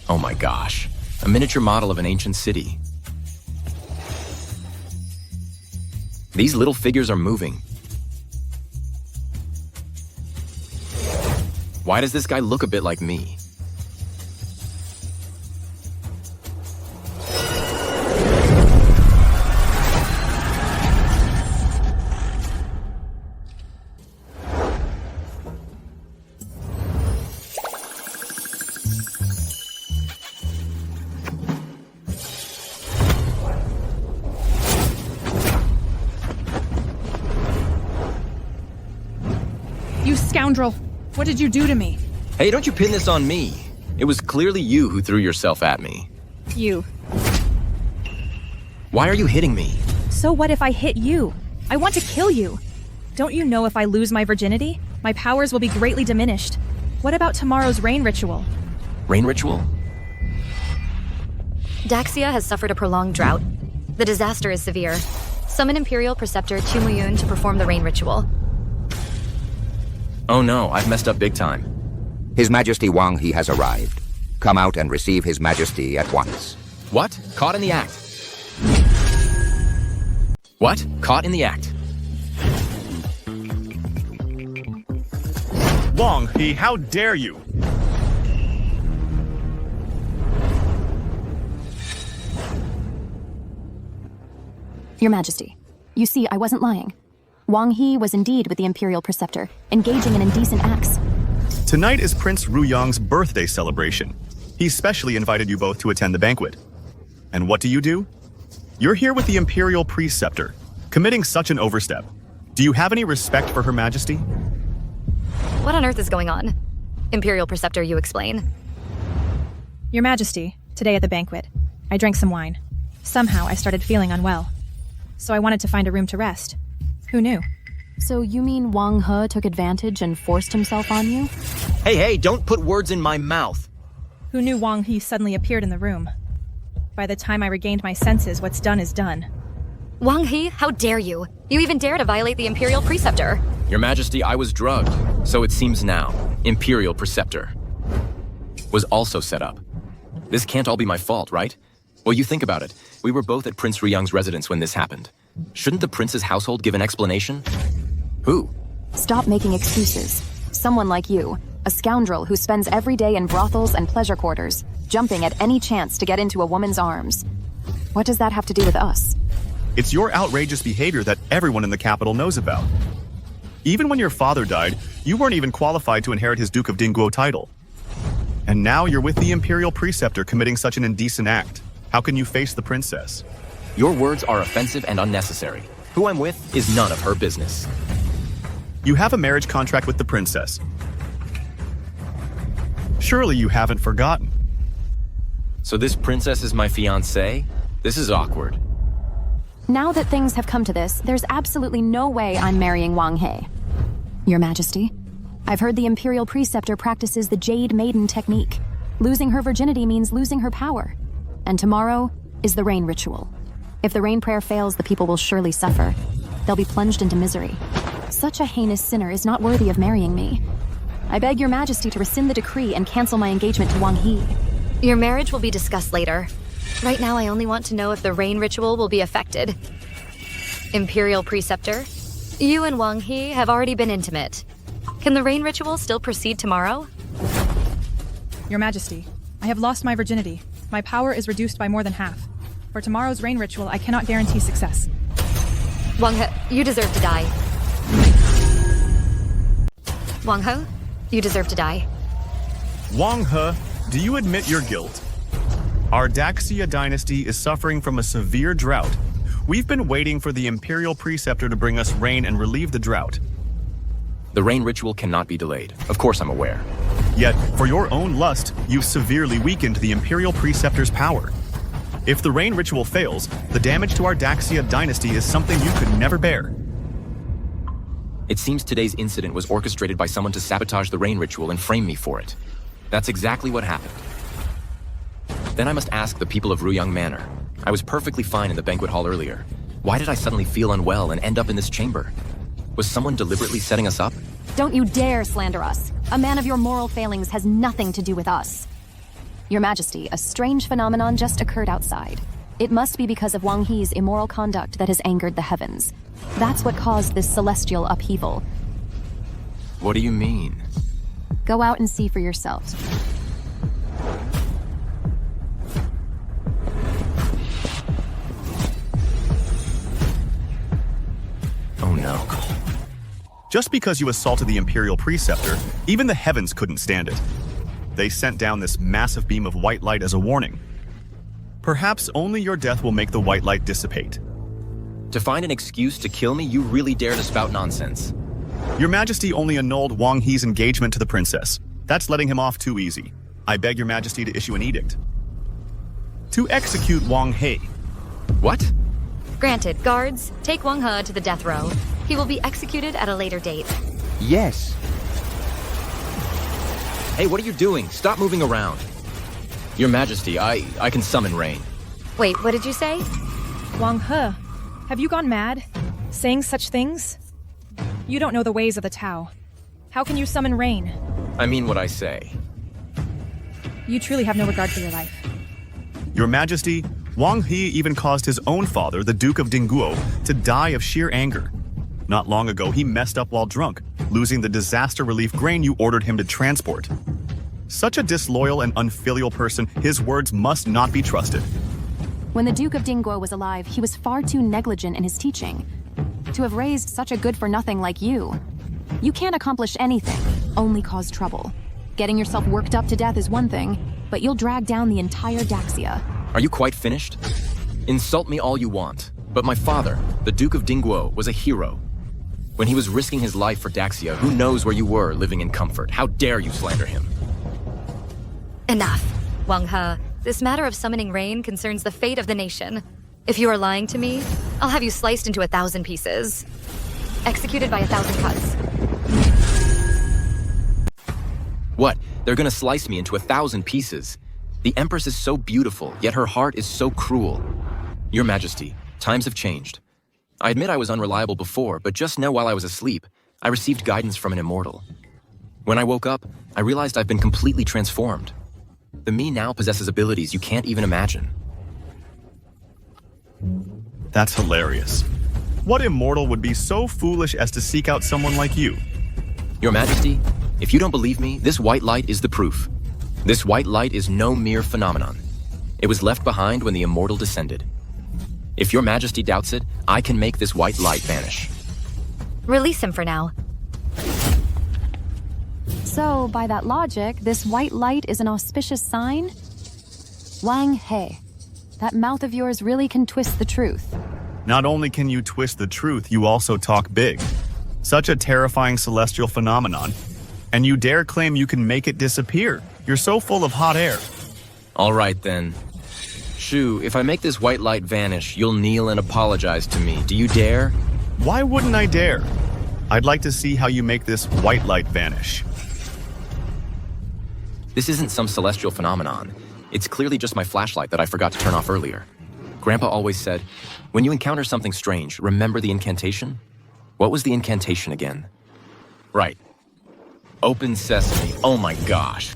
Oh my gosh, a miniature model of an ancient city. These little figures are moving. Why does this guy look a bit like me? You scoundrel! What did you do to me? Hey, don't you pin this on me. It was clearly you who threw yourself at me. You. Why are you hitting me? So what if I hit you? I want to kill you. Don't you know if I lose my virginity, my powers will be greatly diminished? What about tomorrow's rain ritual? Rain ritual? Daxia has suffered a prolonged drought. The disaster is severe. Summon Imperial Preceptor Chumuyun to perform the rain ritual. Oh no, I've messed up big time. His Majesty Wang He has arrived. Come out and receive His Majesty at once. What? Caught in the act. What? Caught in the act. Wang He, how dare you? Your Majesty, you see, I wasn't lying. Wang He was indeed with the Imperial Preceptor, engaging in indecent acts. Tonight is Prince Ruyang's birthday celebration. He specially invited you both to attend the banquet. And what do? You're here with the Imperial Preceptor, committing such an overstep. Do you have any respect for Her Majesty? What on earth is going on? Imperial Preceptor, you explain. Your Majesty, today at the banquet, I drank some wine. Somehow I started feeling unwell. So I wanted to find a room to rest. Who knew? So you mean Wang He took advantage and forced himself on you? Hey, don't put words in my mouth. Who knew Wang He suddenly appeared in the room? By the time I regained my senses, what's done is done. Wang He, how dare you? You even dare to violate the Imperial Preceptor. Your Majesty, I was drugged. So it seems now, Imperial Preceptor was also set up. This can't all be my fault, right? Well, you think about it. We were both at Prince Ruyang's residence when this happened. Shouldn't the prince's household give an explanation? Who? Stop making excuses. Someone like you, a scoundrel who spends every day in brothels and pleasure quarters, jumping at any chance to get into a woman's arms. What does that have to do with us? It's your outrageous behavior that everyone in the capital knows about. Even when your father died, you weren't even qualified to inherit his Duke of Dingguo title. And now you're with the Imperial Preceptor committing such an indecent act. How can you face the princess? Your words are offensive and unnecessary. Who I'm with is none of her business. You have a marriage contract with the princess. Surely you haven't forgotten. So this princess is my fiancée? This is awkward. Now that things have come to this, there's absolutely no way I'm marrying Wang He. Your Majesty, I've heard the Imperial Preceptor practices the Jade Maiden technique. Losing her virginity means losing her power. And tomorrow is the rain ritual. If the rain prayer fails, the people will surely suffer. They'll be plunged into misery. Such a heinous sinner is not worthy of marrying me. I beg your Majesty to rescind the decree and cancel my engagement to Wang He. Your marriage will be discussed later. Right now, I only want to know if the rain ritual will be affected. Imperial Preceptor, you and Wang He have already been intimate. Can the rain ritual still proceed tomorrow? Your Majesty, I have lost my virginity. My power is reduced by more than half. For tomorrow's rain ritual, I cannot guarantee success. Wang He, you deserve to die. Wang He, you deserve to die. Wang He, do you admit your guilt? Our Daxia dynasty is suffering from a severe drought. We've been waiting for the Imperial Preceptor to bring us rain and relieve the drought. The rain ritual cannot be delayed. Of course I'm aware. Yet, for your own lust, you've severely weakened the Imperial Preceptor's power. If the rain ritual fails, the damage to our Daxia dynasty is something you could never bear. It seems today's incident was orchestrated by someone to sabotage the rain ritual and frame me for it. That's exactly what happened. Then I must ask the people of Ruyang Manor. I was perfectly fine in the banquet hall earlier. Why did I suddenly feel unwell and end up in this chamber? Was someone deliberately setting us up? Don't you dare slander us. A man of your moral failings has nothing to do with us. Your Majesty, a strange phenomenon just occurred outside. It must be because of Wang He's immoral conduct that has angered the heavens. That's what caused this celestial upheaval. What do you mean? Go out and see for yourselves. Oh no. Just because you assaulted the Imperial Preceptor, even the heavens couldn't stand it. They sent down this massive beam of white light as a warning. Perhaps only your death will make the white light dissipate. To find an excuse to kill me, you really dare to spout nonsense. Your Majesty only annulled Wang He's engagement to the princess. That's letting him off too easy. I beg your Majesty to issue an edict to execute Wang He. What? Granted, guards, take Wang He to the death row. He will be executed at a later date. Yes. Hey, what are you doing? Stop moving around. Your Majesty, I can summon rain. Wait, what did you say? Wang He, have you gone mad? Saying such things? You don't know the ways of the Tao. How can you summon rain? I mean what I say. You truly have no regard for your life. Your Majesty, Wang He even caused his own father, the Duke of Dingguo, to die of sheer anger. Not long ago, he messed up while drunk, losing the disaster relief grain you ordered him to transport. Such a disloyal and unfilial person, his words must not be trusted. When the Duke of Dingguo was alive, he was far too negligent in his teaching. To have raised such a good-for-nothing like you. You can't accomplish anything, only cause trouble. Getting yourself worked up to death is one thing, but you'll drag down the entire Daxia. Are you quite finished? Insult me all you want, but my father, the Duke of Dingguo, was a hero. When he was risking his life for Daxia, who knows where you were living in comfort? How dare you slander him? Enough. Wang He, this matter of summoning rain concerns the fate of the nation. If you are lying to me, I'll have you sliced into 1,000 pieces. Executed by 1,000 cuts. What? They're gonna slice me into 1,000 pieces. The Empress is so beautiful, yet her heart is so cruel. Your Majesty, times have changed. I admit I was unreliable before, but just now while I was asleep, I received guidance from an immortal. When I woke up, I realized I've been completely transformed. The me now possesses abilities you can't even imagine. That's hilarious. What immortal would be so foolish as to seek out someone like you? Your Majesty, if you don't believe me, this white light is the proof. This white light is no mere phenomenon. It was left behind when the immortal descended. If your Majesty doubts it, I can make this white light vanish. Release him for now. So, by that logic, this white light is an auspicious sign? Wang He, that mouth of yours really can twist the truth. Not only can you twist the truth, you also talk big. Such a terrifying celestial phenomenon. And you dare claim you can make it disappear. You're so full of hot air. All right then. Shu, if I make this white light vanish, you'll kneel and apologize to me. Do you dare? Why wouldn't I dare? I'd like to see how you make this white light vanish. This isn't some celestial phenomenon. It's clearly just my flashlight that I forgot to turn off earlier. Grandpa always said, when you encounter something strange, remember the incantation? What was the incantation again? Right. Open sesame. Oh my gosh.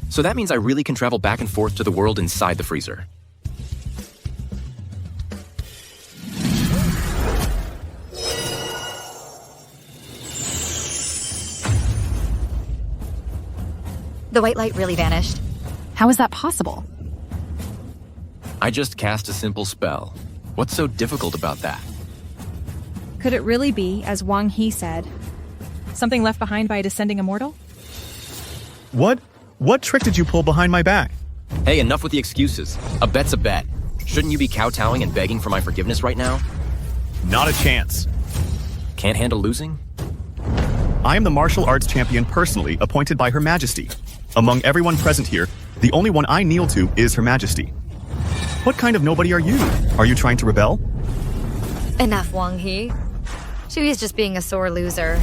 So that means I really can travel back and forth to the world inside the freezer. The white light really vanished. How is that possible? I just cast a simple spell. What's so difficult about that? Could it really be, as Wang He said, something left behind by a descending immortal? What? What trick did you pull behind my back? Hey, enough with the excuses. A bet's a bet. Shouldn't you be kowtowing and begging for my forgiveness right now? Not a chance. Can't handle losing? I am the martial arts champion personally appointed by Her Majesty. Among everyone present here, the only one I kneel to is Her Majesty. What kind of nobody are you? Are you trying to rebel? Enough, Wang He. Shui is just being a sore loser.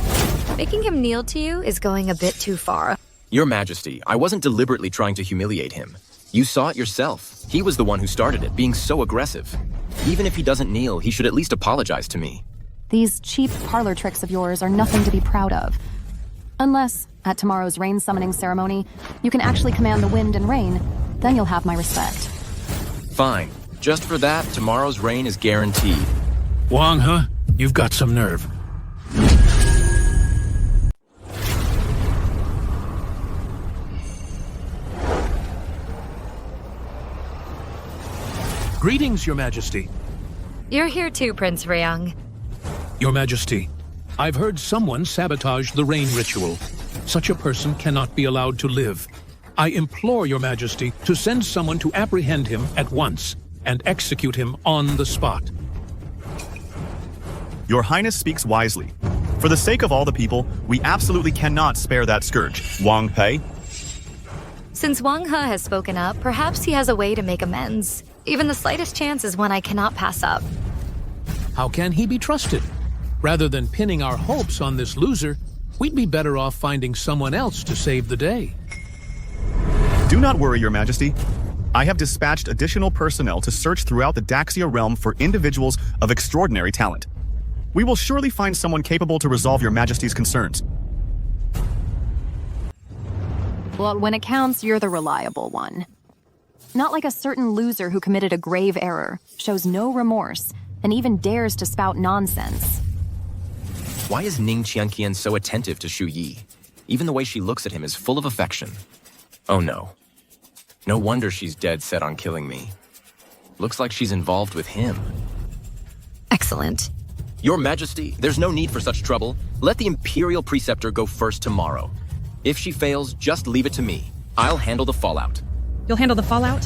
Making him kneel to you is going a bit too far. Your Majesty, I wasn't deliberately trying to humiliate him. You saw it yourself. He was the one who started it, being so aggressive. Even if he doesn't kneel, he should at least apologize to me. These cheap parlor tricks of yours are nothing to be proud of. Unless At tomorrow's rain summoning ceremony, you can actually command the wind and rain. Then you'll have my respect. Fine. Just for that, tomorrow's rain is guaranteed. Wang, huh? You've got some nerve. Greetings, Your Majesty. You're here too, Prince Ryung. Your Majesty, I've heard someone sabotage the rain ritual. Such a person cannot be allowed to live. I implore Your Majesty to send someone to apprehend him at once and execute him on the spot. Your Highness speaks wisely. For the sake of all the people, we absolutely cannot spare that scourge. Wang He? Since Wang He has spoken up, perhaps he has a way to make amends. Even the slightest chance is one I cannot pass up. How can he be trusted? Rather than pinning our hopes on this loser, we'd be better off finding someone else to save the day. Do not worry, Your Majesty. I have dispatched additional personnel to search throughout the Daxia realm for individuals of extraordinary talent. We will surely find someone capable to resolve Your Majesty's concerns. Well, when it counts, you're the reliable one. Not like a certain loser who committed a grave error, shows no remorse, and even dares to spout nonsense. Why is Ning Qianqian so attentive to Shu Yi? Even the way she looks at him is full of affection. Oh no. No wonder she's dead set on killing me. Looks like she's involved with him. Excellent. Your Majesty, there's no need for such trouble. Let the Imperial Preceptor go first tomorrow. If she fails, just leave it to me. I'll handle the fallout. You'll handle the fallout?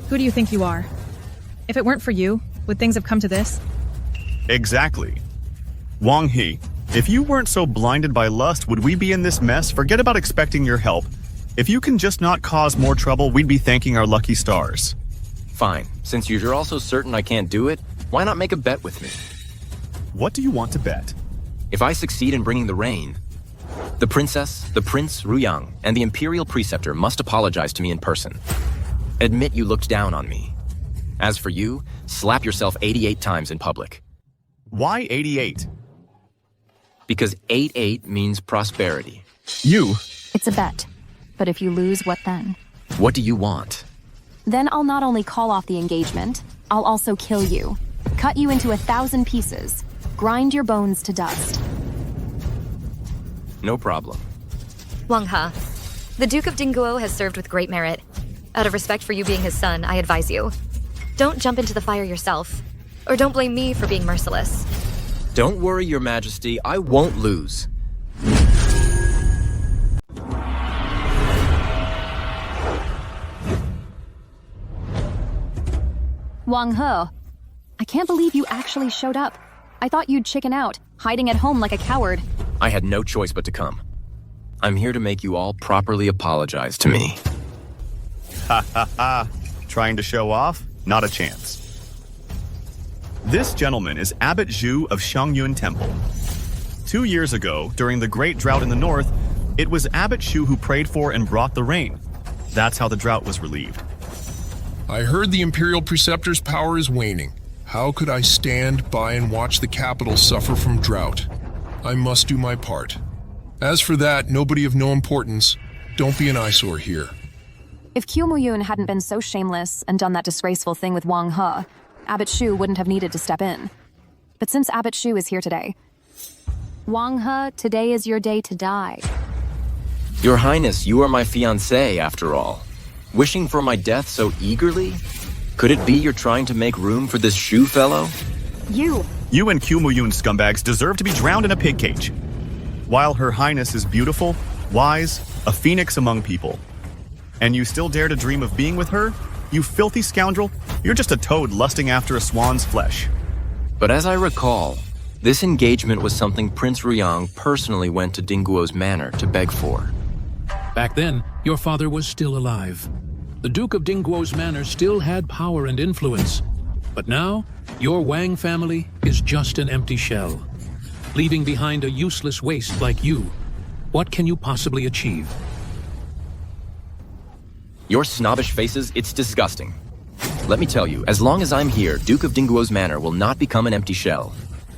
Who do you think you are? If it weren't for you, would things have come to this? Exactly. Wang He, if you weren't so blinded by lust, would we be in this mess? Forget about expecting your help. If you can just not cause more trouble, we'd be thanking our lucky stars. Fine. Since you're also certain I can't do it, why not make a bet with me? What do you want to bet? If I succeed in bringing the rain, the princess, the prince Ruyang, and the Imperial Preceptor must apologize to me in person. Admit you looked down on me. As for you, slap yourself 88 times in public. Why 88? Because 88 means prosperity. You? It's a bet. But if you lose, what then? What do you want? Then I'll not only call off the engagement, I'll also kill you. Cut you into 1,000 pieces. Grind your bones to dust. No problem. Wang He, the Duke of Dingguo has served with great merit. Out of respect for you being his son, I advise you. Don't jump into the fire yourself. Or don't blame me for being merciless. Don't worry, Your Majesty. I won't lose. Wang He, I can't believe you actually showed up. I thought you'd chicken out, hiding at home like a coward. I had no choice but to come. I'm here to make you all properly apologize to me. Ha ha ha. Trying to show off? Not a chance. This gentleman is Abbot Zhu of Shangyun Temple. 2 years ago, during the Great Drought in the north, it was Abbot Zhu who prayed for and brought the rain. That's how the drought was relieved. I heard the Imperial Preceptor's power is waning. How could I stand by and watch the capital suffer from drought? I must do my part. As for that, nobody of no importance. Don't be an eyesore here. If Qiu Muyun hadn't been so shameless and done that disgraceful thing with Wang He, Abbot Shu wouldn't have needed to step in. But since Abbot Shu is here today, Wang He, today is your day to die. Your Highness, you are my fiancé, after all. Wishing for my death so eagerly? Could it be you're trying to make room for this Shu fellow? You and Qiu Muyun scumbags deserve to be drowned in a pig cage. While Her Highness is beautiful, wise, a phoenix among people, and you still dare to dream of being with her? You filthy scoundrel, you're just a toad lusting after a swan's flesh. But as I recall, this engagement was something Prince Ruyang personally went to Dingguo's manor to beg for. Back then, your father was still alive. The Duke of Dingguo's manor still had power and influence. But now, your Wang family is just an empty shell. Leaving behind a useless waste like you, what can you possibly achieve? Your snobbish faces, it's disgusting. Let me tell you, as long as I'm here, Duke of Dingguo's manor will not become an empty shell.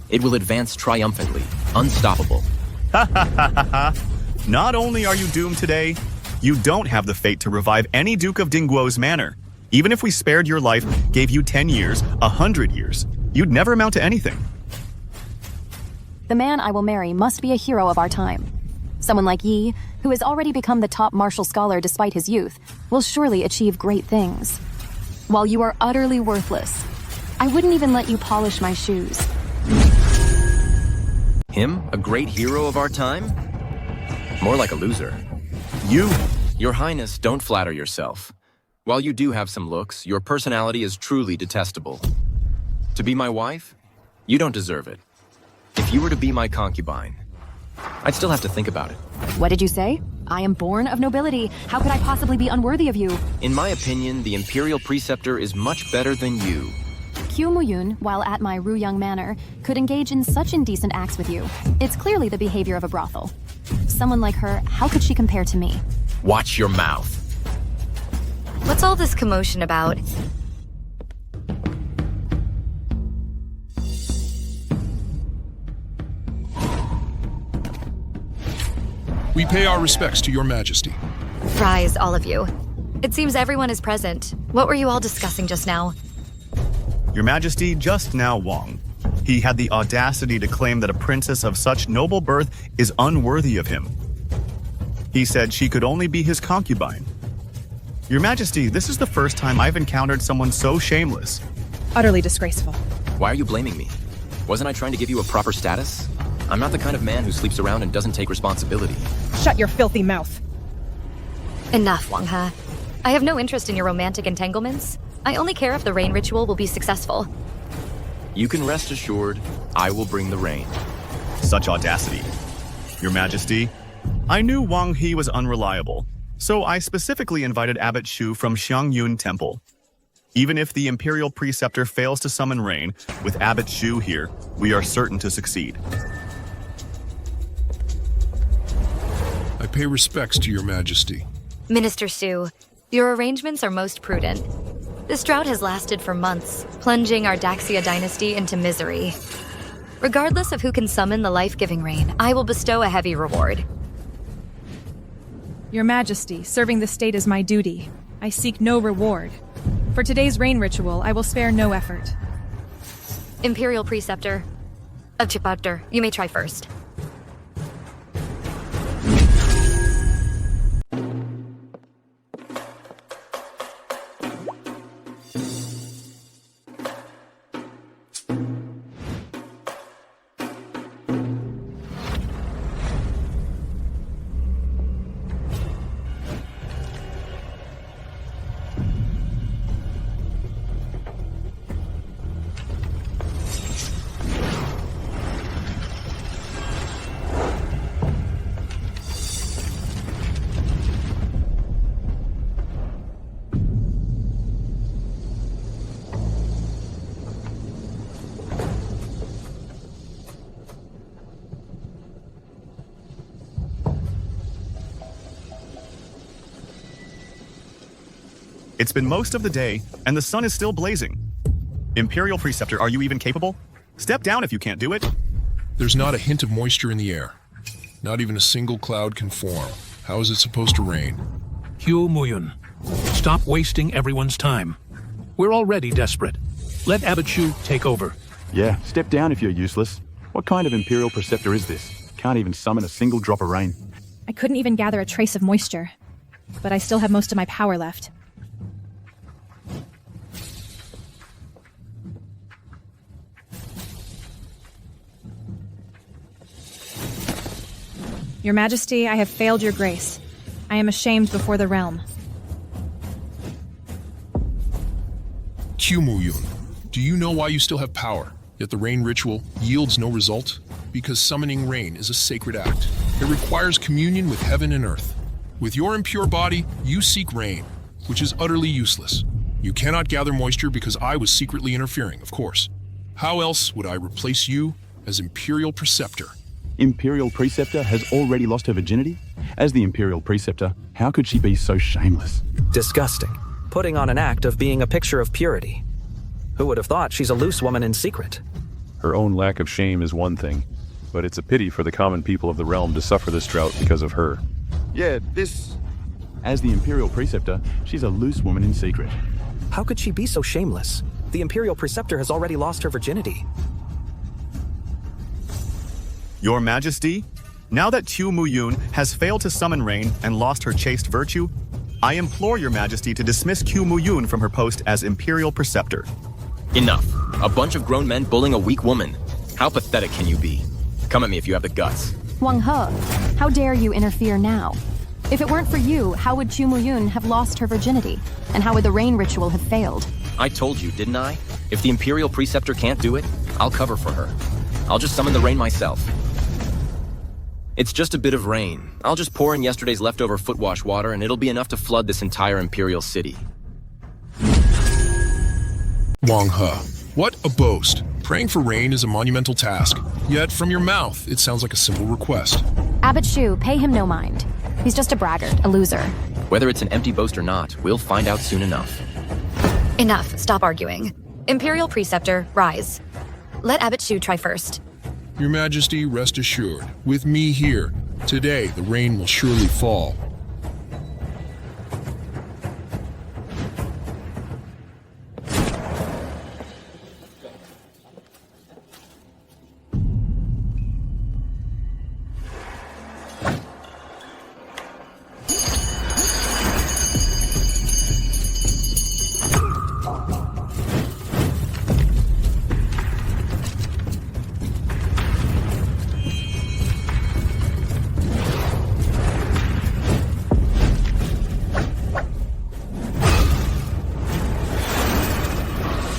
It will advance triumphantly, unstoppable. Not only are you doomed today, you don't have the fate to revive any Duke of Dingguo's manor. Even if we spared your life, gave you 10 years, 100 years, you'd never amount to anything. The man I will marry must be a hero of our time. Someone like Yi, who has already become the top martial scholar despite his youth, will surely achieve great things. While you are utterly worthless, I wouldn't even let you polish my shoes. Him? A great hero of our time? More like a loser. You... Your Highness, don't flatter yourself. While you do have some looks, your personality is truly detestable. To be my wife? You don't deserve it. If you were to be my concubine, I'd still have to think about it. What did you say? I am born of nobility. How could I possibly be unworthy of you? In my opinion, the Imperial Preceptor is much better than you. Qiu Muyun, while at my Ruyang Manor, could engage in such indecent acts with you. It's clearly the behavior of a brothel. Someone like her, how could she compare to me? Watch your mouth. What's all this commotion about? We pay our respects to your majesty. Rise, all of you. It seems everyone is present. What were you all discussing just now? Your Majesty, just now Wang. He had the audacity to claim that a princess of such noble birth is unworthy of him. He said she could only be his concubine. Your Majesty, this is the first time I've encountered someone so shameless. Utterly disgraceful. Why are you blaming me? Wasn't I trying to give you a proper status? I'm not the kind of man who sleeps around and doesn't take responsibility. Shut your filthy mouth. Enough, Wang He. I have no interest in your romantic entanglements. I only care if the rain ritual will be successful. You can rest assured, I will bring the rain. Such audacity. Your Majesty, I knew Wang He was unreliable, so I specifically invited Abbot Shu from Xiangyun Temple. Even if the Imperial Preceptor fails to summon rain, with Abbot Shu here, we are certain to succeed. I pay respects to your majesty. Minister Su, your arrangements are most prudent. This drought has lasted for months, plunging our Daxia dynasty into misery. Regardless of who can summon the life-giving rain, I will bestow a heavy reward. Your Majesty, serving the state is my duty. I seek no reward. For today's rain ritual, I will spare no effort. Imperial Preceptor. Chipater, you may try first. It's been most of the day, and the sun is still blazing. Imperial Preceptor, are you even capable? Step down if you can't do it. There's not a hint of moisture in the air. Not even a single cloud can form. How is it supposed to rain? Qiu Muyun, stop wasting everyone's time. We're already desperate. Let Abbot Shu take over. Yeah, step down if you're useless. What kind of Imperial Preceptor is this? Can't even summon a single drop of rain. I couldn't even gather a trace of moisture. But I still have most of my power left. Your Majesty, I have failed your grace. I am ashamed before the realm. Qiu Muyun, do you know why you still have power, yet the rain ritual yields no result? Because summoning rain is a sacred act. It requires communion with heaven and earth. With your impure body, you seek rain, which is utterly useless. You cannot gather moisture because I was secretly interfering, of course. How else would I replace you as Imperial Preceptor? Imperial Preceptor has already lost her virginity? As the Imperial Preceptor, how could she be so shameless? Disgusting. Putting on an act of being a picture of purity. Who would have thought she's a loose woman in secret? Her own lack of shame is one thing, but it's a pity for the common people of the realm to suffer this drought because of her. Yeah, this... As the Imperial Preceptor, she's a loose woman in secret. How could she be so shameless? The Imperial Preceptor has already lost her virginity. Your Majesty, now that Qiu Muyun has failed to summon rain and lost her chaste virtue, I implore your Majesty to dismiss Qiu Muyun from her post as Imperial Preceptor. Enough. A bunch of grown men bullying a weak woman. How pathetic can you be? Come at me if you have the guts. Wang He, how dare you interfere now? If it weren't for you, how would Qiu Muyun have lost her virginity? And how would the rain ritual have failed? I told you, didn't I? If the Imperial Preceptor can't do it, I'll cover for her. I'll just summon the rain myself. It's just a bit of rain. I'll just pour in yesterday's leftover footwash water and it'll be enough to flood this entire Imperial city. Wang He, what a boast. Praying for rain is a monumental task. Yet, from your mouth, it sounds like a simple request. Abbot Shu, pay him no mind. He's just a braggart, a loser. Whether it's an empty boast or not, we'll find out soon enough. Enough. Stop arguing. Imperial Preceptor, rise. Let Abbot Shu try first. Your Majesty, rest assured. With me here, today the rain will surely fall.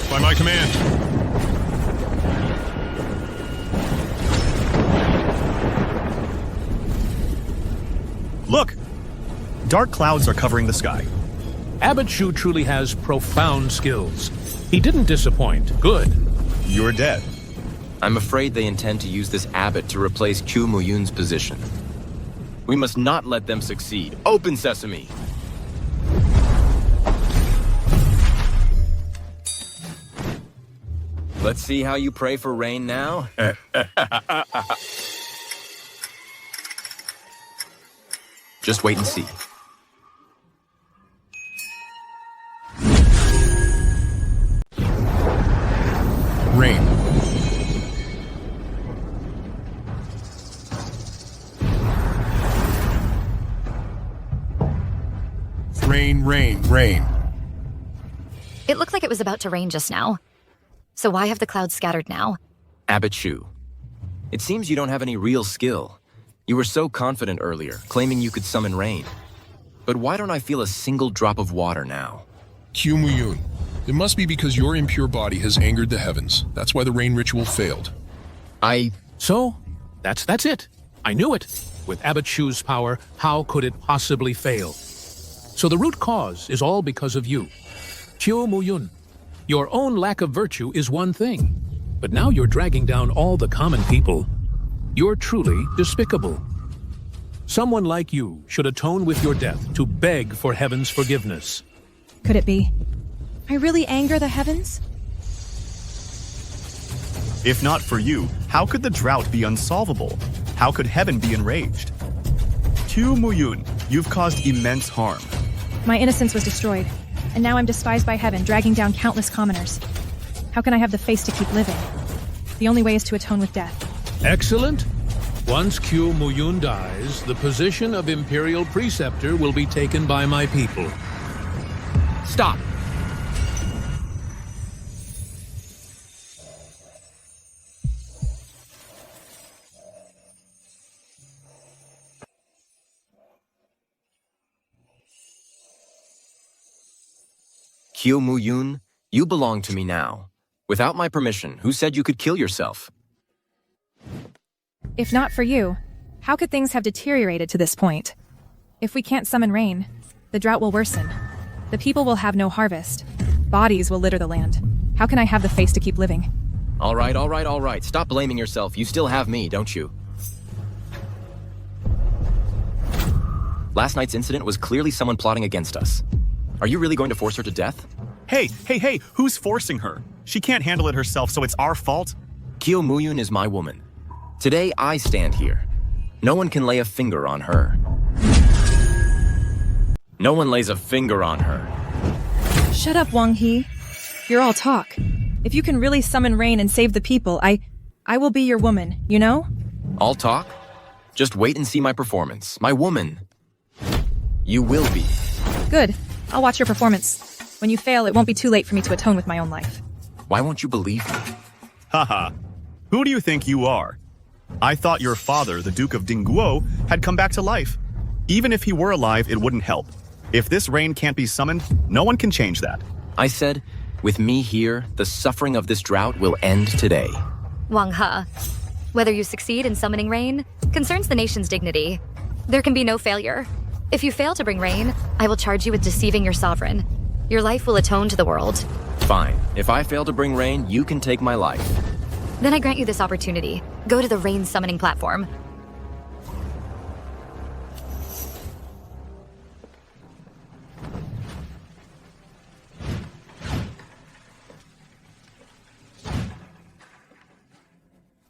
By my command. Look! Dark clouds are covering the sky. Abbot Shu truly has profound skills. He didn't disappoint. Good. You're dead. I'm afraid they intend to use this abbot to replace Qiu Muyun's position. We must not let them succeed. Open sesame! Let's see how you pray for rain now. Just wait and see. Rain. Rain, rain, rain. It looked like it was about to rain just now. So why have the clouds scattered now? Abbot Shu, it seems you don't have any real skill. You were so confident earlier, claiming you could summon rain. But why don't I feel a single drop of water now? Qiu Muyun, it must be because your impure body has angered the heavens. That's why the rain ritual failed. So, that's it. I knew it. With Abbot Shu's power, how could it possibly fail? So the root cause is all because of you. Qiu Muyun, your own lack of virtue is one thing, but now you're dragging down all the common people. You're truly despicable. Someone like you should atone with your death to beg for heaven's forgiveness. Could it be? I really anger the heavens? If not for you, how could the drought be unsolvable? How could heaven be enraged? Qiu Muyun, you've caused immense harm. My innocence was destroyed, and now I'm despised by heaven, dragging down countless commoners. How can I have the face to keep living? The only way is to atone with death. Excellent. Once Qiu Muyun dies, the position of Imperial Preceptor will be taken by my people. Stop! Qiu Muyun, you belong to me now. Without my permission, who said you could kill yourself? If not for you, how could things have deteriorated to this point? If we can't summon rain, the drought will worsen. The people will have no harvest. Bodies will litter the land. How can I have the face to keep living? All right. Stop blaming yourself. You still have me, don't you? Last night's incident was clearly someone plotting against us. Are you really going to force her to death? Hey, who's forcing her? She can't handle it herself, so it's our fault? Qiu Muyun is my woman. Today, I stand here. No one can lay a finger on her. No one lays a finger on her. Shut up, Wang He. You're all talk. If you can really summon rain and save the people, I will be your woman, you know? All talk? Just wait and see my performance. My woman. You will be. Good. I'll watch your performance. When you fail, it won't be too late for me to atone with my own life. Why won't you believe me? Haha. Who do you think you are? I thought your father, the Duke of Dingguo, had come back to life. Even if he were alive, it wouldn't help. If this rain can't be summoned, no one can change that. I said, with me here, the suffering of this drought will end today. Wang He, whether you succeed in summoning rain concerns the nation's dignity. There can be no failure. If you fail to bring rain, I will charge you with deceiving your sovereign. Your life will atone to the world. Fine. If I fail to bring rain, you can take my life. Then I grant you this opportunity. Go to the rain summoning platform.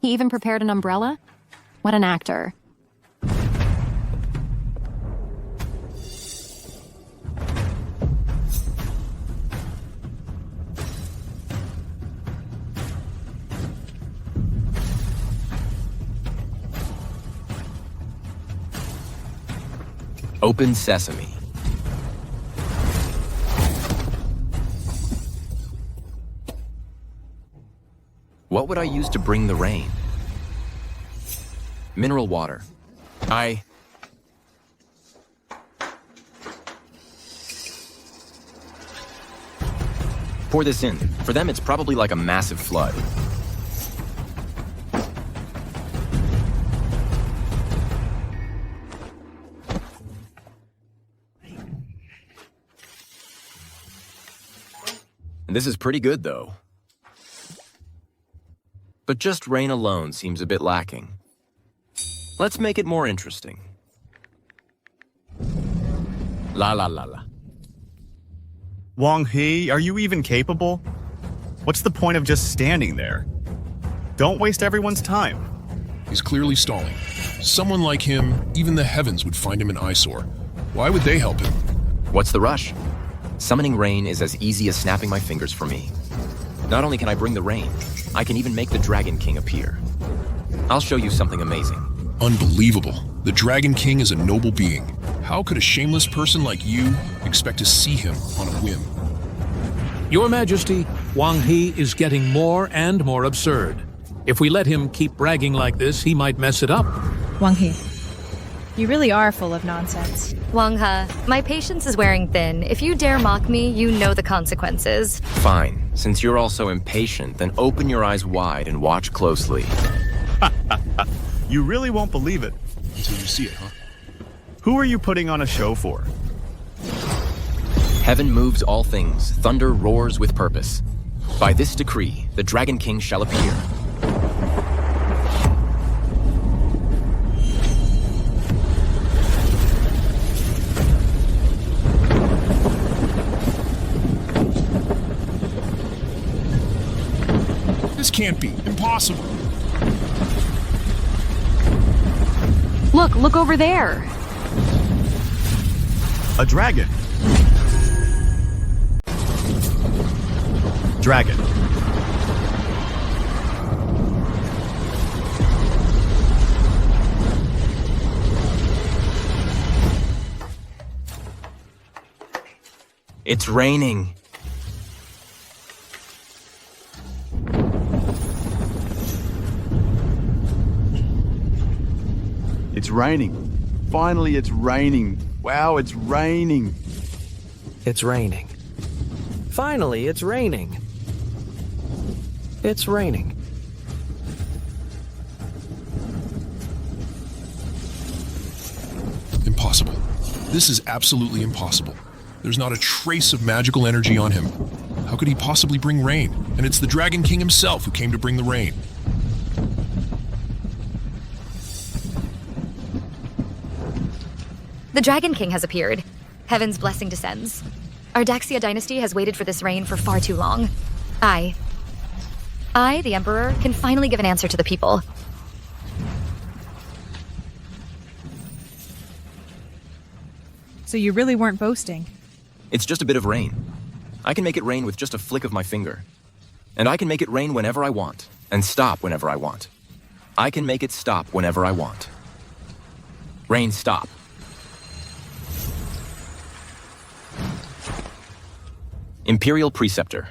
He even prepared an umbrella? What an actor. Open sesame. What would I use to bring the rain? Mineral water. Pour this in. For them, it's probably like a massive flood. This is pretty good, though. But just rain alone seems a bit lacking. Let's make it more interesting. La la la la. Wang He, are you even capable? What's the point of just standing there? Don't waste everyone's time. He's clearly stalling. Someone like him, even the heavens would find him an eyesore. Why would they help him? What's the rush? Summoning rain is as easy as snapping my fingers for me. Not only can I bring the rain, I can even make the Dragon King appear. I'll show you something amazing. Unbelievable. The Dragon King is a noble being. How could a shameless person like you expect to see him on a whim? Your Majesty, Wang He is getting more and more absurd. If we let him keep bragging like this, he might mess it up. Wang He, you really are full of nonsense. Wang He, my patience is wearing thin. If you dare mock me, you know the consequences. Fine. Since you're all so impatient, then open your eyes wide and watch closely. You really won't believe it. Until you see it, huh? Who are you putting on a show for? Heaven moves all things. Thunder roars with purpose. By this decree, the Dragon King shall appear. This can't be. Impossible. Look over there. A dragon. Dragon. It's raining. It's raining. Finally, it's raining. Wow, it's raining. It's raining. Finally, it's raining. It's raining. Impossible. This is absolutely impossible. There's not a trace of magical energy on him. How could he possibly bring rain? And it's the Dragon King himself who came to bring the rain. The Dragon King has appeared. Heaven's blessing descends. Our Daxia dynasty has waited for this rain for far too long. I, the Emperor, can finally give an answer to the people. So you really weren't boasting. It's just a bit of rain. I can make it rain with just a flick of my finger. And I can make it rain whenever I want, and stop whenever I want. I can make it stop whenever I want. Rain, stop. Imperial Preceptor.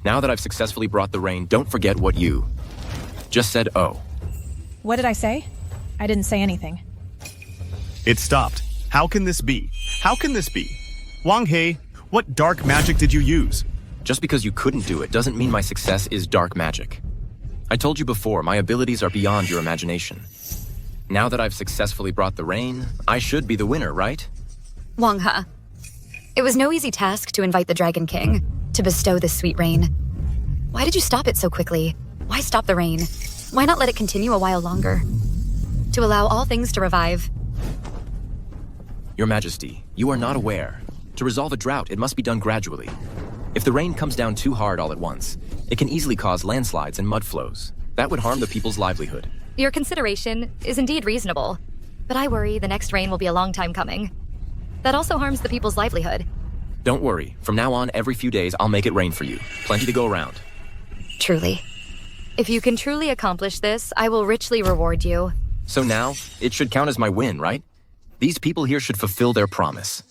Now that I've successfully brought the rain, don't forget what you just said. Oh. What did I say? I didn't say anything. It stopped. How can this be? How can this be? Wang He, what dark magic did you use? Just because you couldn't do it doesn't mean my success is dark magic. I told you before, my abilities are beyond your imagination. Now that I've successfully brought the rain, I should be the winner, right? Wang He, it was no easy task to invite the Dragon King to bestow this sweet rain. Why did you stop it so quickly? Why stop the rain? Why not let it continue a while longer? To allow all things to revive. Your Majesty, you are not aware. To resolve a drought, it must be done gradually. If the rain comes down too hard all at once, it can easily cause landslides and mud flows. That would harm the people's livelihood. Your consideration is indeed reasonable, but I worry the next rain will be a long time coming. That also harms the people's livelihood. Don't worry. From now on, every few days, I'll make it rain for you. Plenty to go around. Truly. If you can truly accomplish this, I will richly reward you. So now, it should count as my win, right? These people here should fulfill their promise.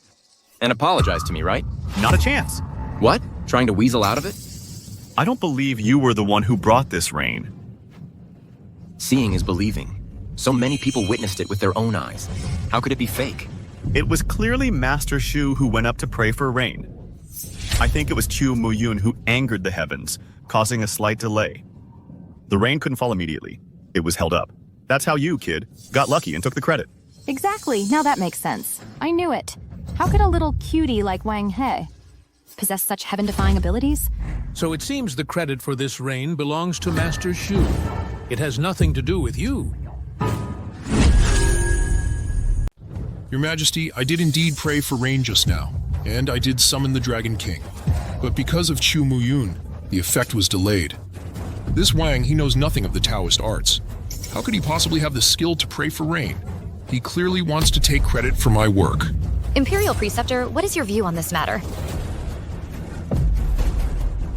And apologize to me, right? Not a chance. What? Trying to weasel out of it? I don't believe you were the one who brought this rain. Seeing is believing. So many people witnessed it with their own eyes. How could it be fake? It was clearly Master Shu who went up to pray for rain. I think it was Chu Muyun who angered the heavens, causing a slight delay. The rain couldn't fall immediately. It was held up. That's how you, kid, got lucky and took the credit. Exactly. Now that makes sense. I knew it. How could a little cutie like Wang He possess such heaven-defying abilities? So it seems the credit for this rain belongs to Master Shu. It has nothing to do with you. Your Majesty, I did indeed pray for rain just now, and I did summon the Dragon King. But because of Chu Muyun, the effect was delayed. This Wang, he knows nothing of the Taoist arts. How could he possibly have the skill to pray for rain? He clearly wants to take credit for my work. Imperial Preceptor, what is your view on this matter?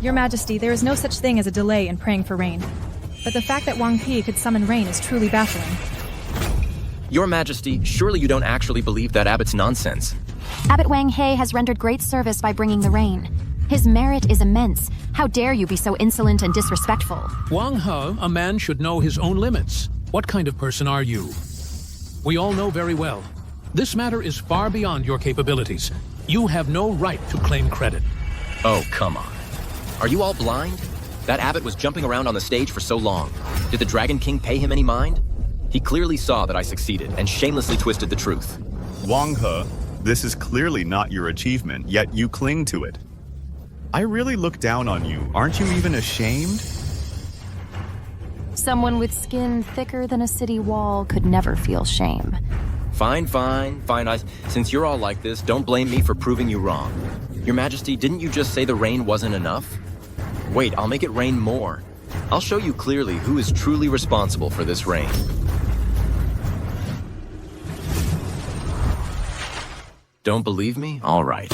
Your Majesty, there is no such thing as a delay in praying for rain. But the fact that Wang He could summon rain is truly baffling. Your Majesty, surely you don't actually believe that abbot's nonsense. Abbot Wang He has rendered great service by bringing the rain. His merit is immense. How dare you be so insolent and disrespectful? Wang He, a man should know his own limits. What kind of person are you? We all know very well. This matter is far beyond your capabilities. You have no right to claim credit. Oh, come on. Are you all blind? That abbot was jumping around on the stage for so long. Did the Dragon King pay him any mind? He clearly saw that I succeeded and shamelessly twisted the truth. Wang He, this is clearly not your achievement, yet you cling to it. I really look down on you. Aren't you even ashamed? Someone with skin thicker than a city wall could never feel shame. Fine. Since you're all like this, don't blame me for proving you wrong. Your Majesty, didn't you just say the rain wasn't enough? Wait, I'll make it rain more. I'll show you clearly who is truly responsible for this rain. Don't believe me? All right.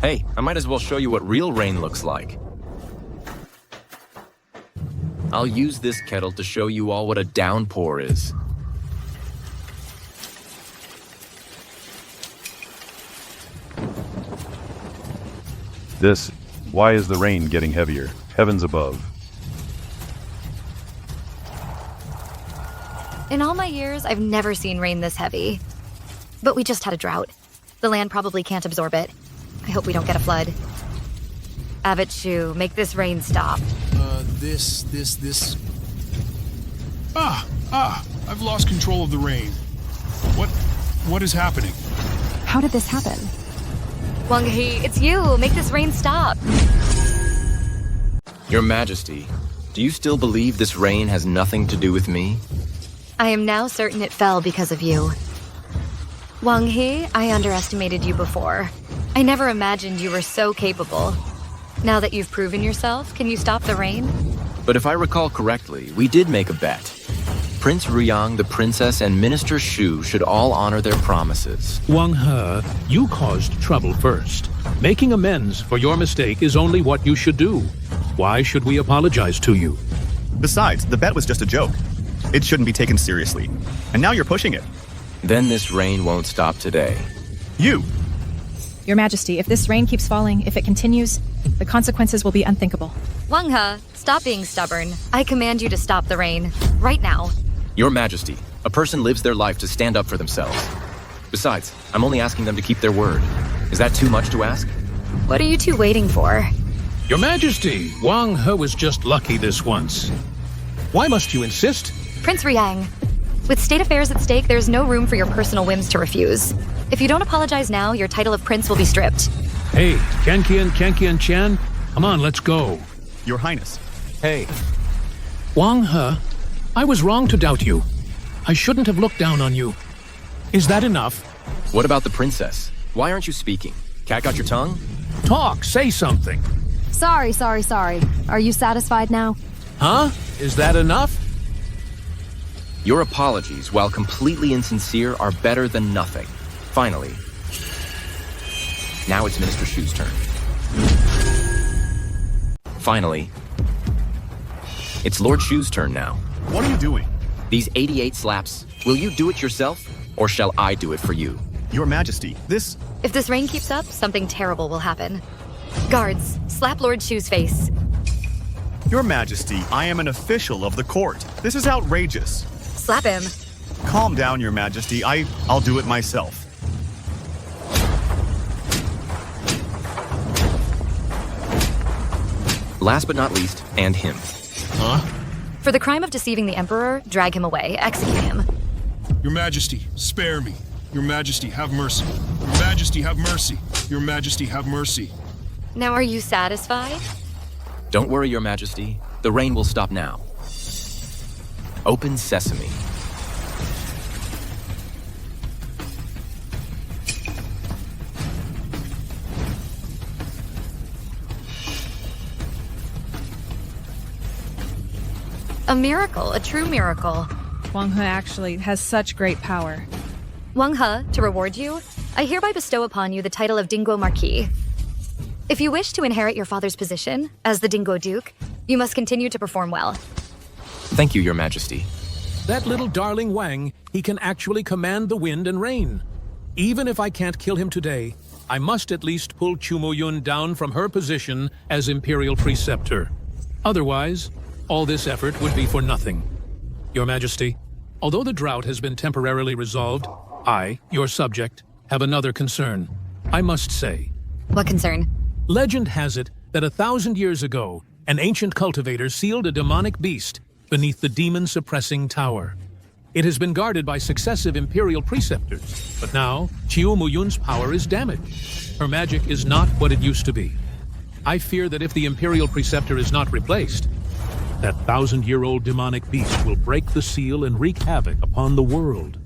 Hey, I might as well show you what real rain looks like. I'll use this kettle to show you all what a downpour is. Why is the rain getting heavier? Heavens above. In all my years, I've never seen rain this heavy. But we just had a drought. The land probably can't absorb it. I hope we don't get a flood. Abbot Shu, make this rain stop. I've lost control of the rain. What is happening? How did this happen? Wang He, it's you! Make this rain stop! Your Majesty, do you still believe this rain has nothing to do with me? I am now certain it fell because of you. Wang He, I underestimated you before. I never imagined you were so capable. Now that you've proven yourself, can you stop the rain? But if I recall correctly, we did make a bet. Prince Ruyang, the princess, and Minister Shu should all honor their promises. Wang He, you caused trouble first. Making amends for your mistake is only what you should do. Why should we apologize to you? Besides, the bet was just a joke. It shouldn't be taken seriously. And now you're pushing it. Then this rain won't stop today. You! Your Majesty, if this rain keeps falling, if it continues, the consequences will be unthinkable. Wang He, stop being stubborn. I command you to stop the rain. Right now. Your Majesty, a person lives their life to stand up for themselves. Besides, I'm only asking them to keep their word. Is that too much to ask? What are you two waiting for? Your Majesty, Wang He was just lucky this once. Why must you insist? Prince Ruyang, with state affairs at stake, there's no room for your personal whims to refuse. If you don't apologize now, your title of prince will be stripped. Hey, Kenkian Chan, come on, let's go. Your Highness. Hey. Wang He, I was wrong to doubt you. I shouldn't have looked down on you. Is that enough? What about the princess? Why aren't you speaking? Cat got your tongue? Talk, say something. Sorry. Are you satisfied now? Huh? Is that enough? Your apologies, while completely insincere, are better than nothing. Finally. Now it's Minister Shu's turn. Finally. It's Lord Shu's turn now. What are you doing? These 88 slaps, will you do it yourself, or shall I do it for you? Your Majesty, this... If this rain keeps up, something terrible will happen. Guards, slap Lord Shu's face. Your Majesty, I am an official of the court. This is outrageous. Slap him. Calm down, Your Majesty. I'll do it myself. Last but not least, and him. Huh? For the crime of deceiving the Emperor, drag him away, execute him. Your Majesty, spare me. Your Majesty, have mercy. Your Majesty, have mercy. Your Majesty, have mercy. Now are you satisfied? Don't worry, Your Majesty. The rain will stop now. Open sesame. A miracle, a true miracle. Wang He actually has such great power. Wang He, to reward you, I hereby bestow upon you the title of Dingguo Marquis. If you wish to inherit your father's position as the Dingguo Duke, you must continue to perform well. Thank you, Your Majesty. That little darling Wang, he can actually command the wind and rain. Even if I can't kill him today, I must at least pull Chu Mo-yun down from her position as Imperial Preceptor. Otherwise, all this effort would be for nothing. Your Majesty, although the drought has been temporarily resolved, I, your subject, have another concern. I must say. What concern? Legend has it that 1,000 years ago, an ancient cultivator sealed a demonic beast beneath the demon-suppressing tower. It has been guarded by successive Imperial Preceptors, but now Chiu Mo-yun's power is damaged. Her magic is not what it used to be. I fear that if the Imperial Preceptor is not replaced, that 1,000-year-old demonic beast will break the seal and wreak havoc upon the world.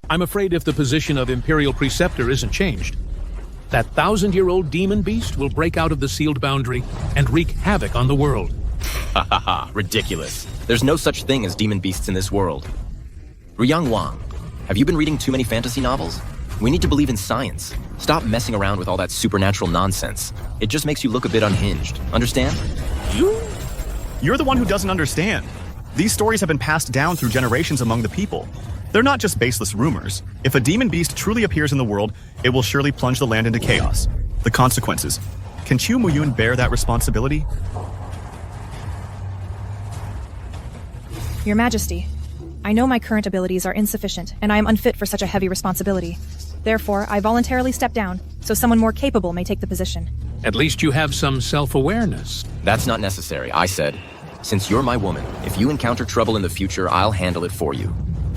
I'm afraid if the position of Imperial Preceptor isn't changed, that 1,000-year-old demon beast will break out of the sealed boundary and wreak havoc on the world. Ha ha ha, ridiculous. There's no such thing as demon beasts in this world. Ruyang Wang, have you been reading too many fantasy novels? We need to believe in science. Stop messing around with all that supernatural nonsense. It just makes you look a bit unhinged. Understand? You're the one who doesn't understand. These stories have been passed down through generations among the people. They're not just baseless rumors. If a demon beast truly appears in the world, it will surely plunge the land into chaos. The consequences. Can Chiu Mo-yun bear that responsibility? Your Majesty, I know my current abilities are insufficient, and I am unfit for such a heavy responsibility. Therefore, I voluntarily step down, so someone more capable may take the position. At least you have some self-awareness. That's not necessary, I said. Since you're my woman, if you encounter trouble in the future, I'll handle it for you.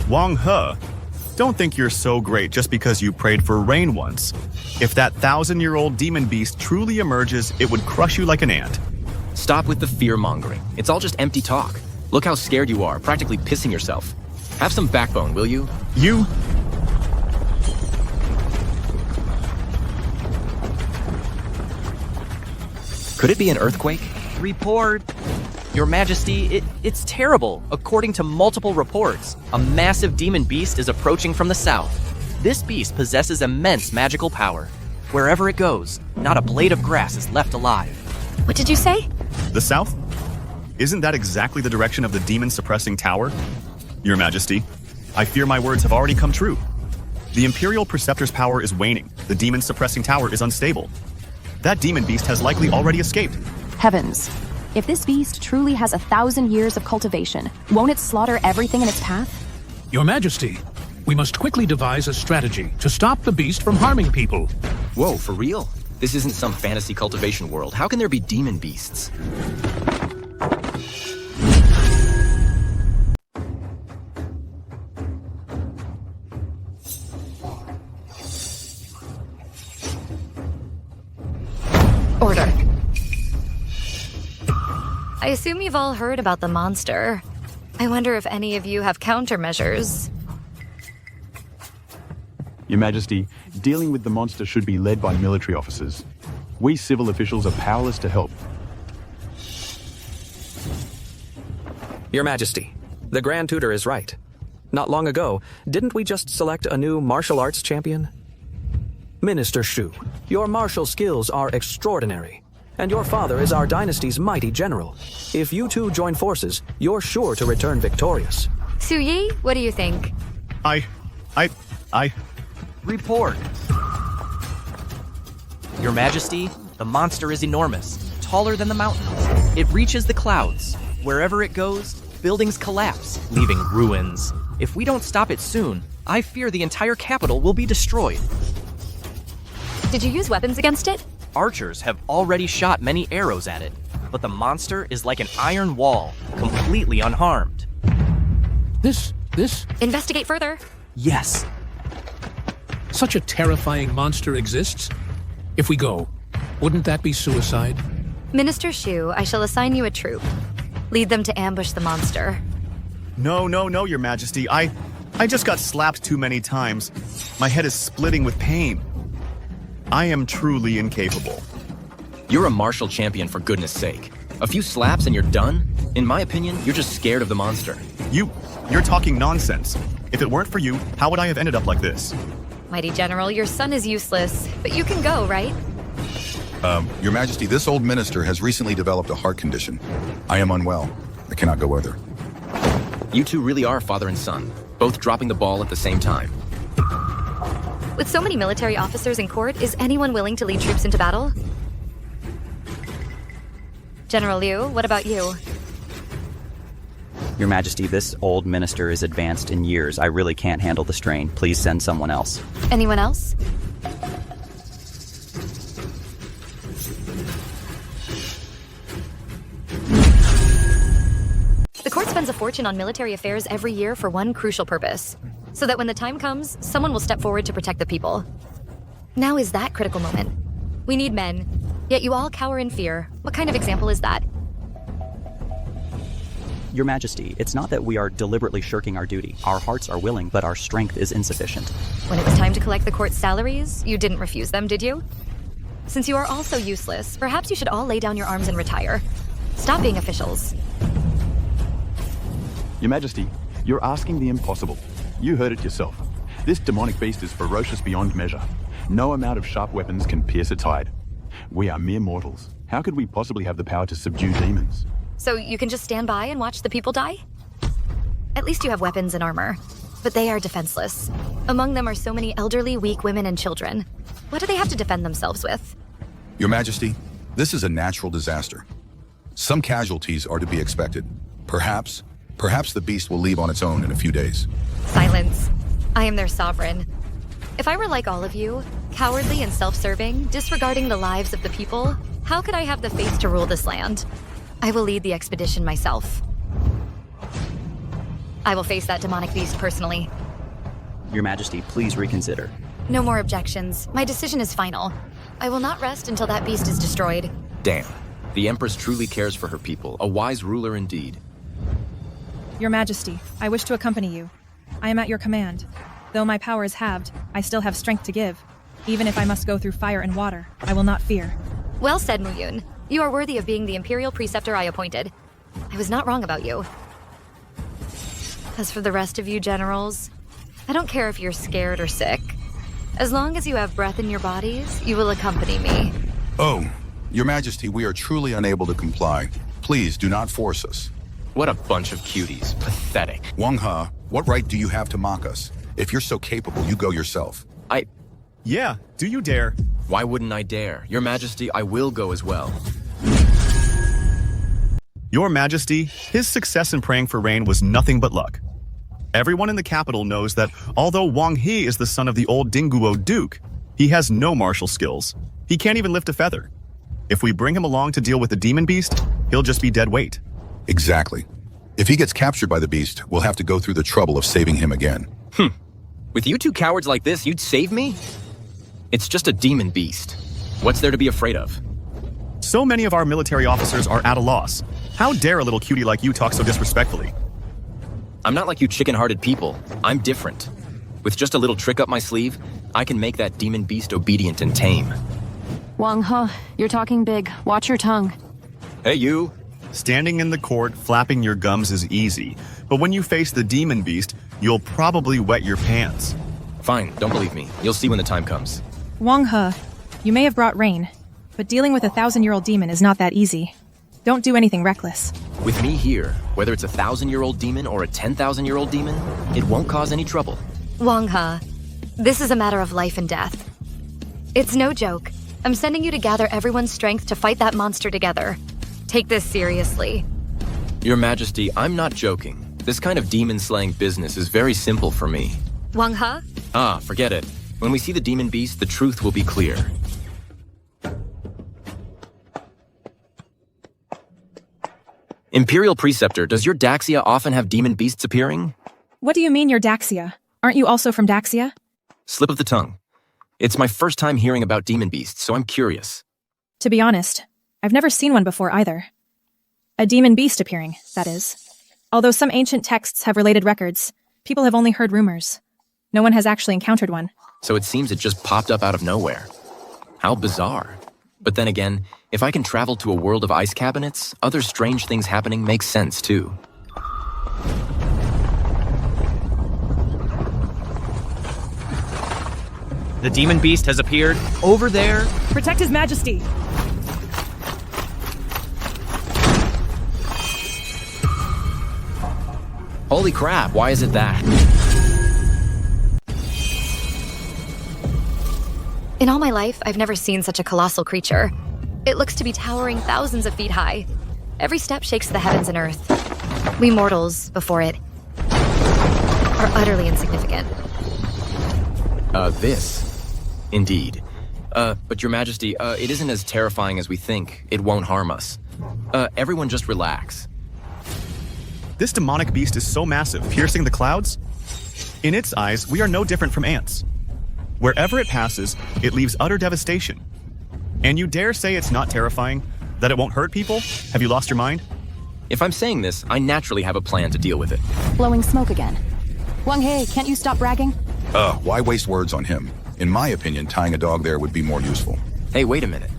Wang He, don't think you're so great just because you prayed for rain once. If that 1,000-year-old demon beast truly emerges, it would crush you like an ant. Stop with the fear-mongering. It's all just empty talk. Look how scared you are, practically pissing yourself. Have some backbone, will you? You... Could it be an earthquake? Report. Your Majesty, it's terrible. According to multiple reports, a massive demon beast is approaching from the south. This beast possesses immense magical power. Wherever it goes, not a blade of grass is left alive. What did you say? The south? Isn't that exactly the direction of the demon-suppressing tower? Your Majesty, I fear my words have already come true. The Imperial Preceptor's power is waning. The demon-suppressing tower is unstable. That demon beast has likely already escaped. Heavens. If this beast truly has 1,000 years of cultivation, won't it slaughter everything in its path? Your Majesty, we must quickly devise a strategy to stop the beast from harming people. Whoa, for real? This isn't some fantasy cultivation world. How can there be demon beasts? Order. I assume you've all heard about the monster. I wonder if any of you have countermeasures. Your Majesty, dealing with the monster should be led by military officers. We civil officials are powerless to help. Your Majesty, the Grand Tutor is right. Not long ago, didn't we just select a new martial arts champion? Minister Shu, your martial skills are extraordinary, and your father is our dynasty's mighty general. If you two join forces, you're sure to return victorious. Su Yi, what do you think? I... Report. Your Majesty, the monster is enormous, taller than the mountains. It reaches the clouds. Wherever it goes, buildings collapse, leaving ruins. If we don't stop it soon, I fear the entire capital will be destroyed. Did you use weapons against it? Archers have already shot many arrows at it, but the monster is like an iron wall, completely unharmed. This? Investigate further. Yes. Such a terrifying monster exists? If we go, wouldn't that be suicide? Minister Shu, I shall assign you a troop. Lead them to ambush the monster. No, Your Majesty. I just got slapped too many times. My head is splitting with pain. I am truly incapable. You're a martial champion, for goodness sake. A few slaps and you're done? In my opinion, you're just scared of the monster. You're talking nonsense. If it weren't for you, how would I have ended up like this? Mighty General, your son is useless, but you can go, right? Your Majesty, this old minister has recently developed a heart condition. I am unwell. I cannot go with her. You two really are father and son, both dropping the ball at the same time. With so many military officers in court, is anyone willing to lead troops into battle? General Liu, what about you? Your Majesty, this old minister is advanced in years. I really can't handle the strain. Please send someone else. Anyone else? The court spends a fortune on military affairs every year for one crucial purpose, so that when the time comes, someone will step forward to protect the people. Now is that critical moment. We need men, yet you all cower in fear. What kind of example is that? Your Majesty, it's not that we are deliberately shirking our duty. Our hearts are willing, but our strength is insufficient. When it was time to collect the court's salaries, you didn't refuse them, did you? Since you are all so useless, perhaps you should all lay down your arms and retire. Stop being officials. Your Majesty, you're asking the impossible. You heard it yourself. This demonic beast is ferocious beyond measure. No amount of sharp weapons can pierce its hide. We are mere mortals. How could we possibly have the power to subdue demons? So you can just stand by and watch the people die? At least you have weapons and armor, but they are defenseless. Among them are so many elderly, weak women and children. What do they have to defend themselves with? Your Majesty, this is a natural disaster. Some casualties are to be expected. Perhaps the beast will leave on its own in a few days. Silence. I am their sovereign. If I were like all of you, cowardly and self-serving, disregarding the lives of the people, how could I have the faith to rule this land? I will lead the expedition myself. I will face that demonic beast personally. Your Majesty, please reconsider. No more objections. My decision is final. I will not rest until that beast is destroyed. Damn. The Empress truly cares for her people. A wise ruler indeed. Your Majesty, I wish to accompany you. I am at your command. Though my power is halved, I still have strength to give. Even if I must go through fire and water, I will not fear. Well said, Muyun. You are worthy of being the Imperial Preceptor I appointed. I was not wrong about you. As for the rest of you generals, I don't care if you're scared or sick. As long as you have breath in your bodies, you will accompany me. Oh, Your Majesty, we are truly unable to comply. Please do not force us. What a bunch of cuties. Pathetic. Wang He, what right do you have to mock us? If you're so capable, you go yourself. Yeah, do you dare? Why wouldn't I dare? Your Majesty, I will go as well. Your Majesty, his success in praying for rain was nothing but luck. Everyone in the capital knows that although Wang He is the son of the old Dingguo Duke, he has no martial skills. He can't even lift a feather. If we bring him along to deal with the demon beast, he'll just be dead weight. Exactly. If he gets captured by the beast, we'll have to go through the trouble of saving him again. With you two cowards like this, you'd save me? It's just a demon beast. What's there to be afraid of? So many of our military officers are at a loss. How dare a little cutie like you talk so disrespectfully? I'm not like you chicken-hearted people. I'm different. With just a little trick up my sleeve, I can make that demon beast obedient and tame. Wang He, you're talking big. Watch your tongue. Hey, you. Standing in the court, flapping your gums is easy. But when you face the demon beast, you'll probably wet your pants. Fine, don't believe me. You'll see when the time comes. Wang He, you may have brought rain, but dealing with a 1,000-year-old demon is not that easy. Don't do anything reckless. With me here, whether it's a 1,000-year-old demon or a 10,000-year-old demon, it won't cause any trouble. Wang He, this is a matter of life and death. It's no joke. I'm sending you to gather everyone's strength to fight that monster together. Take this seriously. Your Majesty, I'm not joking. This kind of demon-slaying business is very simple for me. Wang He? Forget it. When we see the demon beast, the truth will be clear. Imperial Preceptor, does your Daxia often have demon beasts appearing? What do you mean you're Daxia? Aren't you also from Daxia? Slip of the tongue. It's my first time hearing about demon beasts, so I'm curious. To be honest, I've never seen one before either. A demon beast appearing, that is. Although some ancient texts have related records, people have only heard rumors. No one has actually encountered one. So it seems it just popped up out of nowhere. How bizarre. But then again, if I can travel to a world of ice cabinets, other strange things happening makes sense too. The demon beast has appeared over there. Protect His Majesty! Holy crap, why is it that? In all my life, I've never seen such a colossal creature. It looks to be towering thousands of feet high. Every step shakes the heavens and earth. We mortals, before it, are utterly insignificant. This. Indeed. But Your Majesty, it isn't as terrifying as we think. It won't harm us. Everyone just relax. This demonic beast is so massive, piercing the clouds. In its eyes, we are no different from ants. Wherever it passes, it leaves utter devastation. And you dare say it's not terrifying? That it won't hurt people? Have you lost your mind? If I'm saying this, I naturally have a plan to deal with it. Blowing smoke again. Wang He, can't you stop bragging? Why waste words on him? In my opinion, tying a dog there would be more useful. Hey, wait a minute.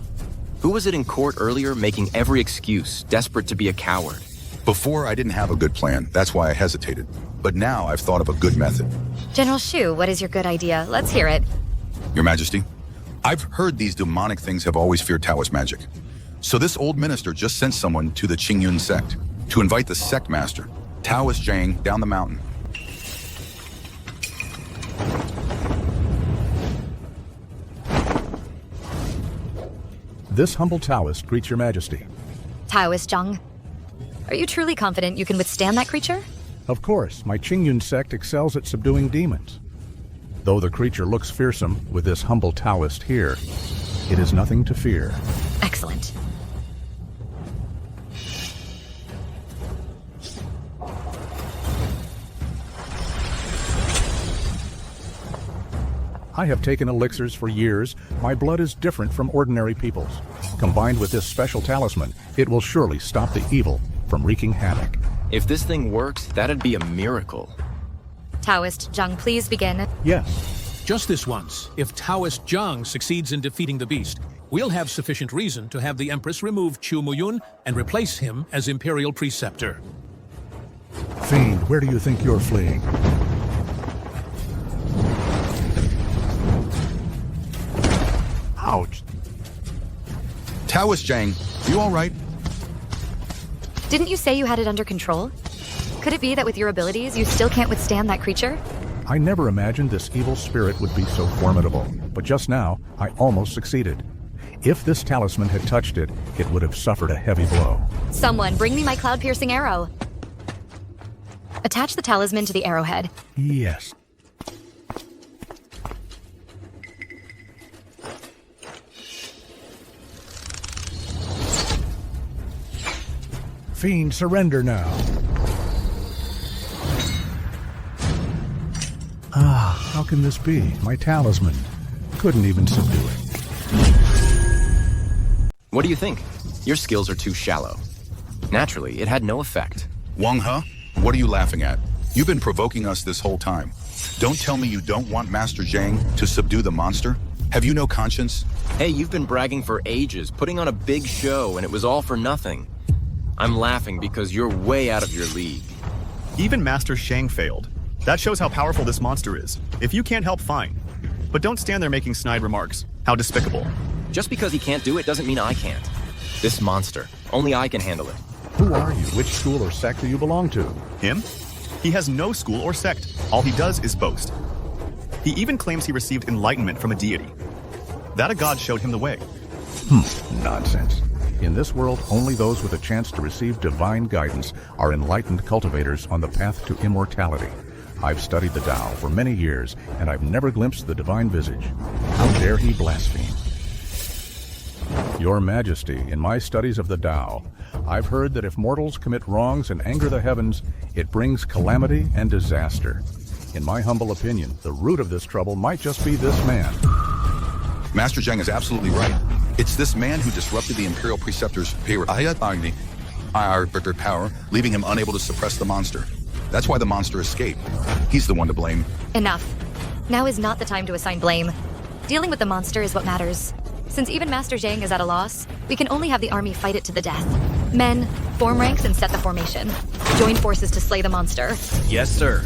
Who was it in court earlier making every excuse, desperate to be a coward? Before, I didn't have a good plan. That's why I hesitated. But now I've thought of a good method. General Shu, what is your good idea? Let's hear it. Your Majesty, I've heard these demonic things have always feared Taoist magic. So this old minister just sent someone to the Qingyun sect to invite the sect master, Taoist Zhang, down the mountain. This humble Taoist greets Your Majesty. Taoist Zhang, are you truly confident you can withstand that creature? Of course, my Qingyun sect excels at subduing demons. Though the creature looks fearsome with this humble Taoist here, it is nothing to fear. Excellent. I have taken elixirs for years. My blood is different from ordinary people's. Combined with this special talisman, it will surely stop the evil from wreaking havoc. If this thing works, that'd be a miracle. Taoist Zhang, please begin. Yes. Just this once, if Taoist Zhang succeeds in defeating the beast, we'll have sufficient reason to have the Empress remove Chu Muyun and replace him as Imperial Preceptor. Fiend, where do you think you're fleeing? Ouch. Taoist Zhang, you all right? Didn't you say you had it under control? Could it be that with your abilities, you still can't withstand that creature? I never imagined this evil spirit would be so formidable, but just now, I almost succeeded. If this talisman had touched it, it would have suffered a heavy blow. Someone, bring me my cloud-piercing arrow. Attach the talisman to the arrowhead. Yes. Fiend, surrender now. How can this be? My talisman couldn't even subdue it. What do you think? Your skills are too shallow. Naturally, it had no effect. Wang He, what are you laughing at? You've been provoking us this whole time. Don't tell me you don't want Master Zhang to subdue the monster? Have you no conscience? Hey, you've been bragging for ages, putting on a big show, and it was all for nothing. I'm laughing because you're way out of your league. Even Master Shang failed. That shows how powerful this monster is. If you can't help, fine. But don't stand there making snide remarks. How despicable. Just because he can't do it doesn't mean I can't. This monster, only I can handle it. Who are you? Which school or sect do you belong to? Him? He has no school or sect. All he does is boast. He even claims he received enlightenment from a deity. That a god showed him the way. Nonsense. In this world, only those with a chance to receive divine guidance are enlightened cultivators on the path to immortality. I've studied the Tao for many years, and I've never glimpsed the divine visage. How dare he blaspheme? Your Majesty, in my studies of the Tao, I've heard that if mortals commit wrongs and anger the heavens, it brings calamity and disaster. In my humble opinion, the root of this trouble might just be this man. Master Zhang is absolutely right. It's this man who disrupted the Imperial Preceptor's power, leaving him unable to suppress the monster. That's why the monster escaped. He's the one to blame. Enough. Now is not the time to assign blame. Dealing with the monster is what matters. Since even Master Zhang is at a loss, we can only have the army fight it to the death. Men, form ranks and set the formation. Join forces to slay the monster. Yes, sir.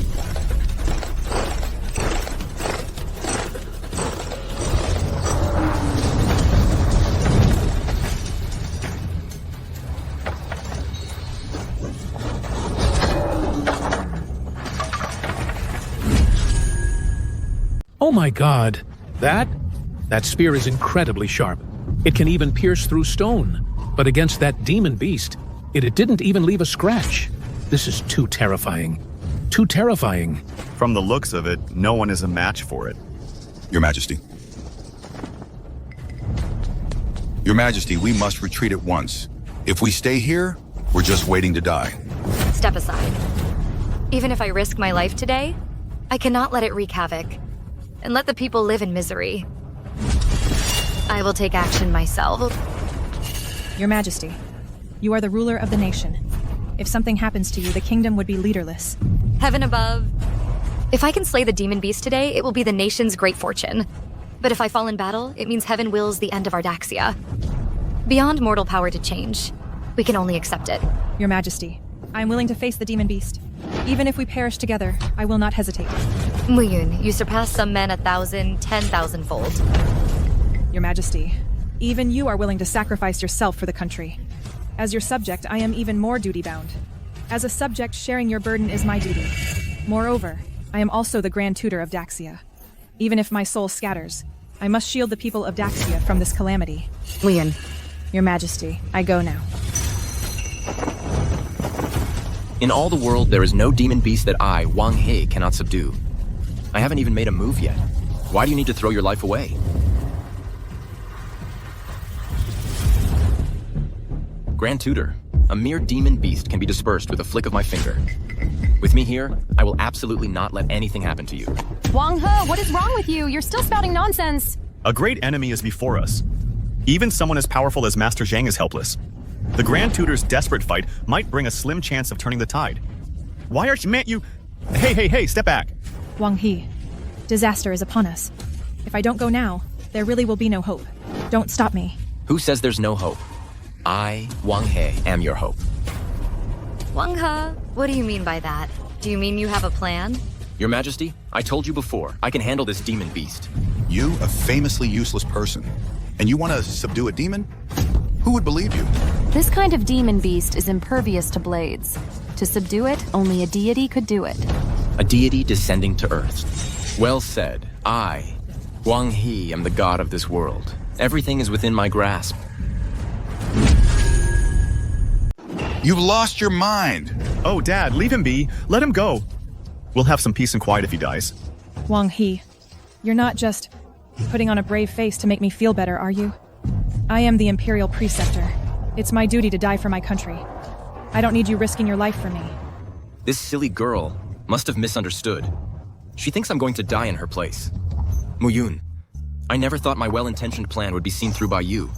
Oh my god, that spear is incredibly sharp. It can even pierce through stone. But against that demon beast, it didn't even leave a scratch. This is too terrifying. Too terrifying. From the looks of it, no one is a match for it. Your Majesty. Your Majesty, we must retreat at once. If we stay here, we're just waiting to die. Step aside. Even if I risk my life today, I cannot let it wreak havoc and let the people live in misery. I will take action myself. Your Majesty, you are the ruler of the nation. If something happens to you, the kingdom would be leaderless. Heaven above. If I can slay the demon beast today, it will be the nation's great fortune. But if I fall in battle, it means heaven wills the end of Ardaxia. Beyond mortal power to change, we can only accept it. Your Majesty, I am willing to face the demon beast. Even if we perish together, I will not hesitate. Muyun, you surpass some men 1,000, 10,000-fold. Your Majesty, even you are willing to sacrifice yourself for the country. As your subject, I am even more duty-bound. As a subject, sharing your burden is my duty. Moreover, I am also the Grand Tutor of Daxia. Even if my soul scatters, I must shield the people of Daxia from this calamity. Muyun. Your Majesty, I go now. In all the world, there is no demon beast that I, Wang He, cannot subdue. I haven't even made a move yet. Why do you need to throw your life away? Grand Tutor, a mere demon beast can be dispersed with a flick of my finger. With me here, I will absolutely not let anything happen to you. Wang He, what is wrong with you? You're still spouting nonsense. A great enemy is before us. Even someone as powerful as Master Zhang is helpless. The Grand Tutor's desperate fight might bring a slim chance of turning the tide. Why are you... Hey, step back. Wang He, disaster is upon us. If I don't go now, there really will be no hope. Don't stop me. Who says there's no hope? I, Wang He, am your hope. Wang He, what do you mean by that? Do you mean you have a plan? Your Majesty, I told you before, I can handle this demon beast. You, a famously useless person, and you want to subdue a demon? Who would believe you? This kind of demon beast is impervious to blades. To subdue it, only a deity could do it. A deity descending to Earth. Well said. I, Wang He, am the god of this world. Everything is within my grasp. You've lost your mind. Oh, Dad, leave him be. Let him go. We'll have some peace and quiet if he dies. Wang He, you're not just putting on a brave face to make me feel better, are you? I am the Imperial Preceptor. It's my duty to die for my country. I don't need you risking your life for me. This silly girl must have misunderstood. She thinks I'm going to die in her place. Muyun, I never thought my well-intentioned plan would be seen through by you.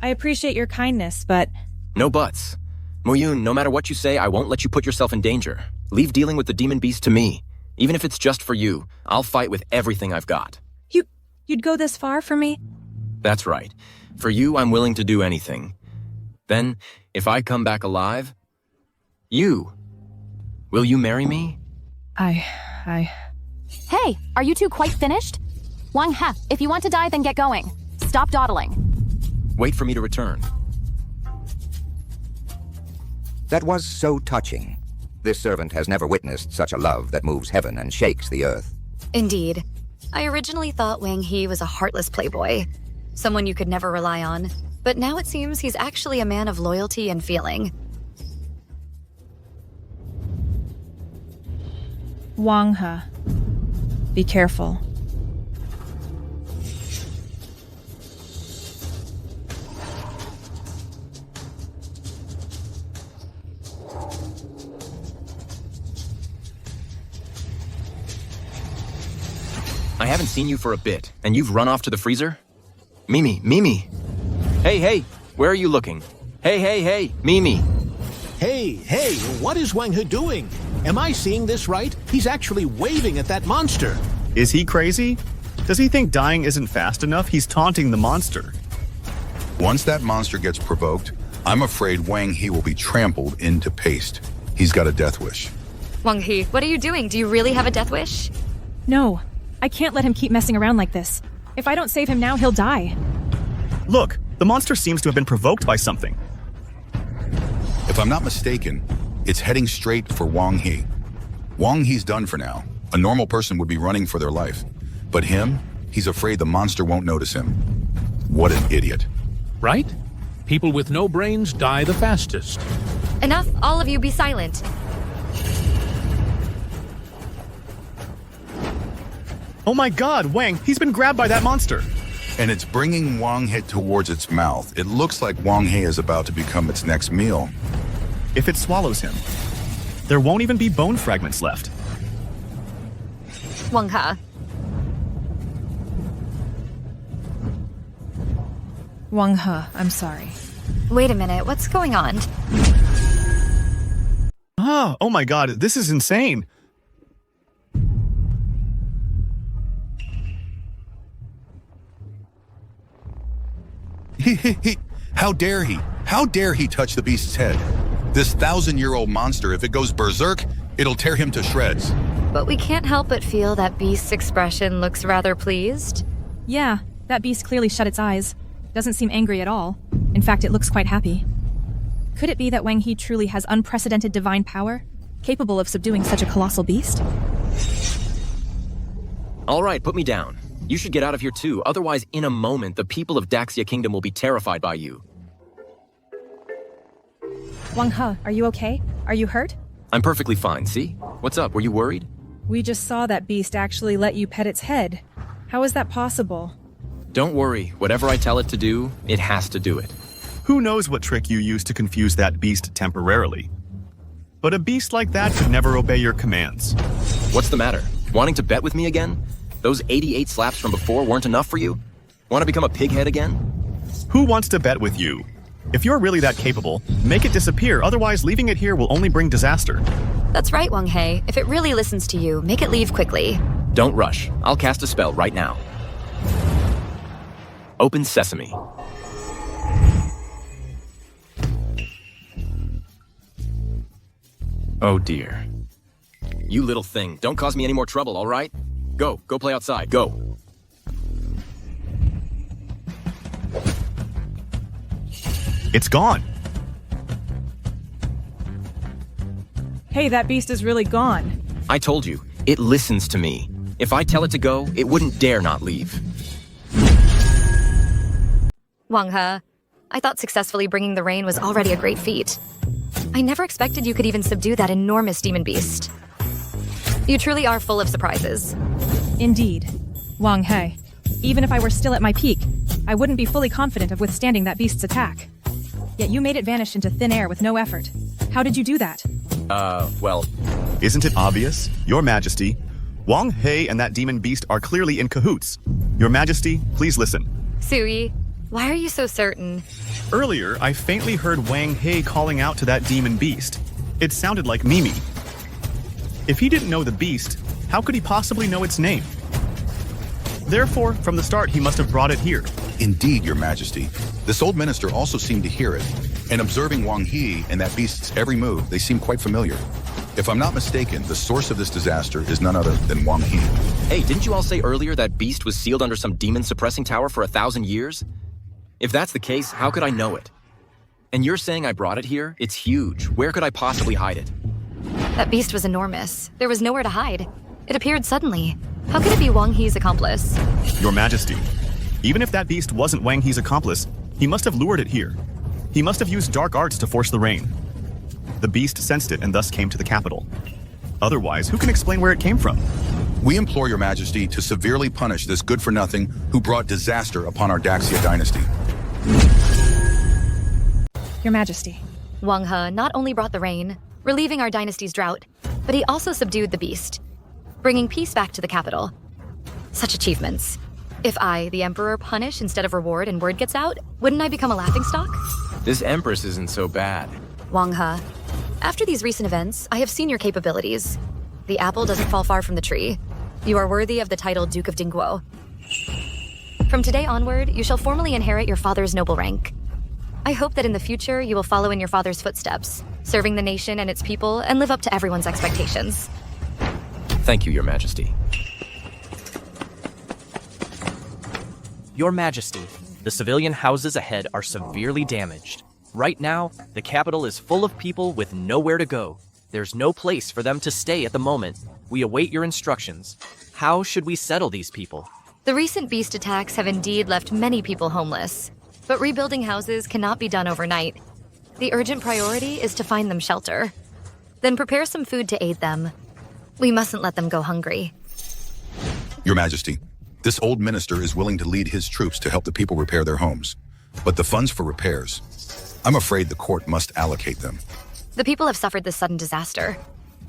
I appreciate your kindness, but... No buts. Muyun, no matter what you say, I won't let you put yourself in danger. Leave dealing with the demon beast to me. Even if it's just for you, I'll fight with everything I've got. You'd go this far for me? That's right. For you, I'm willing to do anything. Then, if I come back alive, will you marry me? Hey, are you two quite finished? Wang He, if you want to die, then get going. Stop dawdling. Wait for me to return. That was so touching. This servant has never witnessed such a love that moves heaven and shakes the earth. Indeed. I originally thought Wang He was a heartless playboy, someone you could never rely on, but now it seems he's actually a man of loyalty and feeling. Wang He, be careful. I haven't seen you for a bit, and you've run off to the freezer? Mimi! Hey, where are you looking? Hey, Mimi! Hey, what is Wang He doing? Am I seeing this right? He's actually waving at that monster. Is he crazy? Does he think dying isn't fast enough? He's taunting the monster. Once that monster gets provoked, I'm afraid Wang He will be trampled into paste. He's got a death wish. Wang He, what are you doing? Do you really have a death wish? No, I can't let him keep messing around like this. If I don't save him now, he'll die. Look, the monster seems to have been provoked by something. If I'm not mistaken, it's heading straight for Wang He. Wang He's done for now. A normal person would be running for their life. But him, he's afraid the monster won't notice him. What an idiot. Right? People with no brains die the fastest. Enough, all of you be silent. Oh my god, Wang, he's been grabbed by that monster. And it's bringing Wang He towards its mouth. It looks like Wang He is about to become its next meal. If it swallows him, there won't even be bone fragments left. Wang He. Wang He, I'm sorry. Wait a minute, what's going on? Oh my god, this is insane. How dare he? How dare he touch the beast's head? This 1,000-year-old monster, if it goes berserk, it'll tear him to shreds. But we can't help but feel that beast's expression looks rather pleased. Yeah, that beast clearly shut its eyes. Doesn't seem angry at all. In fact, it looks quite happy. Could it be that Wang He truly has unprecedented divine power, capable of subduing such a colossal beast? All right, put me down. You should get out of here too, otherwise in a moment the people of Daxia Kingdom will be terrified by you. Wang He, are you okay? Are you hurt? I'm perfectly fine, see? What's up, were you worried? We just saw that beast actually let you pet its head. How is that possible? Don't worry, whatever I tell it to do, it has to do it. Who knows what trick you used to confuse that beast temporarily? But a beast like that could never obey your commands. What's the matter? Wanting to bet with me again? Those 88 slaps from before weren't enough for you? Want to become a pighead again? Who wants to bet with you? If you're really that capable, make it disappear, otherwise leaving it here will only bring disaster. That's right, Wang He. If it really listens to you, make it leave quickly. Don't rush. I'll cast a spell right now. Open sesame. Oh dear. You little thing, don't cause me any more trouble, all right? Go play outside, go. It's gone. Hey, that beast is really gone. I told you, it listens to me. If I tell it to go, it wouldn't dare not leave. Wang He, I thought successfully bringing the rain was already a great feat. I never expected you could even subdue that enormous demon beast. You truly are full of surprises. Indeed. Wang He, even if I were still at my peak, I wouldn't be fully confident of withstanding that beast's attack. Yet you made it vanish into thin air with no effort. How did you do that? Well... Isn't it obvious? Your Majesty, Wang He and that demon beast are clearly in cahoots. Your Majesty, please listen. Sui, why are you so certain? Earlier, I faintly heard Wang He calling out to that demon beast. It sounded like Mimi. If he didn't know the beast, how could he possibly know its name? Therefore, from the start, he must have brought it here. Indeed, Your Majesty. This old minister also seemed to hear it, and observing Wang He and that beast's every move, they seem quite familiar. If I'm not mistaken, the source of this disaster is none other than Wang He. Hey, didn't you all say earlier that beast was sealed under some demon-suppressing tower for 1,000 years? If that's the case, how could I know it? And you're saying I brought it here? It's huge. Where could I possibly hide it? That beast was enormous. There was nowhere to hide. It appeared suddenly. How could it be Wang He's accomplice? Your Majesty, even if that beast wasn't Wang He's accomplice, he must have lured it here. He must have used dark arts to force the rain. The beast sensed it and thus came to the capital. Otherwise, who can explain where it came from? We implore Your Majesty to severely punish this good-for-nothing who brought disaster upon our Daxia dynasty. Your Majesty. Wang He not only brought the rain, relieving our dynasty's drought, but he also subdued the beast, bringing peace back to the capital. Such achievements. If I, the Emperor, punish instead of reward and word gets out, wouldn't I become a laughingstock? This Empress isn't so bad. Wang He, after these recent events, I have seen your capabilities. The apple doesn't fall far from the tree. You are worthy of the title Duke of Dingguo. From today onward, you shall formally inherit your father's noble rank. I hope that in the future you will follow in your father's footsteps, serving the nation and its people, and live up to everyone's expectations. Thank you, Your Majesty. Your Majesty, the civilian houses ahead are severely damaged. Right now, the capital is full of people with nowhere to go. There's no place for them to stay at the moment. We await your instructions. How should we settle these people? The recent beast attacks have indeed left many people homeless, but rebuilding houses cannot be done overnight. The urgent priority is to find them shelter. Then prepare some food to aid them. We mustn't let them go hungry. Your Majesty, this old minister is willing to lead his troops to help the people repair their homes. But the funds for repairs, I'm afraid the court must allocate them. The people have suffered this sudden disaster.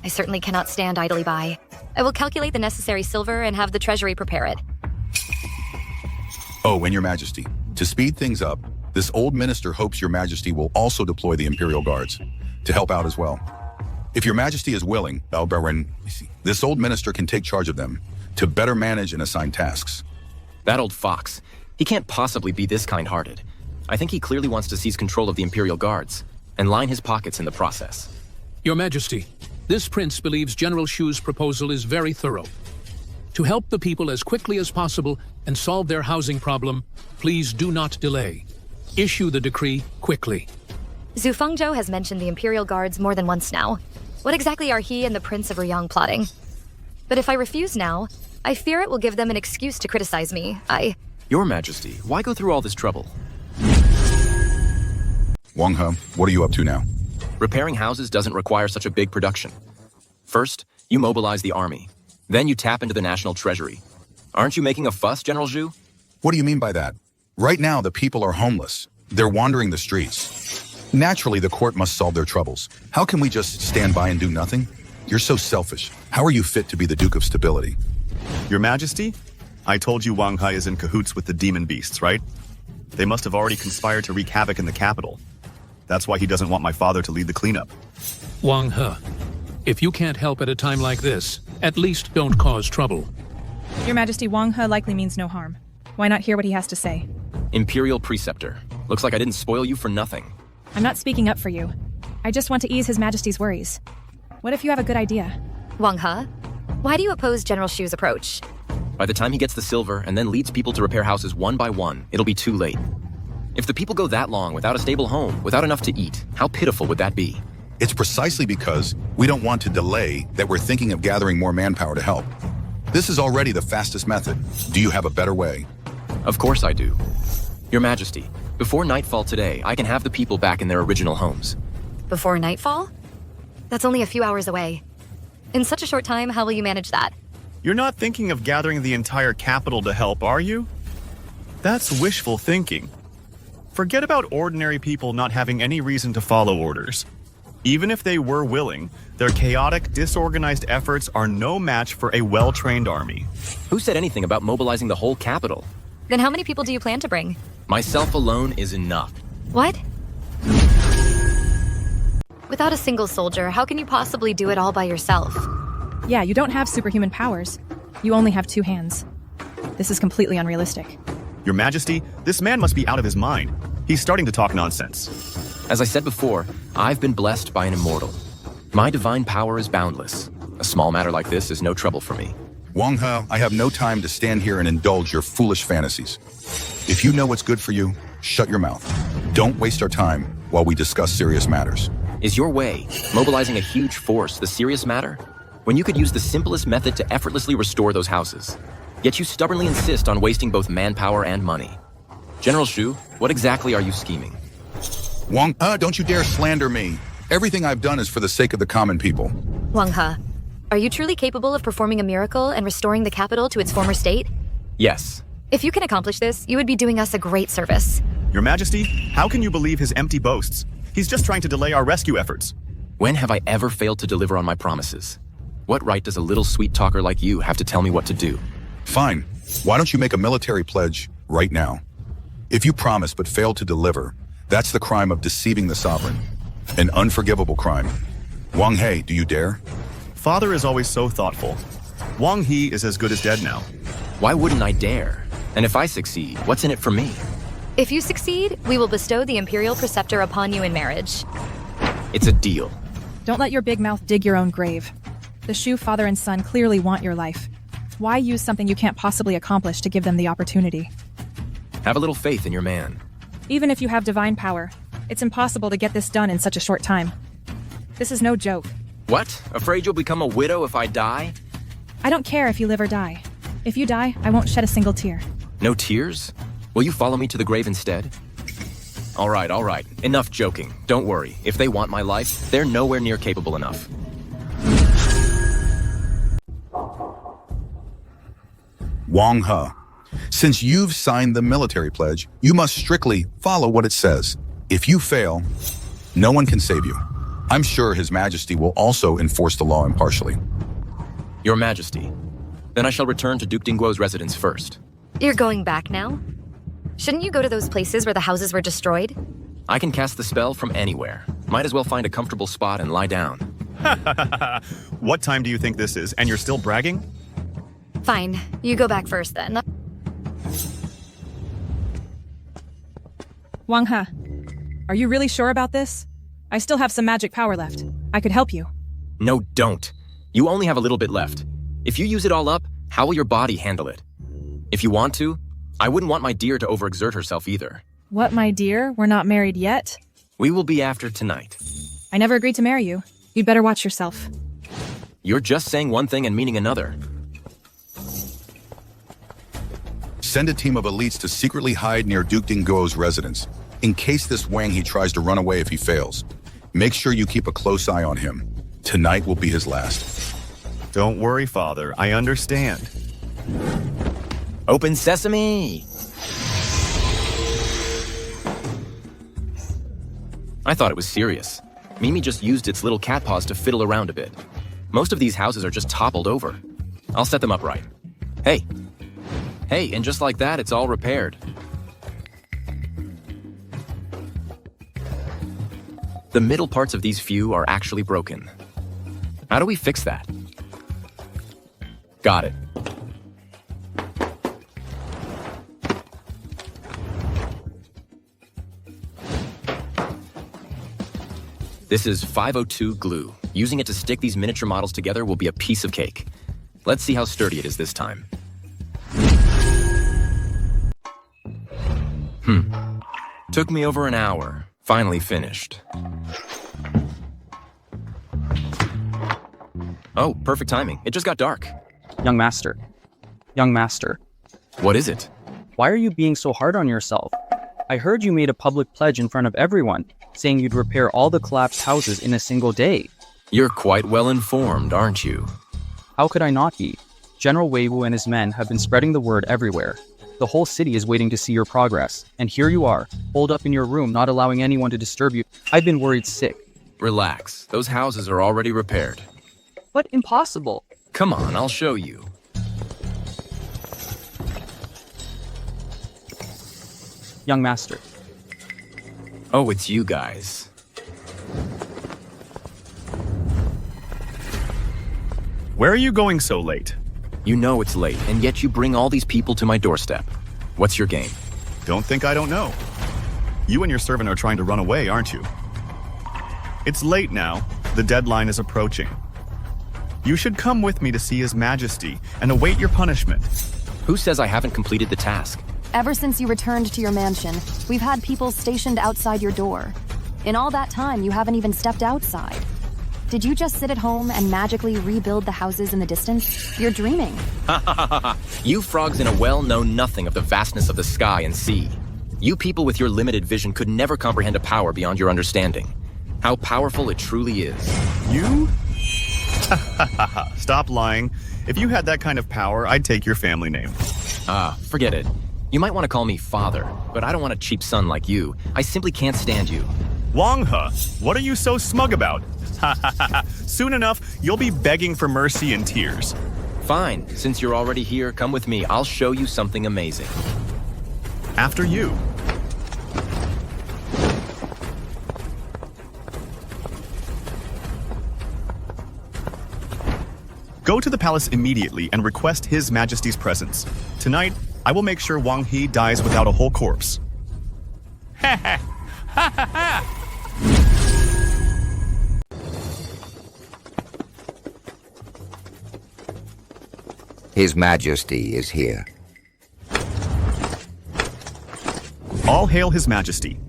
I certainly cannot stand idly by. I will calculate the necessary silver and have the treasury prepare it. Oh, and Your Majesty, to speed things up, this old minister hopes Your Majesty will also deploy the Imperial Guards to help out as well. If Your Majesty is willing, this old minister can take charge of them to better manage and assign tasks. That old fox. He can't possibly be this kind-hearted. I think he clearly wants to seize control of the Imperial Guards and line his pockets in the process. Your Majesty, this prince believes General Shu's proposal is very thorough. To help the people as quickly as possible and solve their housing problem, please do not delay. Issue the decree quickly. Zhu Fengzhou has mentioned the Imperial Guards more than once now. What exactly are he and the Prince of Ruyang plotting? But if I refuse now, I fear it will give them an excuse to criticize me. Your Majesty, why go through all this trouble? Wang He, what are you up to now? Repairing houses doesn't require such a big production. First, you mobilize the army. Then you tap into the national treasury. Aren't you making a fuss, General Zhu? What do you mean by that? Right now, the people are homeless. They're wandering the streets. Naturally, the court must solve their troubles. How can we just stand by and do nothing? You're so selfish. How are you fit to be the Duke of Stability? Your Majesty, I told you Wang He is in cahoots with the demon beasts, right? They must have already conspired to wreak havoc in the capital. That's why he doesn't want my father to lead the cleanup. Wang He, if you can't help at a time like this, at least don't cause trouble. Your Majesty, Wang He likely means no harm. Why not hear what he has to say? Imperial Preceptor. Looks like I didn't spoil you for nothing. I'm not speaking up for you. I just want to ease His Majesty's worries. What if you have a good idea? Wang He, why do you oppose General Shu's approach? By the time he gets the silver and then leads people to repair houses one by one, it'll be too late. If the people go that long without a stable home, without enough to eat, how pitiful would that be? It's precisely because we don't want to delay that we're thinking of gathering more manpower to help. This is already the fastest method. Do you have a better way? Of course I do. Your Majesty, before nightfall today, I can have the people back in their original homes. Before nightfall? That's only a few hours away. In such a short time, how will you manage that? You're not thinking of gathering the entire capital to help, are you? That's wishful thinking. Forget about ordinary people not having any reason to follow orders. Even if they were willing, their chaotic, disorganized efforts are no match for a well-trained army. Who said anything about mobilizing the whole capital? Then how many people do you plan to bring? Myself alone is enough. What? Without a single soldier, how can you possibly do it all by yourself? Yeah, you don't have superhuman powers. You only have 2 hands. This is completely unrealistic. Your Majesty, this man must be out of his mind. He's starting to talk nonsense. As I said before, I've been blessed by an immortal. My divine power is boundless. A small matter like this is no trouble for me. Wang He, I have no time to stand here and indulge your foolish fantasies. If you know what's good for you, shut your mouth. Don't waste our time while we discuss serious matters. Is your way, mobilizing a huge force, the serious matter? When you could use the simplest method to effortlessly restore those houses. Yet you stubbornly insist on wasting both manpower and money. General Shu, what exactly are you scheming? Wang He, don't you dare slander me. Everything I've done is for the sake of the common people. Wang He, are you truly capable of performing a miracle and restoring the capital to its former state? Yes. If you can accomplish this, you would be doing us a great service. Your Majesty, how can you believe his empty boasts? He's just trying to delay our rescue efforts. When have I ever failed to deliver on my promises? What right does a little sweet talker like you have to tell me what to do? Fine. Why don't you make a military pledge right now? If you promise but fail to deliver, that's the crime of deceiving the sovereign. An unforgivable crime. Wang He, do you dare? Father is always so thoughtful. Wang He is as good as dead now. Why wouldn't I dare? And if I succeed, what's in it for me? If you succeed, we will bestow the Imperial Preceptor upon you in marriage. It's a deal. Don't let your big mouth dig your own grave. The Shu father and son clearly want your life. Why use something you can't possibly accomplish to give them the opportunity? Have a little faith in your man. Even if you have divine power, it's impossible to get this done in such a short time. This is no joke. What? Afraid you'll become a widow if I die? I don't care if you live or die. If you die, I won't shed a single tear. No tears? Will you follow me to the grave instead? All right. Enough joking. Don't worry. If they want my life, they're nowhere near capable enough. Wang He, since you've signed the military pledge, you must strictly follow what it says. If you fail, no one can save you. I'm sure His Majesty will also enforce the law impartially. Your Majesty. Then I shall return to Duke Dingguo's residence first. You're going back now? Shouldn't you go to those places where the houses were destroyed? I can cast the spell from anywhere. Might as well find a comfortable spot and lie down. What time do you think this is? And you're still bragging? Fine. You go back first then. Wang He, are you really sure about this? I still have some magic power left. I could help you. No, don't. You only have a little bit left. If you use it all up, how will your body handle it? If you want to, I wouldn't want my dear to overexert herself either. What, my dear? We're not married yet? We will be after tonight. I never agreed to marry you. You'd better watch yourself. You're just saying one thing and meaning another. Send a team of elites to secretly hide near Duke Dingguo's residence, in case this Wang He tries to run away if he fails. Make sure you keep a close eye on him. Tonight will be his last. Don't worry, Father. I understand. Open sesame! I thought it was serious. Mimi just used its little cat paws to fiddle around a bit. Most of these houses are just toppled over. I'll set them up right. Hey, and just like that, it's all repaired. The middle parts of these few are actually broken. How do we fix that? Got it. This is 502 glue. Using it to stick these miniature models together will be a piece of cake. Let's see how sturdy it is this time. Took me over an hour. Finally finished. Oh, perfect timing. It just got dark. Young master. Young master. What is it? Why are you being so hard on yourself? I heard you made a public pledge in front of everyone, saying you'd repair all the collapsed houses in a single day. You're quite well informed, aren't you? How could I not be? General Weiwu and his men have been spreading the word everywhere. The whole city is waiting to see your progress, and here you are, holed up in your room, not allowing anyone to disturb you. I've been worried sick. Relax. Those houses are already repaired. But impossible. Come on, I'll show you. Young master. Oh, it's you guys. Where are you going so late? You know it's late, and yet you bring all these people to my doorstep. What's your game? Don't think I don't know. You and your servant are trying to run away, aren't you? It's late now. The deadline is approaching. You should come with me to see His Majesty and await your punishment. Who says I haven't completed the task? Ever since you returned to your mansion, we've had people stationed outside your door. In all that time, you haven't even stepped outside. Did you just sit at home and magically rebuild the houses in the distance? You're dreaming. You frogs in a well know nothing of the vastness of the sky and sea. You people with your limited vision could never comprehend a power beyond your understanding. How powerful it truly is. You? Stop lying. If you had that kind of power, I'd take your family name. Forget it. You might want to call me father, but I don't want a cheap son like you. I simply can't stand you. Wang He, what are you so smug about? Soon enough, you'll be begging for mercy and tears. Fine. Since you're already here, come with me. I'll show you something amazing. After you. Go to the palace immediately and request His Majesty's presence. Tonight, I will make sure Wang He dies without a whole corpse. His Majesty is here. All hail His Majesty.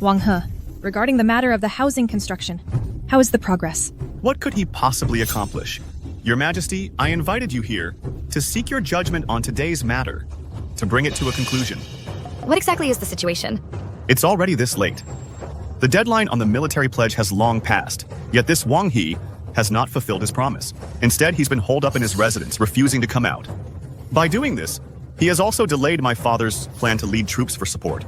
Wang He, regarding the matter of the housing construction, how is the progress? What could he possibly accomplish? Your Majesty, I invited you here to seek your judgment on today's matter, to bring it to a conclusion. What exactly is the situation? It's already this late. The deadline on the military pledge has long passed, yet this Wang He has not fulfilled his promise. Instead, he's been holed up in his residence, refusing to come out. By doing this, he has also delayed my father's plan to lead troops for support.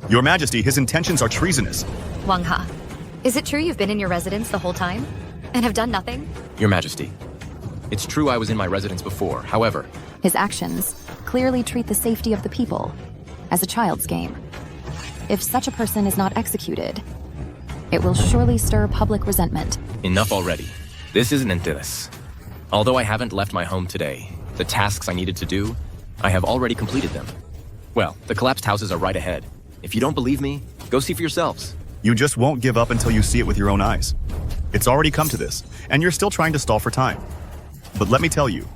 Your Majesty, his intentions are treasonous. Wang He, is it true you've been in your residence the whole time? And have done nothing? Your Majesty, it's true I was in my residence before. However, His actions clearly treat the safety of the people as a child's game. If such a person is not executed, it will surely stir public resentment. enough already. This isn't Antilles. Although I haven't left my home today, the tasks I needed to do, I have already completed them. Well, the collapsed houses are right ahead. If you don't believe me, go see for yourselves. You just won't give up until you see it with your own eyes. It's already come to this, and you're still trying to stall for time. But let me tell you,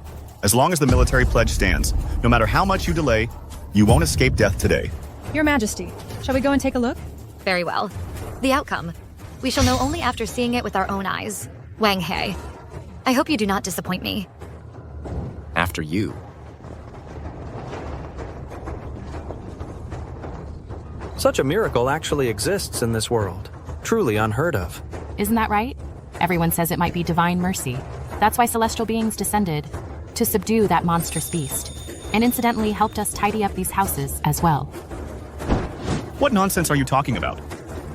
as long as the military pledge stands, no matter how much you delay, you won't escape death today. Your Majesty, shall we go and take a look? Very well. The outcome. We shall know only after seeing it with our own eyes. Wang He, I hope you do not disappoint me. After you. Such a miracle actually exists in this world. Truly unheard of. Isn't that right? Everyone says it might be divine mercy. That's why celestial beings descended, to subdue that monstrous beast, and incidentally helped us tidy up these houses as well. What nonsense are you talking about?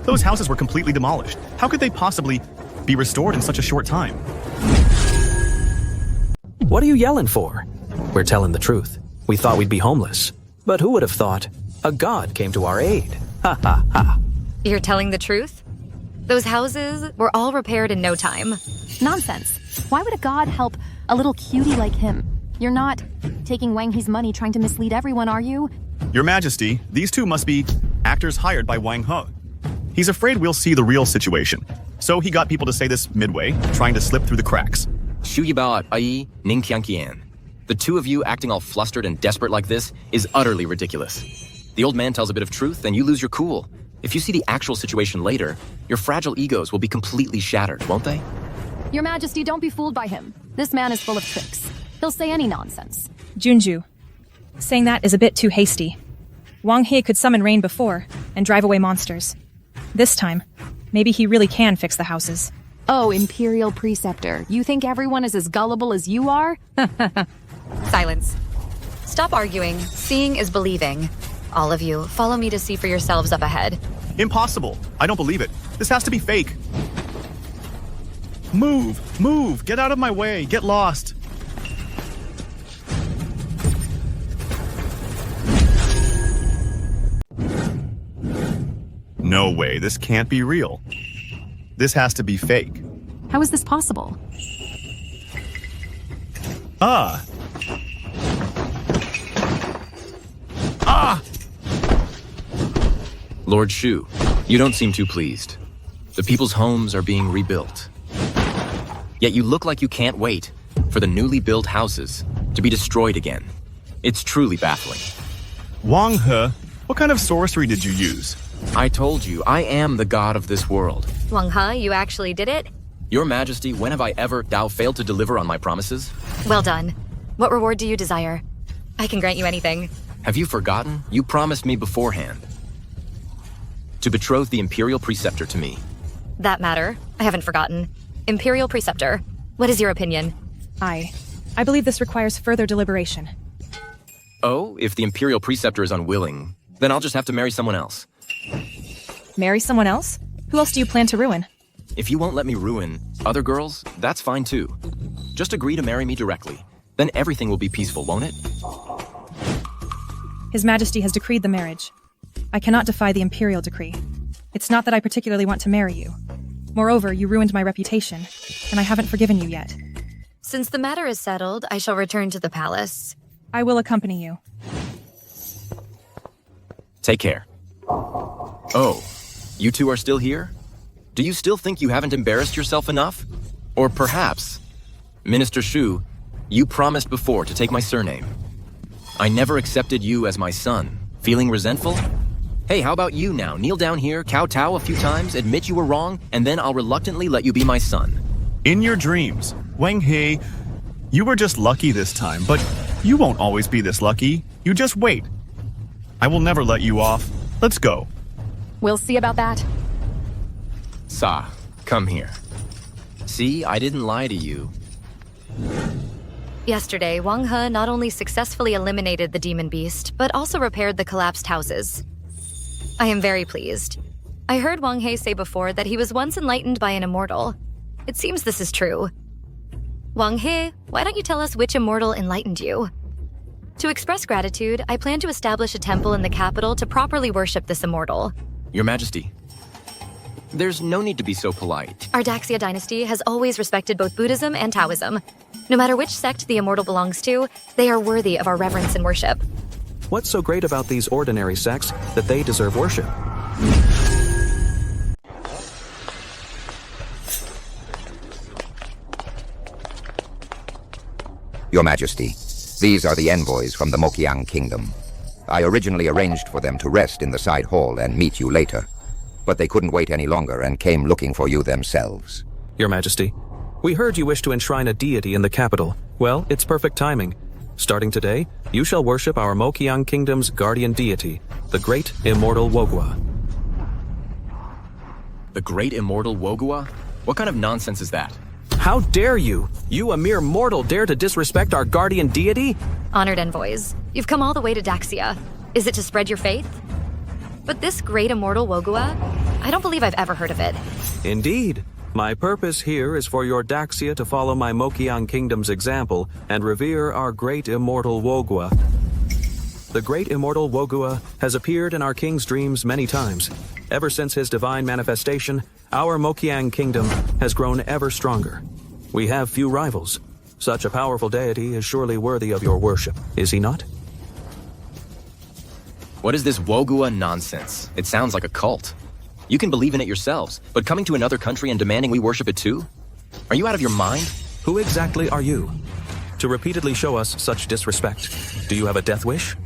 Those houses were completely demolished. How could they possibly be restored in such a short time? What are you yelling for? We're telling the truth. We thought we'd be homeless. But who would have thought a god came to our aid? Ha ha ha. You're telling the truth? Those houses were all repaired in no time. Nonsense. Why would a god help a little cutie like him? You're not taking Wang He's money trying to mislead everyone, are you? Your Majesty, these two must be actors hired by Wang He. He's afraid we'll see the real situation, so he got people to say this midway, trying to slip through the cracks. Shu Yibao at Ai Ning Qian. The two of you acting all flustered and desperate like this is utterly ridiculous. The old man tells a bit of truth, and you lose your cool. If you see the actual situation later, your fragile egos will be completely shattered, won't they? Your Majesty, don't be fooled by him. This man is full of tricks. He'll say any nonsense. Junju, saying that is a bit too hasty. Wang He could summon rain before and drive away monsters. This time, maybe he really can fix the houses. Oh, Imperial Preceptor, you think everyone is as gullible as you are? Silence. Stop arguing. Seeing is believing. All of you, follow me to see for yourselves up ahead. Impossible. I don't believe it. This has to be fake. Move! Get out of my way! Get lost! No way, this can't be real. This has to be fake. How is this possible? Ah! Lord Shu, you don't seem too pleased. The people's homes are being rebuilt. Yet you look like you can't wait for the newly built houses to be destroyed again. It's truly baffling. Wang He, what kind of sorcery did you use? I told you, I am the god of this world. Wang He, you actually did it? Your Majesty, when have I ever failed to deliver on my promises? Well done. What reward do you desire? I can grant you anything. Have you forgotten? You promised me beforehand to betroth the Imperial Preceptor to me. That matter, I haven't forgotten. Imperial Preceptor, what is your opinion? I believe this requires further deliberation. Oh, if the Imperial Preceptor is unwilling, then I'll just have to marry someone else. Marry someone else? Who else do you plan to ruin? If you won't let me ruin other girls, that's fine too. Just agree to marry me directly. Then everything will be peaceful, won't it? His Majesty has decreed the marriage. I cannot defy the Imperial decree. It's not that I particularly want to marry you. Moreover, you ruined my reputation, and I haven't forgiven you yet. Since the matter is settled, I shall return to the palace. I will accompany you. Take care. Oh, you two are still here? Do you still think you haven't embarrassed yourself enough? Or perhaps, Minister Shu, you promised before to take my surname. I never accepted you as my son. Feeling resentful? Hey, how about you now? Kneel down here, kowtow a few times, admit you were wrong, and then I'll reluctantly let you be my son. In your dreams, Wang He, you were just lucky this time, but you won't always be this lucky. You just wait. I will never let you off. Let's go. We'll see about that. Sa, come here. See, I didn't lie to you. Yesterday, Wang He not only successfully eliminated the demon beast, but also repaired the collapsed houses. I am very pleased. I heard Wang He say before that he was once enlightened by an immortal. It seems this is true. Wang He, why don't you tell us which immortal enlightened you? To express gratitude, I plan to establish a temple in the capital to properly worship this immortal. Your Majesty, there's no need to be so polite. Our Daxia dynasty has always respected both Buddhism and Taoism. No matter which sect the immortal belongs to, they are worthy of our reverence and worship. What's so great about these ordinary sects that they deserve worship? Your Majesty, these are the envoys from the Mokiang Kingdom. I originally arranged for them to rest in the side hall and meet you later, but they couldn't wait any longer and came looking for you themselves. Your Majesty, we heard you wish to enshrine a deity in the capital. Well, it's perfect timing. Starting today, you shall worship our Mokiang Kingdom's guardian deity, the Great Immortal Wogwa. The Great Immortal Wogwa? What kind of nonsense is that? How dare you? You, a mere mortal, dare to disrespect our guardian deity? Honored envoys, you've come all the way to Daxia. Is it to spread your faith? But this Great Immortal Wogua, I don't believe I've ever heard of it. Indeed. My purpose here is for your Daxia to follow my Mokiang Kingdom's example and revere our Great Immortal Wogwa. The Great Immortal Wogua has appeared in our king's dreams many times. Ever since his divine manifestation, our Mokiang Kingdom has grown ever stronger. We have few rivals. Such a powerful deity is surely worthy of your worship, is he not? What is this Wogua nonsense? It sounds like a cult. You can believe in it yourselves, but coming to another country and demanding we worship it too? Are you out of your mind? Who exactly are you? To repeatedly show us such disrespect, do you have a death wish?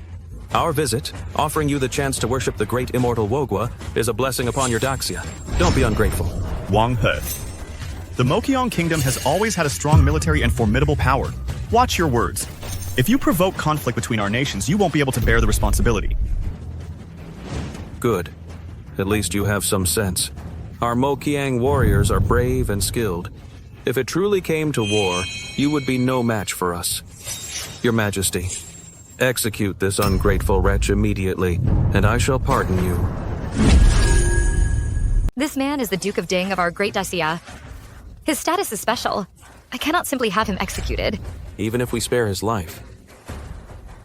Our visit, offering you the chance to worship the great immortal Wogua, is a blessing upon your Daxia. Don't be ungrateful. Wang He. The Mokyong Kingdom has always had a strong military and formidable power. Watch your words. If you provoke conflict between our nations, you won't be able to bear the responsibility. Good. At least you have some sense. Our Mokyang warriors are brave and skilled. If it truly came to war, you would be no match for us. Your Majesty, execute this ungrateful wretch immediately, and I shall pardon you. This man is the Duke of Ding of our great Daxia. His status is special. I cannot simply have him executed. Even if we spare his life,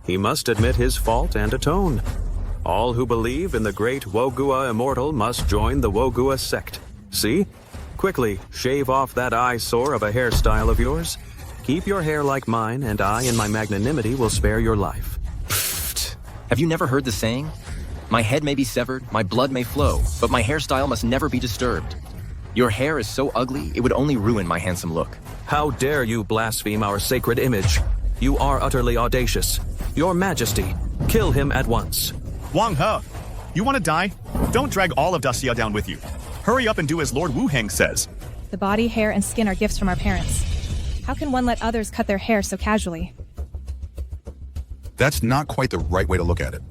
he must admit his fault and atone. All who believe in the great Wogua immortal must join the Wogua sect. See? Quickly, shave off that eyesore of a hairstyle of yours. Keep your hair like mine, and I, in my magnanimity, will spare your life. Pfft. Have you never heard the saying? My head may be severed, my blood may flow, but my hairstyle must never be disturbed. Your hair is so ugly, it would only ruin my handsome look. How dare you blaspheme our sacred image? You are utterly audacious. Your Majesty, kill him at once. Wang He, you want to die? Don't drag all of Daxia down with you. Hurry up and do as Lord Wu Heng says. The body, hair, and skin are gifts from our parents. How can one let others cut their hair so casually? That's not quite the right way to look at it.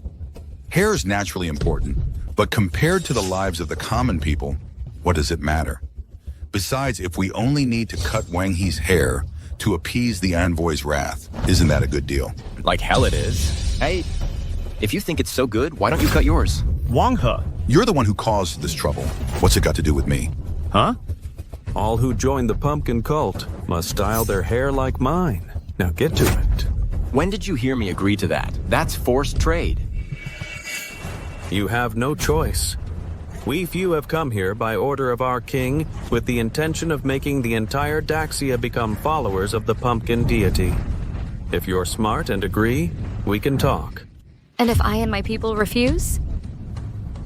Hair is naturally important, but compared to the lives of the common people, what does it matter? Besides, if we only need to cut Wang He's hair to appease the envoy's wrath, isn't that a good deal? Like hell it is. Hey, if you think it's so good, why don't you cut yours? Wang He. You're the one who caused this trouble. What's it got to do with me? Huh? All who join the pumpkin cult must style their hair like mine. Now get to it. When did you hear me agree to that? That's forced trade. You have no choice. We few have come here by order of our king with the intention of making the entire Daxia become followers of the pumpkin deity. If you're smart and agree, we can talk. And if I and my people refuse?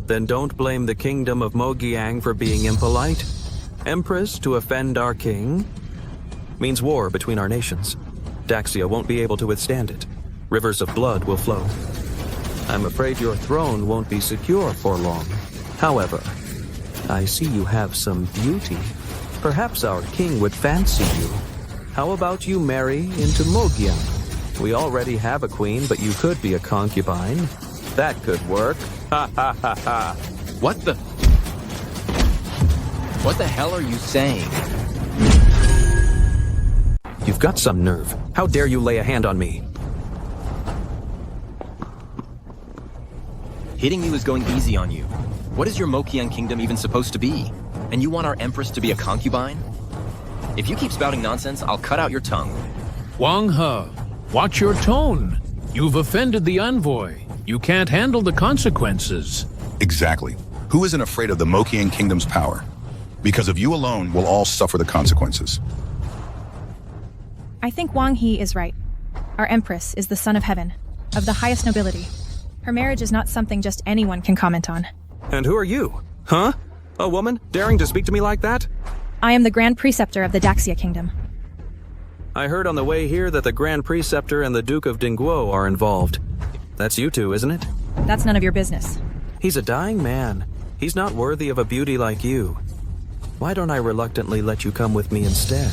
Then don't blame the kingdom of Mogyang for being impolite. Empress to offend our king means war between our nations. Daxia won't be able to withstand it. Rivers of blood will flow. I'm afraid your throne won't be secure for long. However, I see you have some beauty. Perhaps our king would fancy you. How about you marry into Mogyang? We already have a queen, but you could be a concubine. That could work. Ha ha ha ha. What the hell are you saying? You've got some nerve. How dare you lay a hand on me? Hitting you is going easy on you. What is your Mokyang kingdom even supposed to be? And you want our empress to be a concubine? If you keep spouting nonsense, I'll cut out your tongue. Wang He, watch your tone. You've offended the envoy. You can't handle the consequences. Exactly. Who isn't afraid of the Mokyang kingdom's power? Because of you alone, we'll all suffer the consequences. I think Wang He is right. Our empress is the son of heaven, of the highest nobility. Her marriage is not something just anyone can comment on. And who are you? Huh? A woman daring to speak to me like that? I am the Grand Preceptor of the Daxia Kingdom. I heard on the way here that the Grand Preceptor and the Duke of Dingguo are involved. That's you two, isn't it? That's none of your business. He's a dying man. He's not worthy of a beauty like you. Why don't I reluctantly let you come with me instead?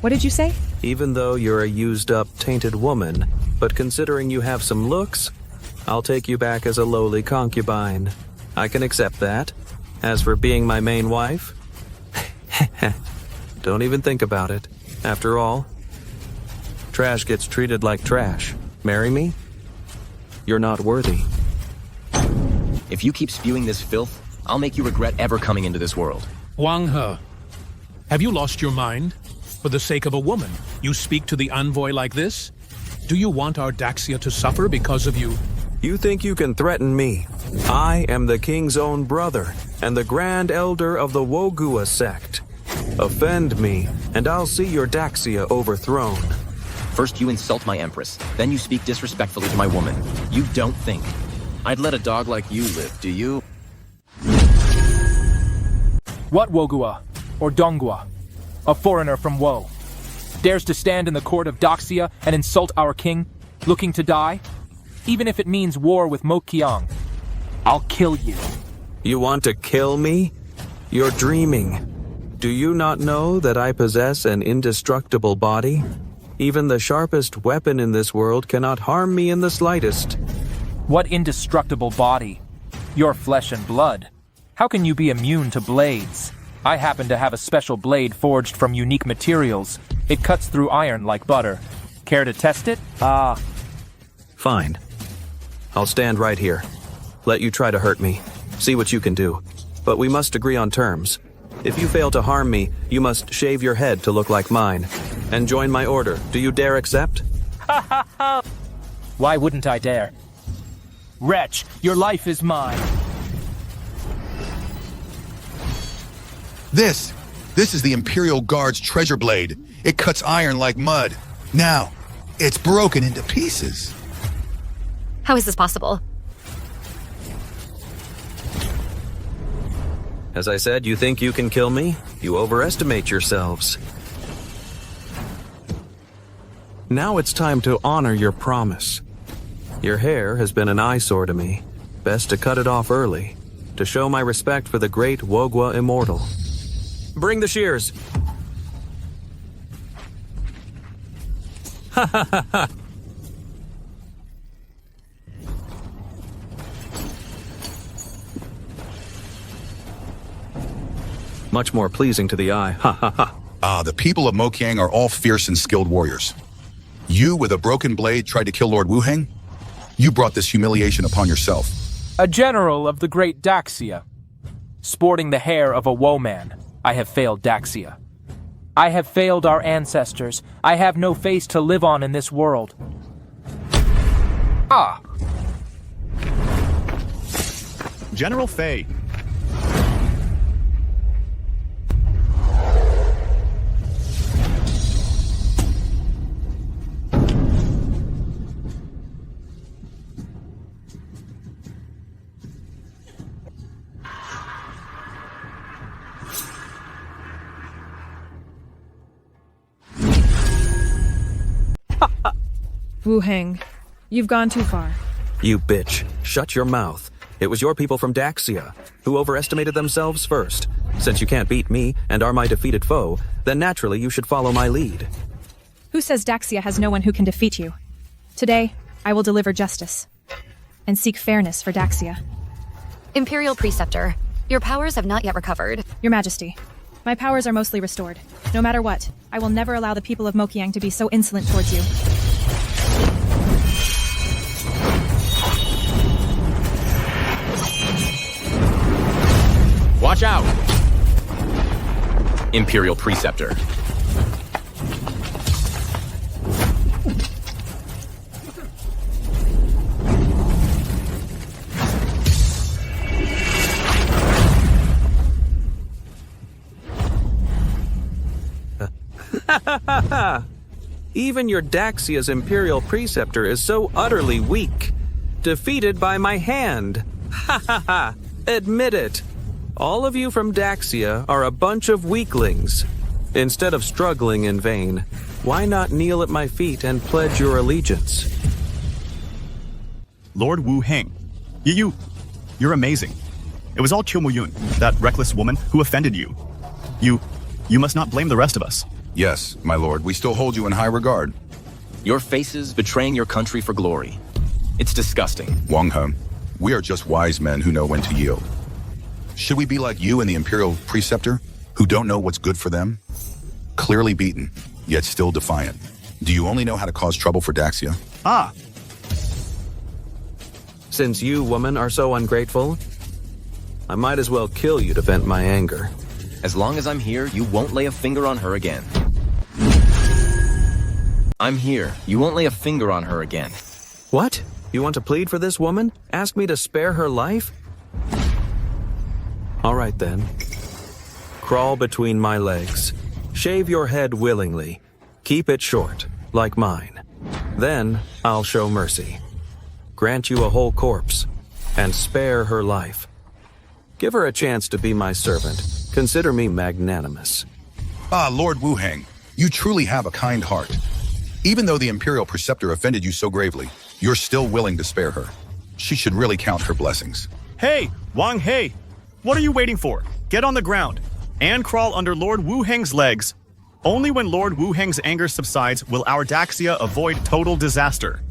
What did you say? Even though you're a used-up, tainted woman, but considering you have some looks, I'll take you back as a lowly concubine. I can accept that. As for being my main wife, don't even think about it. After all, trash gets treated like trash. Marry me? You're not worthy. If you keep spewing this filth, I'll make you regret ever coming into this world. Wang He, have you lost your mind? For the sake of a woman, you speak to the envoy like this? Do you want our Daxia to suffer because of you? You think you can threaten me? I am the king's own brother, and the grand elder of the Wogua sect. Offend me, and I'll see your Daxia overthrown. First you insult my empress, then you speak disrespectfully to my woman. You don't think. I'd let a dog like you live, do you? What Wogua, or Dongua, a foreigner from Wo, dares to stand in the court of Daxia and insult our king, looking to die? Even if it means war with Mokyang, I'll kill you. You want to kill me? You're dreaming. Do you not know that I possess an indestructible body? Even the sharpest weapon in this world cannot harm me in the slightest. What indestructible body? Your flesh and blood. How can you be immune to blades? I happen to have a special blade forged from unique materials. It cuts through iron like butter. Care to test it? Ah. Fine. I'll stand right here. Let you try to hurt me. See what you can do. But we must agree on terms. If you fail to harm me, you must shave your head to look like mine. And join my order. Do you dare accept? Ha ha ha! Why wouldn't I dare? Wretch, your life is mine. This is the Imperial Guard's treasure blade. It cuts iron like mud. Now, it's broken into pieces. How is this possible? As I said, you think you can kill me? You overestimate yourselves. Now it's time to honor your promise. Your hair has been an eyesore to me. Best to cut it off early, to show my respect for the great Wogwa Immortal. Bring the shears! Ha ha ha ha! Much more pleasing to the eye. Ha ha ha. Ah, the people of Mokyang are all fierce and skilled warriors. You, with a broken blade, tried to kill Lord Wuheng? You brought this humiliation upon yourself. A general of the great Daxia. Sporting the hair of a woe-man, I have failed Daxia. I have failed our ancestors. I have no face to live on in this world. Ah! General Fei. Wuheng, you've gone too far. You bitch. Shut your mouth. It was your people from Daxia who overestimated themselves first. Since you can't beat me and are my defeated foe, then naturally you should follow my lead. Who says Daxia has no one who can defeat you? Today, I will deliver justice and seek fairness for Daxia. Imperial Preceptor, your powers have not yet recovered. Your Majesty, my powers are mostly restored. No matter what, I will never allow the people of Mokyang to be so insolent towards you. Watch out! Imperial Preceptor. Even your Daxia's Imperial Preceptor is so utterly weak. Defeated by my hand. Ha ha ha! Admit it. All of you from Daxia are a bunch of weaklings. Instead of struggling in vain, why not kneel at my feet and pledge your allegiance? Lord Wuheng, you're amazing. It was all Chiu Muyun, that reckless woman who offended you. You must not blame the rest of us. Yes, my lord, we still hold you in high regard. Your faces betraying your country for glory. It's disgusting. Wang He, we are just wise men who know when to yield. Should we be like you and the Imperial Preceptor, who don't know what's good for them? Clearly beaten, yet still defiant. Do you only know how to cause trouble for Daxia? Ah! Since you, woman, are so ungrateful, I might as well kill you to vent my anger. As long as I'm here, you won't lay a finger on her again. I'm here. You won't lay a finger on her again. What? You want to plead for this woman? Ask me to spare her life? All right then. Crawl between my legs. Shave your head willingly. Keep it short, like mine. Then I'll show mercy. Grant you a whole corpse. and spare her life. Give her a chance to be my servant. Consider me magnanimous. Ah, Lord Wuheng, you truly have a kind heart. Even though the Imperial Preceptor offended you so gravely, you're still willing to spare her. She should really count her blessings. Hey, Wang He! What are you waiting for? Get on the ground and crawl under Lord Wuheng's legs. Only when Lord Wuheng's anger subsides will our Daxia avoid total disaster.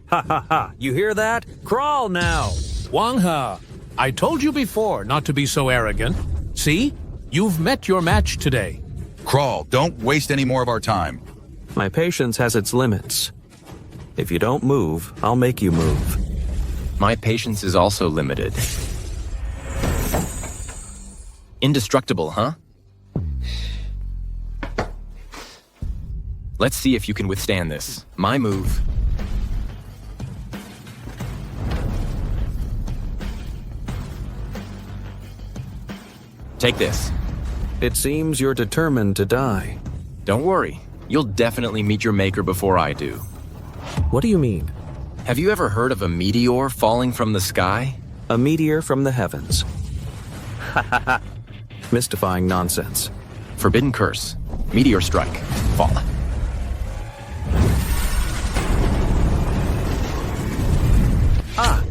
Ha ha ha, you hear that? Crawl now! Wang He, I told you before not to be so arrogant. See? You've met your match today. Crawl, don't waste any more of our time. My patience has its limits. If you don't move, I'll make you move. My patience is also limited. Indestructible, huh? Let's see if you can withstand this. My move. Take this. It seems you're determined to die. Don't worry. You'll definitely meet your maker before I do. What do you mean? Have you ever heard of a meteor falling from the sky? A meteor from the heavens. Ha ha ha. Mystifying nonsense. Forbidden curse. Meteor strike. Fall. Ah!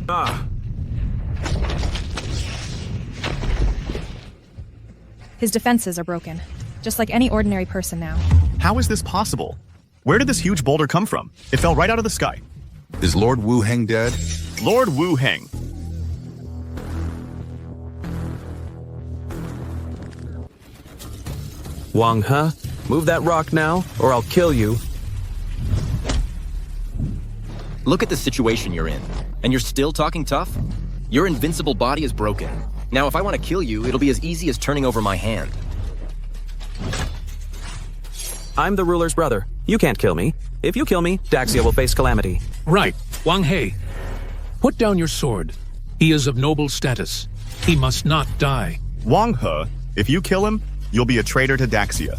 Ah! His defenses are broken, just like any ordinary person now. How is this possible? Where did this huge boulder come from? It fell right out of the sky. Is Lord Wuheng dead? Lord Wuheng. Wang He, move that rock now, or I'll kill you. Look at the situation you're in, and you're still talking tough? Your invincible body is broken. Now, if I want to kill you, it'll be as easy as turning over my hand. I'm the ruler's brother. You can't kill me. If you kill me, Daxia will face calamity. Right. Wang He, put down your sword. He is of noble status. He must not die. Wang He, if you kill him, you'll be a traitor to Daxia.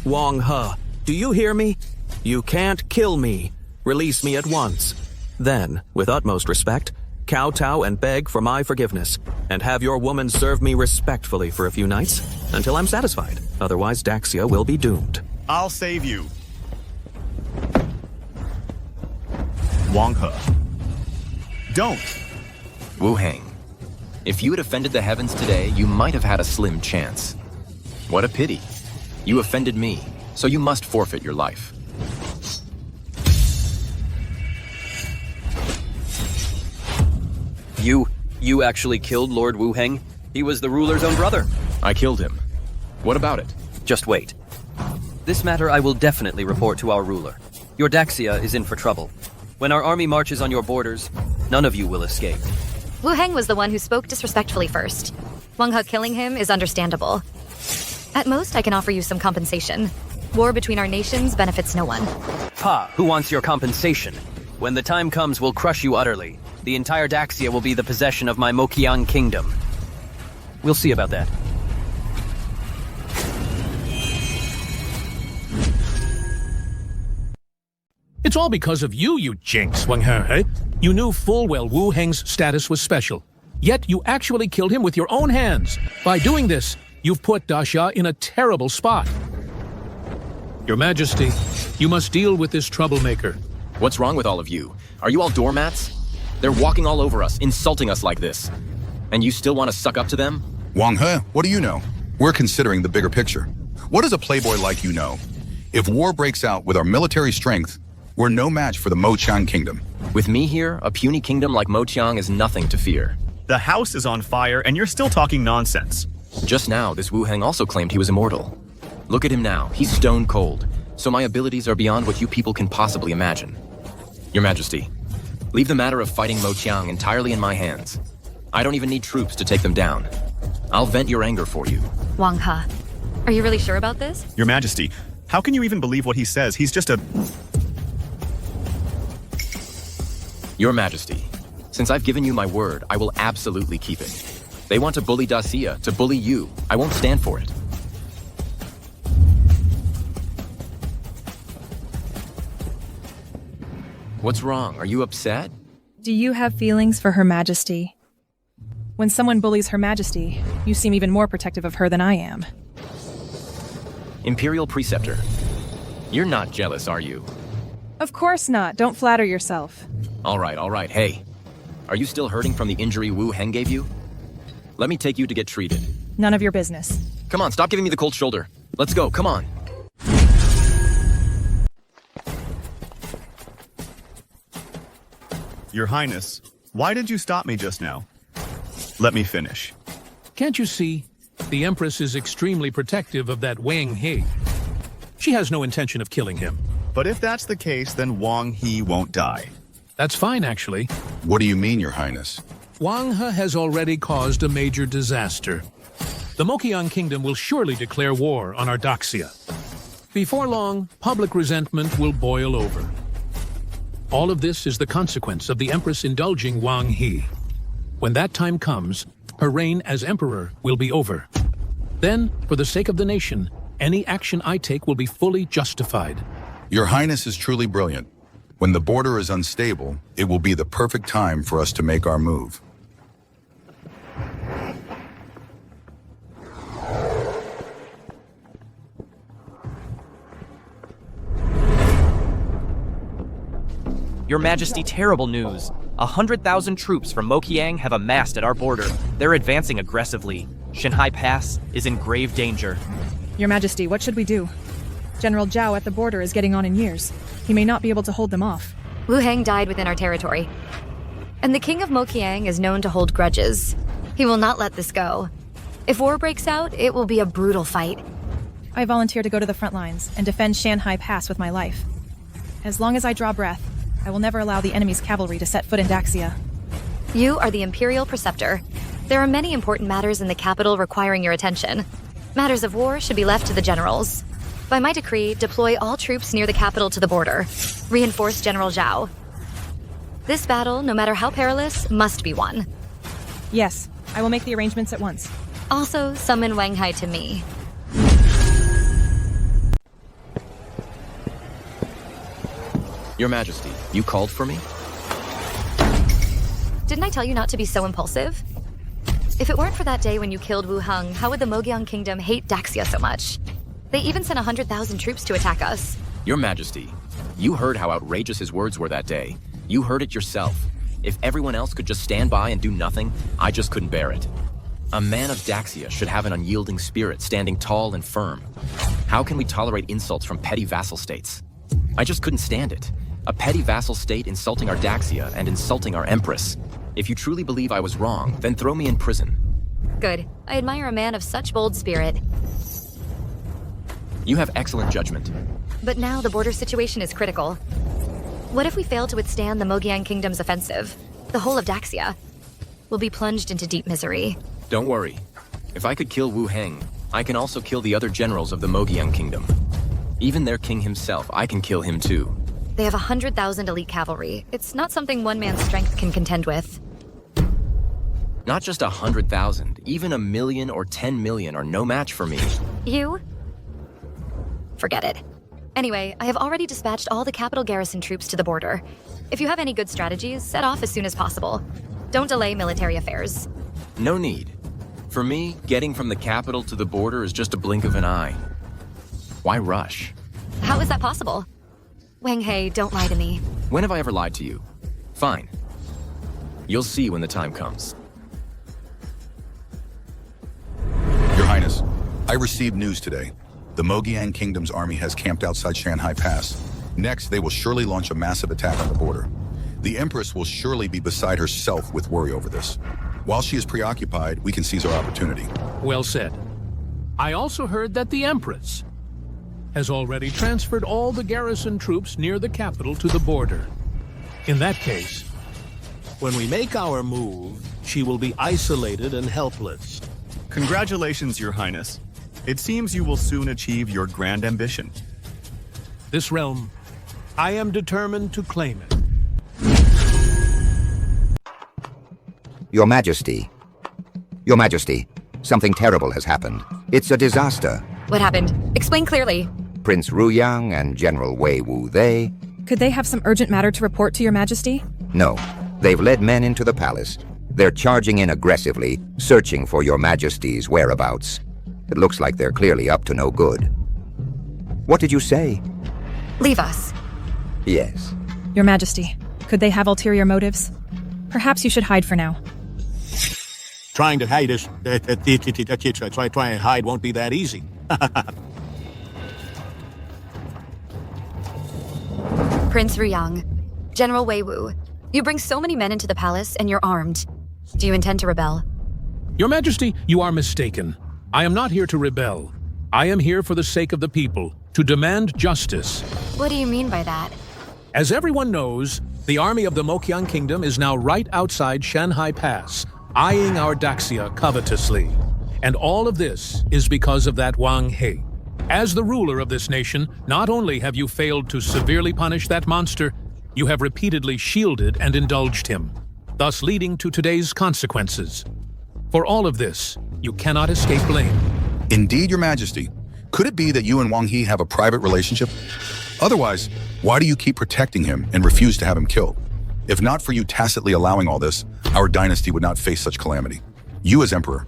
Wang He, do you hear me? You can't kill me. Release me at once. Then, with utmost respect, kowtow and beg for my forgiveness, and have your woman serve me respectfully for a few nights, until I'm satisfied. Otherwise, Daxia will be doomed. I'll save you. Wang He. Don't. Wuheng. If you had offended the heavens today, you might have had a slim chance. What a pity. You offended me, so you must forfeit your life. You actually killed Lord Wuheng? He was the ruler's own brother. I killed him. What about it? Just wait. This matter I will definitely report to our ruler. Your Daxia is in for trouble. When our army marches on your borders, none of you will escape. Wuheng was the one who spoke disrespectfully first. Wang He killing him is understandable. At most, I can offer you some compensation. War between our nations benefits no one. Pa, who wants your compensation? When the time comes, we'll crush you utterly. The entire Daxia will be the possession of my Mokiang kingdom. We'll see about that. It's all because of you, you jinx, Wang He. You knew full well Wuheng's status was special. Yet you actually killed him with your own hands. By doing this, you've put Daxia in a terrible spot. Your Majesty, you must deal with this troublemaker. What's wrong with all of you? Are you all doormats? They're walking all over us, insulting us like this. And you still want to suck up to them? Wang He, what do you know? We're considering the bigger picture. What does a playboy like you know? If war breaks out with our military strength, we're no match for the Moqiang kingdom. With me here, a puny kingdom like Moqiang is nothing to fear. The house is on fire and you're still talking nonsense. Just now, this Wuheng also claimed he was immortal. Look at him now, he's stone cold. So my abilities are beyond what you people can possibly imagine. Your Majesty, leave the matter of fighting Moqiang entirely in my hands. I don't even need troops to take them down. I'll vent your anger for you. Wang He, are you really sure about this? Your Majesty, how can you even believe what he says? He's just a... Your Majesty, since I've given you my word, I will absolutely keep it. They want to bully Daxia, to bully you. I won't stand for it. What's wrong? Are you upset? Do you have feelings for Her Majesty? When someone bullies Her Majesty, you seem even more protective of her than I am. Imperial Preceptor. You're not jealous, are you? Of course not. Don't flatter yourself. All right. Hey, are you still hurting from the injury Wu Heng gave you? Let me take you to get treated. None of your business. Come on, stop giving me the cold shoulder. Let's go, come on. Your Highness, why did you stop me just now? Let me finish. Can't you see? The Empress is extremely protective of that Wang He. She has no intention of killing him. But if that's the case, then Wang He won't die. That's fine, actually. What do you mean, Your Highness? Wang He has already caused a major disaster. The Mokiang Kingdom will surely declare war on Ardaxia. Before long, public resentment will boil over. All of this is the consequence of the Empress indulging Wang He. When that time comes, her reign as emperor will be over. Then, for the sake of the nation, any action I take will be fully justified. Your Highness is truly brilliant. When the border is unstable, it will be the perfect time for us to make our move. Your Majesty, terrible news. 100,000 troops from Mokiang have amassed at our border. They're advancing aggressively. Shanghai Pass is in grave danger. Your Majesty, what should we do? General Zhao at the border is getting on in years. He may not be able to hold them off. Wu Heng died within our territory. And the King of Mokiang is known to hold grudges. He will not let this go. If war breaks out, it will be a brutal fight. I volunteer to go to the front lines and defend Shanghai Pass with my life. As long as I draw breath, I will never allow the enemy's cavalry to set foot in Daxia. You are the Imperial Preceptor. There are many important matters in the capital requiring your attention. Matters of war should be left to the generals. By my decree, deploy all troops near the capital to the border. Reinforce General Zhao. This battle, no matter how perilous, must be won. Yes, I will make the arrangements at once. Also, summon Wang Hai to me. Your Majesty, you called for me? Didn't I tell you not to be so impulsive? If it weren't for that day when you killed Wu Heng, how would the Mogiang Kingdom hate Daxia so much? They even sent 100,000 troops to attack us. Your Majesty, you heard how outrageous his words were that day. You heard it yourself. If everyone else could just stand by and do nothing, I just couldn't bear it. A man of Daxia should have an unyielding spirit, standing tall and firm. How can we tolerate insults from petty vassal states? I just couldn't stand it. A petty vassal state insulting our Daxia and insulting our Empress. If you truly believe I was wrong, then throw me in prison. Good. I admire a man of such bold spirit. You have excellent judgment. But now the border situation is critical. What if we fail to withstand the Mogiang Kingdom's offensive? The whole of Daxia will be plunged into deep misery. Don't worry. If I could kill Wu Heng, I can also kill the other generals of the Mogiang Kingdom. Even their king himself, I can kill him too. They have 100,000 elite cavalry. It's not something one man's strength can contend with. Not just 100,000, even 1 million or 10 million are no match for me. You? Forget it. Anyway, I have already dispatched all the capital garrison troops to the border. If you have any good strategies, set off as soon as possible. Don't delay military affairs. No need. For me, getting from the capital to the border is just a blink of an eye. Why rush? How is that possible? Wang Hai, don't lie to me. When have I ever lied to you? Fine. You'll see when the time comes. Your Highness, I received news today. The Mogiang Kingdom's army has camped outside Shanghai Pass. Next, they will surely launch a massive attack on the border. The Empress will surely be beside herself with worry over this. While she is preoccupied, we can seize our opportunity. Well said. I also heard that the Empress has already transferred all the garrison troops near the capital to the border. In that case, when we make our move, she will be isolated and helpless. Congratulations, Your Highness. It seems you will soon achieve your grand ambition. This realm, I am determined to claim it. Your Majesty. Your Majesty, something terrible has happened. It's a disaster. What happened? Explain clearly. Prince Ruyang and General Wei Wu, they Could they have some urgent matter to report to your majesty? No. They've led men into the palace. They're charging in aggressively, searching for your majesty's whereabouts. It looks like they're clearly up to no good. What did you say? Leave us. Yes. Your majesty, could they have ulterior motives? Perhaps you should hide for now. Trying to hide us. Try and hide won't be that easy. Prince Ruyang, General Weiwu, you bring so many men into the palace and you're armed. Do you intend to rebel? Your Majesty, you are mistaken. I am not here to rebel. I am here for the sake of the people, to demand justice. What do you mean by that? As everyone knows, the army of the Mokyang Kingdom is now right outside Shanhai Pass, eyeing our Daxia covetously. And all of this is because of that Wang He. As the ruler of this nation, not only have you failed to severely punish that monster, you have repeatedly shielded and indulged him, thus leading to today's consequences. For all of this, you cannot escape blame. Indeed, Your Majesty. Could it be that you and Wang He have a private relationship? Otherwise, why do you keep protecting him and refuse to have him killed? If not for you tacitly allowing all this, our dynasty would not face such calamity. You as emperor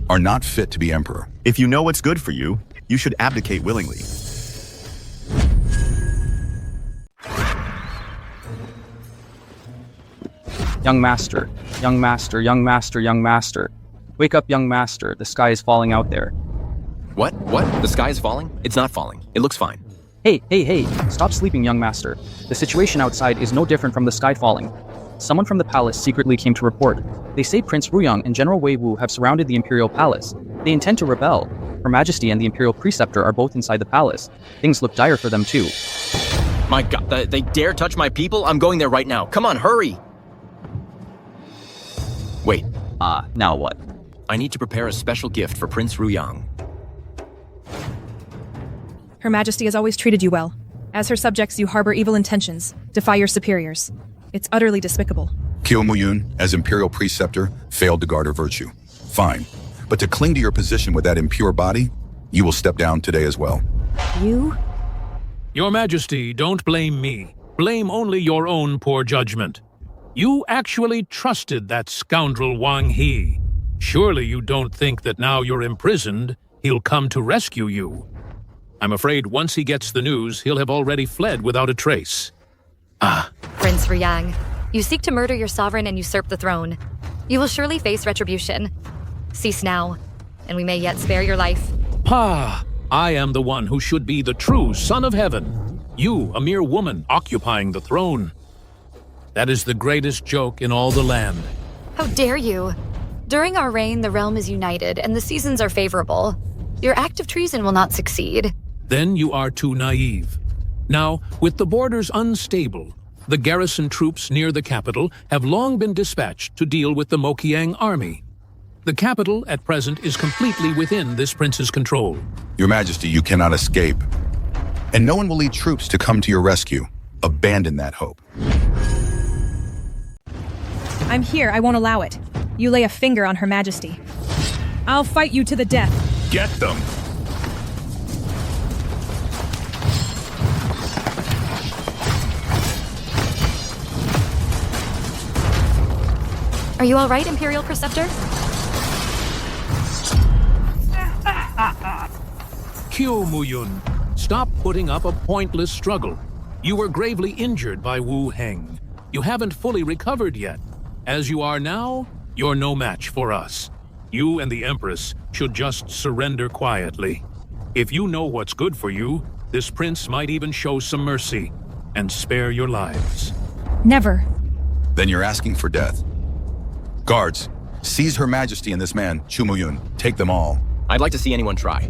are not fit to be emperor. If you know what's good for you, you should abdicate willingly. Young master, young master, young master, young master. Wake up, young master. The sky is falling out there. What? What? The sky is falling? It's not falling. It looks fine. Hey. Stop sleeping, young master. The situation outside is no different from the sky falling. Someone from the palace secretly came to report. They say Prince Ruyang and General Weiwu have surrounded the Imperial Palace. They intend to rebel. Her Majesty and the Imperial Preceptor are both inside the palace. Things look dire for them too. My God, they dare touch my people? I'm going there right now. Come on, hurry! Wait. Now what? I need to prepare a special gift for Prince Ruyang. Her Majesty has always treated you well. As her subjects, you harbor evil intentions, defy your superiors. It's utterly despicable. Kyo Muyun, as Imperial Preceptor, failed to guard her virtue. Fine. But to cling to your position with that impure body, you will step down today as well. You? Your Majesty, don't blame me. Blame only your own poor judgment. You actually trusted that scoundrel Wang He. Surely you don't think that now you're imprisoned, he'll come to rescue you. I'm afraid once he gets the news, he'll have already fled without a trace. Prince Ruyang, you seek to murder your sovereign and usurp the throne. You will surely face retribution. Cease now, and we may yet spare your life. I am the one who should be the true son of heaven. You, a mere woman, occupying the throne. That is the greatest joke in all the land. How dare you? During our reign, the realm is united, and the seasons are favorable. Your act of treason will not succeed. Then you are too naive. Now, with the borders unstable, the garrison troops near the capital have long been dispatched to deal with the Mokyang army. The capital, at present, is completely within this prince's control. Your Majesty, you cannot escape. And no one will lead troops to come to your rescue. Abandon that hope. I'm here. I won't allow it. You lay a finger on Her Majesty. I'll fight you to the death. Get them! Are you all right, Imperial Preceptor? Kyo Muyun, stop putting up a pointless struggle. You were gravely injured by Wu Heng. You haven't fully recovered yet. As you are now, you're no match for us. You and the Empress should just surrender quietly. If you know what's good for you, this prince might even show some mercy and spare your lives. Never. Then you're asking for death. Guards, seize Her Majesty and this man, Chu Muyun. Take them all. I'd like to see anyone try.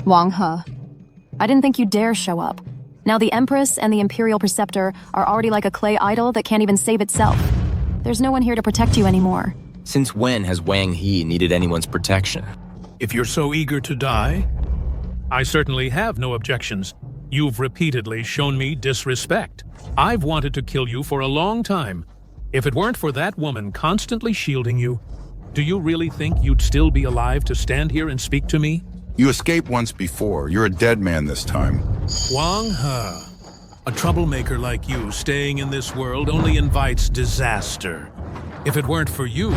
Wang He. I didn't think you'd dare show up. Now the Empress and the Imperial Preceptor are already like a clay idol that can't even save itself. There's no one here to protect you anymore. Since when has Wang He needed anyone's protection? If you're so eager to die, I certainly have no objections. You've repeatedly shown me disrespect. I've wanted to kill you for a long time. If it weren't for that woman constantly shielding you, Do you really think you'd still be alive to stand here and speak to me? You escaped once before. You're a dead man this time. Wang He. A troublemaker like you staying in this world only invites disaster. If it weren't for you,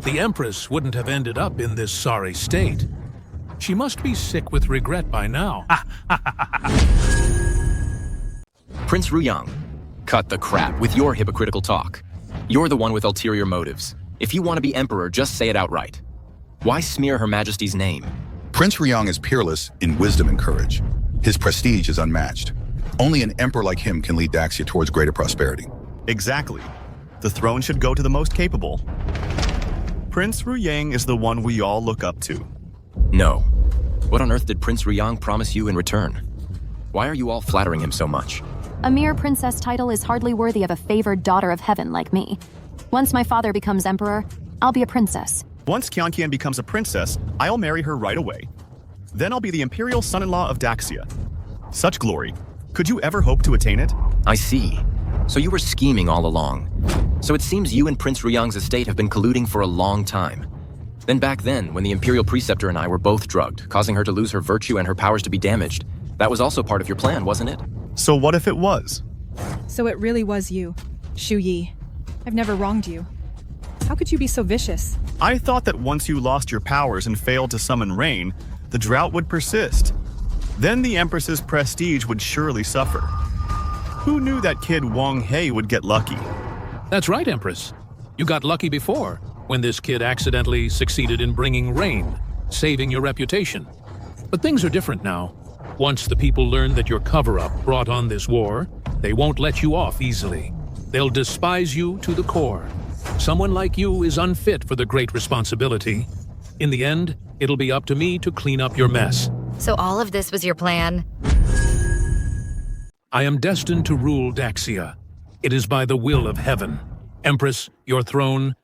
the Empress wouldn't have ended up in this sorry state. She must be sick with regret by now. Prince Ruyang, cut the crap with your hypocritical talk. You're the one with ulterior motives. If you want to be emperor, just say it outright. Why smear Her Majesty's name? Prince Ruyang is peerless in wisdom and courage. His prestige is unmatched. Only an emperor like him can lead Daxia towards greater prosperity. Exactly. The throne should go to the most capable. Prince Ruyang is the one we all look up to. No. What on earth did Prince Ruyang promise you in return? Why are you all flattering him so much? A mere princess title is hardly worthy of a favored daughter of heaven like me. Once my father becomes emperor, I'll be a princess. Once Qianqian becomes a princess, I'll marry her right away. Then I'll be the imperial son-in-law of Daxia. Such glory. Could you ever hope to attain it? I see. So you were scheming all along. So it seems you and Prince Ruyang's estate have been colluding for a long time. Then back then, when the Imperial Preceptor and I were both drugged, causing her to lose her virtue and her powers to be damaged, that was also part of your plan, wasn't it? So what if it was? So it really was you, Shu Yi. I've never wronged you. How could you be so vicious? I thought that once you lost your powers and failed to summon rain, the drought would persist. Then the Empress's prestige would surely suffer. Who knew that kid Wang He would get lucky? That's right, Empress. You got lucky before, when this kid accidentally succeeded in bringing rain, saving your reputation. But things are different now. Once the people learn that your cover-up brought on this war, they won't let you off easily. They'll despise you to the core. Someone like you is unfit for the great responsibility. In the end, it'll be up to me to clean up your mess. So all of this was your plan? I am destined to rule Daxia. It is by the will of heaven. Empress, your throne,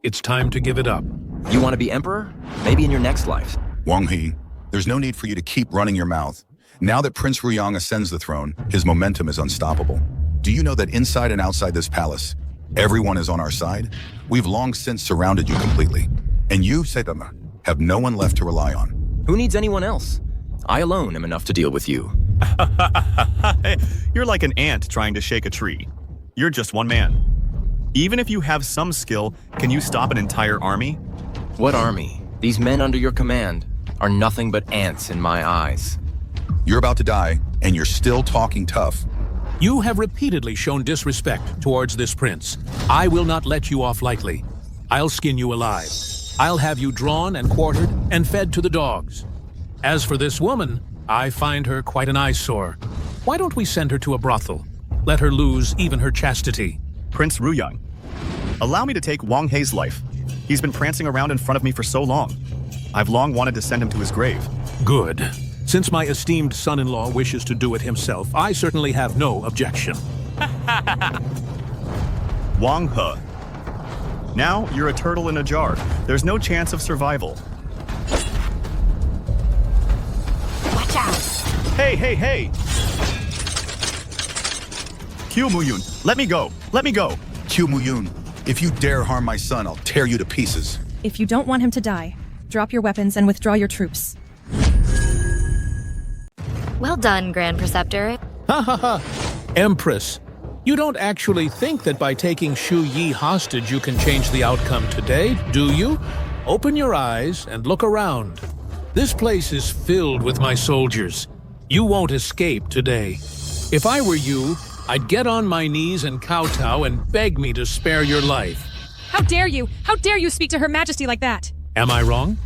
it's time to give it up. You want to be emperor? Maybe in your next life. Wang He, there's no need for you to keep running your mouth. Now that Prince Ruyang ascends the throne, his momentum is unstoppable. Do you know that inside and outside this palace, everyone is on our side? We've long since surrounded you completely. And you, Setama, have no one left to rely on. Who needs anyone else? I alone am enough to deal with you. You're like an ant trying to shake a tree. You're just one man. Even if you have some skill, can you stop an entire army? What army? These men under your command are nothing but ants in my eyes. You're about to die, and you're still talking tough. You have repeatedly shown disrespect towards this prince. I will not let you off lightly. I'll skin you alive. I'll have you drawn and quartered and fed to the dogs. As for this woman, I find her quite an eyesore. Why don't we send her to a brothel? Let her lose even her chastity. Prince Ruyang, allow me to take Wang He's life. He's been prancing around in front of me for so long. I've long wanted to send him to his grave. Good. Since my esteemed son-in-law wishes to do it himself, I certainly have no objection. Wang He. Now you're a turtle in a jar. There's no chance of survival. Watch out! Hey! Q Muyun, let me go! Let me go! Q Muyun, if you dare harm my son, I'll tear you to pieces. If you don't want him to die, drop your weapons and withdraw your troops. Well done, Grand Preceptor. Ha ha ha! Empress, you don't actually think that by taking Shu Yi hostage you can change the outcome today, do you? Open your eyes and look around. This place is filled with my soldiers. You won't escape today. If I were you, I'd get on my knees and kowtow and beg me to spare your life. How dare you? How dare you speak to Her Majesty like that? Am I wrong?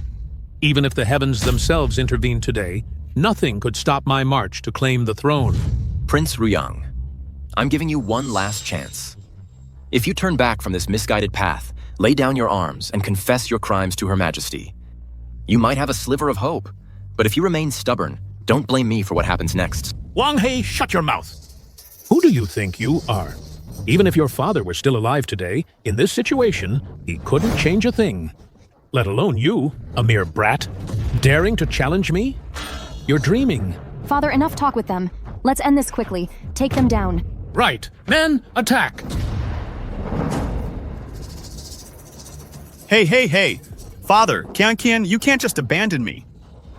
Even if the heavens themselves intervened today, nothing could stop my march to claim the throne. Prince Ruyang, I'm giving you one last chance. If you turn back from this misguided path, lay down your arms and confess your crimes to Her Majesty. You might have a sliver of hope, but if you remain stubborn, don't blame me for what happens next. Wang He, shut your mouth! Who do you think you are? Even if your father were still alive today, in this situation, he couldn't change a thing. Let alone you, a mere brat, daring to challenge me? You're dreaming. Father, enough talk with them. Let's end this quickly. Take them down. Right. Men, attack! Hey! Father, Qian, you can't just abandon me.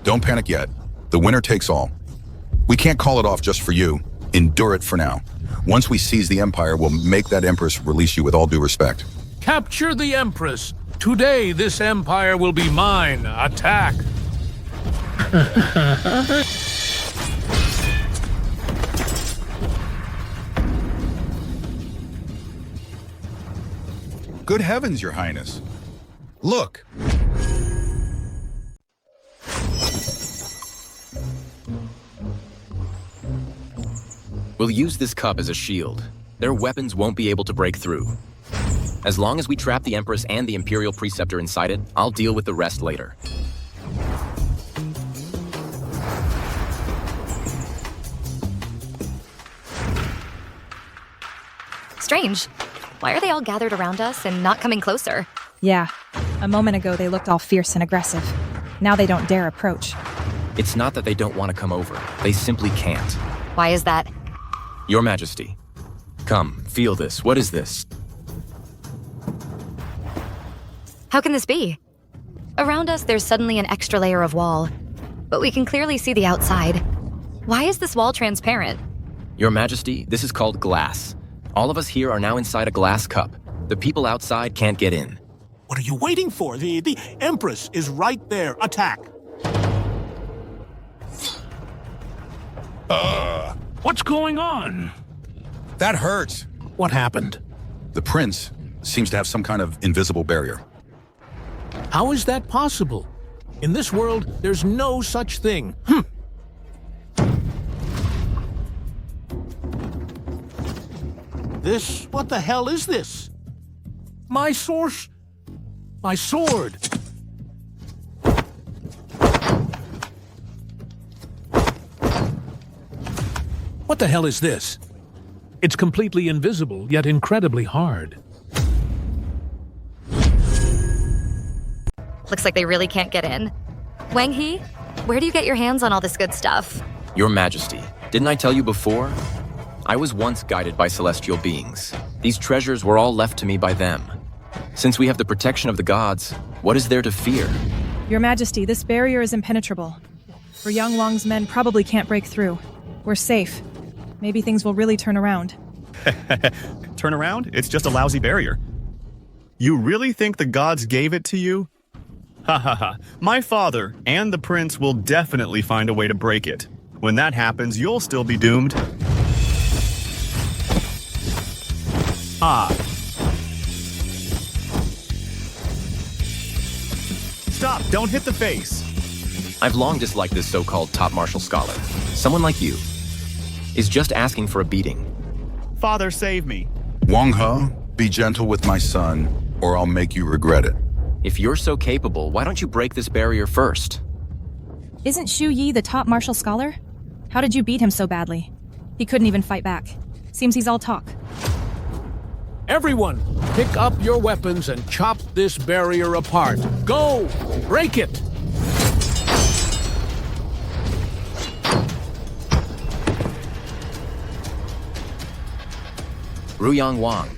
Don't panic yet. The winner takes all. We can't call it off just for you. Endure it for now. Once we seize the Empire, we'll make that Empress release you with all due respect. Capture the Empress. Today, this empire will be mine. Attack. Good heavens, Your Highness. Look. We'll use this cup as a shield. Their weapons won't be able to break through. As long as we trap the Empress and the Imperial Preceptor inside it, I'll deal with the rest later. Strange. Why are they all gathered around us and not coming closer? Yeah. A moment ago, they looked all fierce and aggressive. Now they don't dare approach. It's not that they don't want to come over. They simply can't. Why is that? Your Majesty. Come, feel this. What is this? How can this be? Around us, there's suddenly an extra layer of wall, but we can clearly see the outside. Why is this wall transparent? Your Majesty, this is called glass. All of us here are now inside a glass cup. The people outside can't get in. What are you waiting for? The Empress is right there. Attack. What's going on? That hurts. What happened? The Prince seems to have some kind of invisible barrier. How is that possible? In this world, there's no such thing. What the hell is this? My source? My sword. What the hell is this? It's completely invisible, yet incredibly hard. Looks like they really can't get in. Wang He, where do you get your hands on all this good stuff? Your Majesty, didn't I tell you before? I was once guided by celestial beings. These treasures were all left to me by them. Since we have the protection of the gods, what is there to fear? Your Majesty, this barrier is impenetrable. For Yang Wang's men probably can't break through. We're safe. Maybe things will really turn around. Turn around? It's just a lousy barrier. You really think the gods gave it to you? Ha ha ha. My father and the prince will definitely find a way to break it. When that happens, you'll still be doomed. Stop! Don't hit the face! I've long disliked this so-called top martial scholar. Someone like you is just asking for a beating. Father, save me. Wang He, be gentle with my son, or I'll make you regret it. If you're so capable, why don't you break this barrier first? Isn't Xu Yi the top martial scholar? How did you beat him so badly? He couldn't even fight back. Seems he's all talk. Everyone, pick up your weapons and chop this barrier apart. Go! Break it! Ruyang Wang.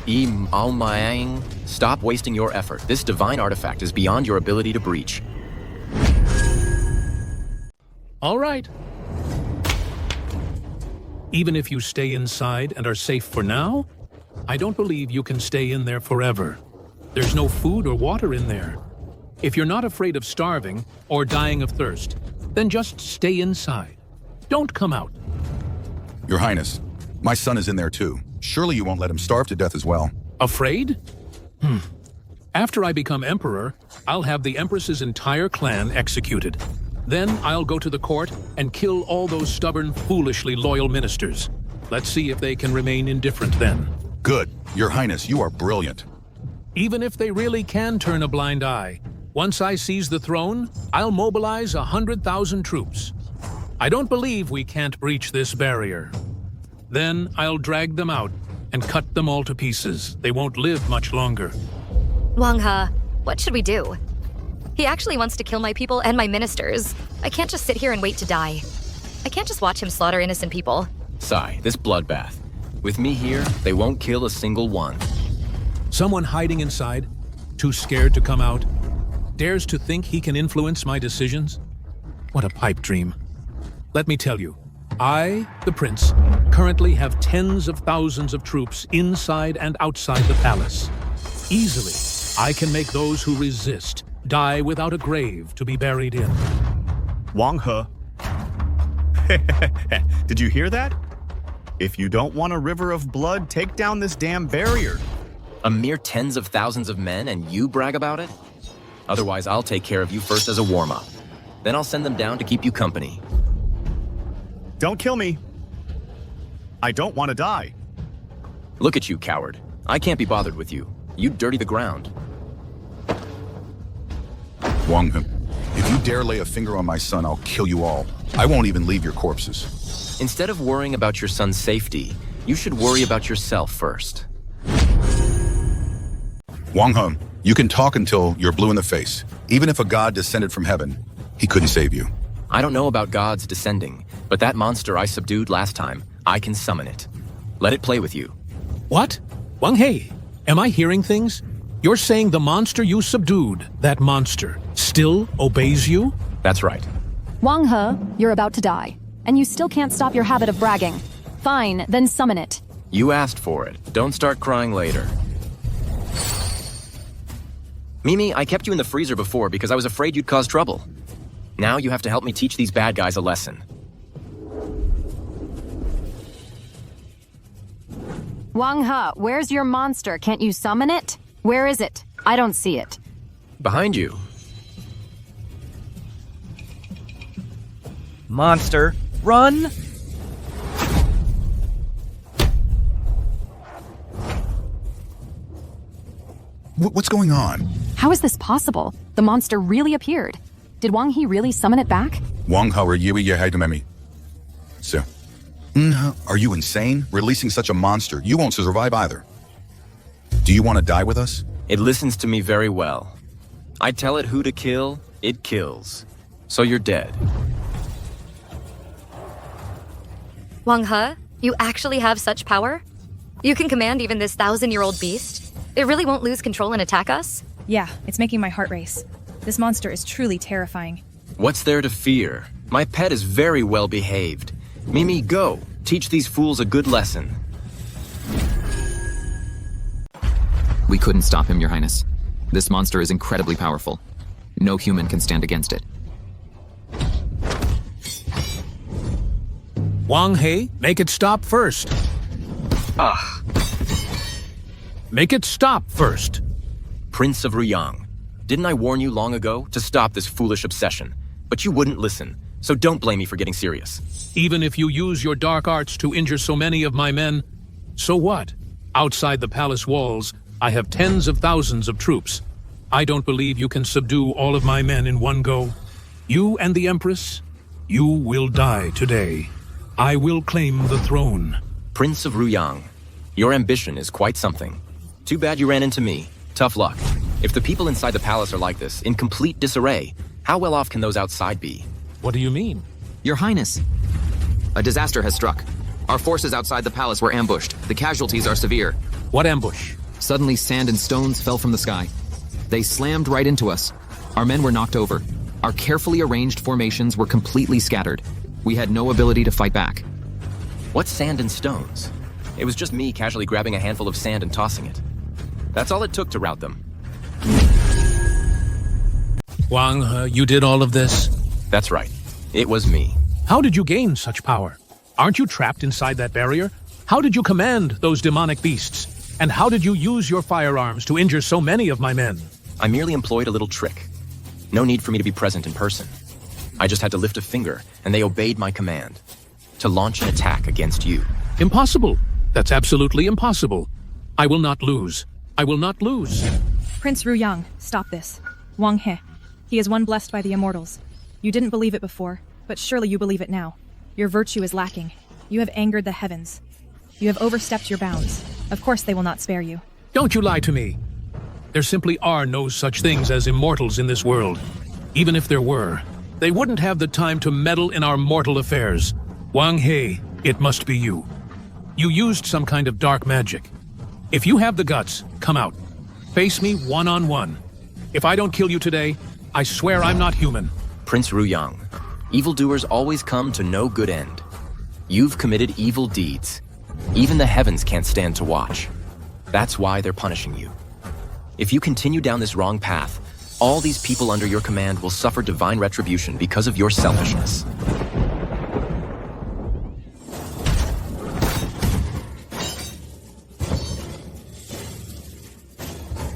Almayang, stop wasting your effort. This divine artifact is beyond your ability to breach. All right. Even if you stay inside and are safe for now, I don't believe you can stay in there forever. There's no food or water in there. If you're not afraid of starving or dying of thirst, then just stay inside. Don't come out. Your Highness, my son is in there too. Surely you won't let him starve to death as well. Afraid? After I become emperor, I'll have the Empress's entire clan executed. Then I'll go to the court and kill all those stubborn, foolishly loyal ministers. Let's see if they can remain indifferent then. Good. Your Highness, you are brilliant. Even if they really can turn a blind eye, once I seize the throne, I'll mobilize 100,000 troops. I don't believe we can't breach this barrier. Then I'll drag them out and cut them all to pieces. They won't live much longer. Wang He, what should we do? He actually wants to kill my people and my ministers. I can't just sit here and wait to die. I can't just watch him slaughter innocent people. Sigh, this bloodbath. With me here, they won't kill a single one. Someone hiding inside, too scared to come out. dares to think he can influence my decisions? What a pipe dream. Let me tell you, I, the prince, currently have tens of thousands of troops inside and outside the palace. Easily, I can make those who resist die without a grave to be buried in. Wang He. Did you hear that? If you don't want a river of blood, take down this damn barrier. A mere tens of thousands of men and you brag about it? Otherwise, I'll take care of you first as a warm-up. Then I'll send them down to keep you company. Don't kill me. I don't want to die. Look at you, coward. I can't be bothered with you. You dirty the ground. Wang He, if you dare lay a finger on my son, I'll kill you all. I won't even leave your corpses. Instead of worrying about your son's safety, you should worry about yourself first. Wang He, you can talk until you're blue in the face. Even if a god descended from heaven, he couldn't save you. I don't know about gods descending, but that monster I subdued last time, I can summon it. Let it play with you. What? Wang He, am I hearing things? You're saying the monster you subdued, that monster, still obeys you? That's right. Wang He, you're about to die, and you still can't stop your habit of bragging. Fine, then summon it. You asked for it. Don't start crying later. Mimi, I kept you in the freezer before because I was afraid you'd cause trouble. Now you have to help me teach these bad guys a lesson. Wang He, where's your monster? Can't you summon it? Where is it? I don't see it. Behind you. Monster, run! What's going on? How is this possible? The monster really appeared. Did Wang He really summon it back? Wang He, So, are you insane? Releasing such a monster, you won't survive either. Do you want to die with us? It listens to me very well. I tell it who to kill, it kills. So you're dead. Wang He, you actually have such power? You can command even this 1,000-year-old beast? It really won't lose control and attack us? Yeah, it's making my heart race. This monster is truly terrifying. What's there to fear? My pet is very well behaved. Mimi, go. Teach these fools a good lesson. We couldn't stop him, Your Highness. This monster is incredibly powerful. No human can stand against it. Wang He, make it stop first. Make it stop first. Prince of Ruyang, didn't I warn you long ago to stop this foolish obsession? But you wouldn't listen, so don't blame me for getting serious. Even if you use your dark arts to injure so many of my men, so what? Outside the palace walls, I have tens of thousands of troops. I don't believe you can subdue all of my men in one go. You and the Empress, you will die today. I will claim the throne. Prince of Ruyang, your ambition is quite something. Too bad you ran into me. Tough luck. If the people inside the palace are like this, in complete disarray, how well off can those outside be? What do you mean? Your Highness, a disaster has struck. Our forces outside the palace were ambushed. The casualties are severe. What ambush? Suddenly, sand and stones fell from the sky. They slammed right into us. Our men were knocked over. Our carefully arranged formations were completely scattered. We had no ability to fight back. What's sand and stones? It was just me casually grabbing a handful of sand and tossing it. That's all it took to rout them. Wang He, you did all of this? That's right. It was me. How did you gain such power? Aren't you trapped inside that barrier? How did you command those demonic beasts? And how did you use your firearms to injure so many of my men? I merely employed a little trick. No need for me to be present in person. I just had to lift a finger, and they obeyed my command. To launch an attack against you. Impossible. That's absolutely impossible. I will not lose. I will not lose. Prince Ruyang, stop this. Wang He. He is one blessed by the immortals. You didn't believe it before, but surely you believe it now. Your virtue is lacking. You have angered the heavens. You have overstepped your bounds. Of course they will not spare you. Don't you lie to me. There simply are no such things as immortals in this world. Even if there were, they wouldn't have the time to meddle in our mortal affairs. Wang He, it must be you. You used some kind of dark magic. If you have the guts, come out. Face me one-on-one. If I don't kill you today, I swear I'm not human. Prince Ruyang, evildoers always come to no good end. You've committed evil deeds. Even the heavens can't stand to watch. That's why they're punishing you. If you continue down this wrong path, all these people under your command will suffer divine retribution because of your selfishness.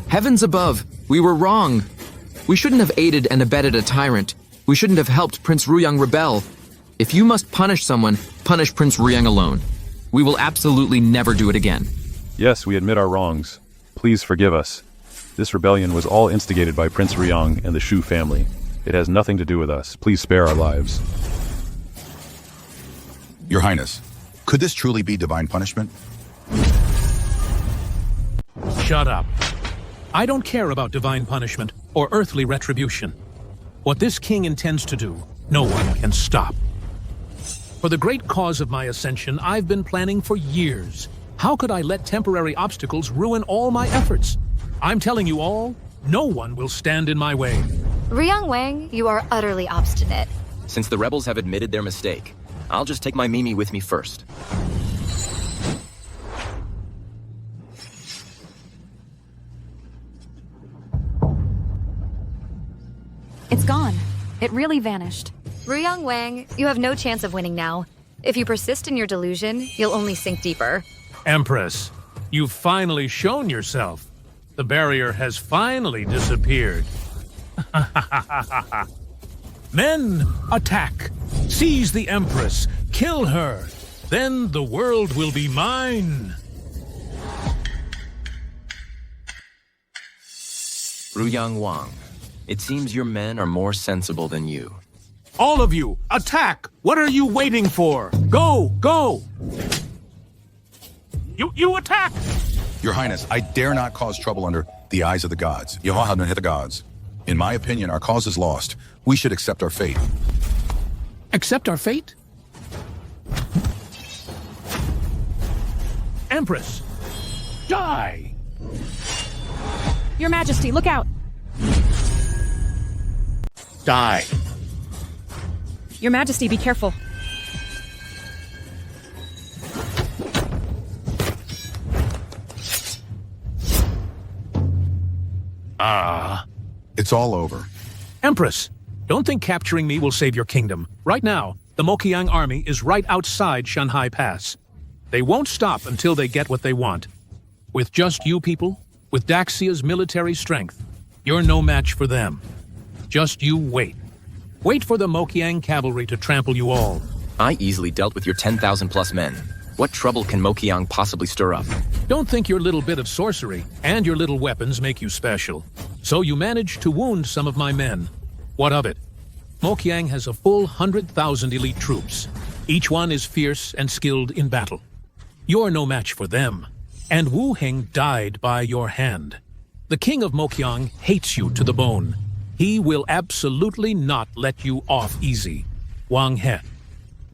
Heavens above, we were wrong. We shouldn't have aided and abetted a tyrant. We shouldn't have helped Prince Ruyang rebel. If you must punish someone, punish Prince Ruyang alone. We will absolutely never do it again. Yes, we admit our wrongs. Please forgive us. This rebellion was all instigated by Prince Ruyang and the Shu family. It has nothing to do with us. Please spare our lives. Your Highness, could this truly be divine punishment? Shut up. I don't care about divine punishment or earthly retribution. What this king intends to do, no one can stop. For the great cause of my ascension, I've been planning for years. How could I let temporary obstacles ruin all my efforts? I'm telling you all, no one will stand in my way. Ruyang Wang, you are utterly obstinate. Since the rebels have admitted their mistake, I'll just take my Mimi with me first. It's gone. It really vanished. Ruyang Wang, you have no chance of winning now. If you persist in your delusion, you'll only sink deeper. Empress, you've finally shown yourself. The barrier has finally disappeared. Men, attack! Seize the Empress! Kill her! Then the world will be mine! Ruyang Wang, it seems your men are more sensible than you. All of you, attack! What are you waiting for? Go, go! You attack! Your Highness, I dare not cause trouble under the eyes of the gods. The gods. In my opinion, our cause is lost. We should accept our fate. Accept our fate? Empress, die! Your Majesty, look out! Die. Your Majesty, be careful. It's all over. Empress, don't think capturing me will save your kingdom. Right now, the Moqiang army is right outside Shanhai Pass. They won't stop until they get what they want. With just you people, with Daxia's military strength, you're no match for them. Just you wait. Wait for the Moqiang cavalry to trample you all. I easily dealt with your 10,000 plus men. What trouble can Moqiang possibly stir up? Don't think your little bit of sorcery and your little weapons make you special. So you managed to wound some of my men. What of it? Moqiang has a full 100,000 elite troops. Each one is fierce and skilled in battle. You're no match for them. And Wu Heng died by your hand. The king of Moqiang hates you to the bone. He will absolutely not let you off easy. Wang He,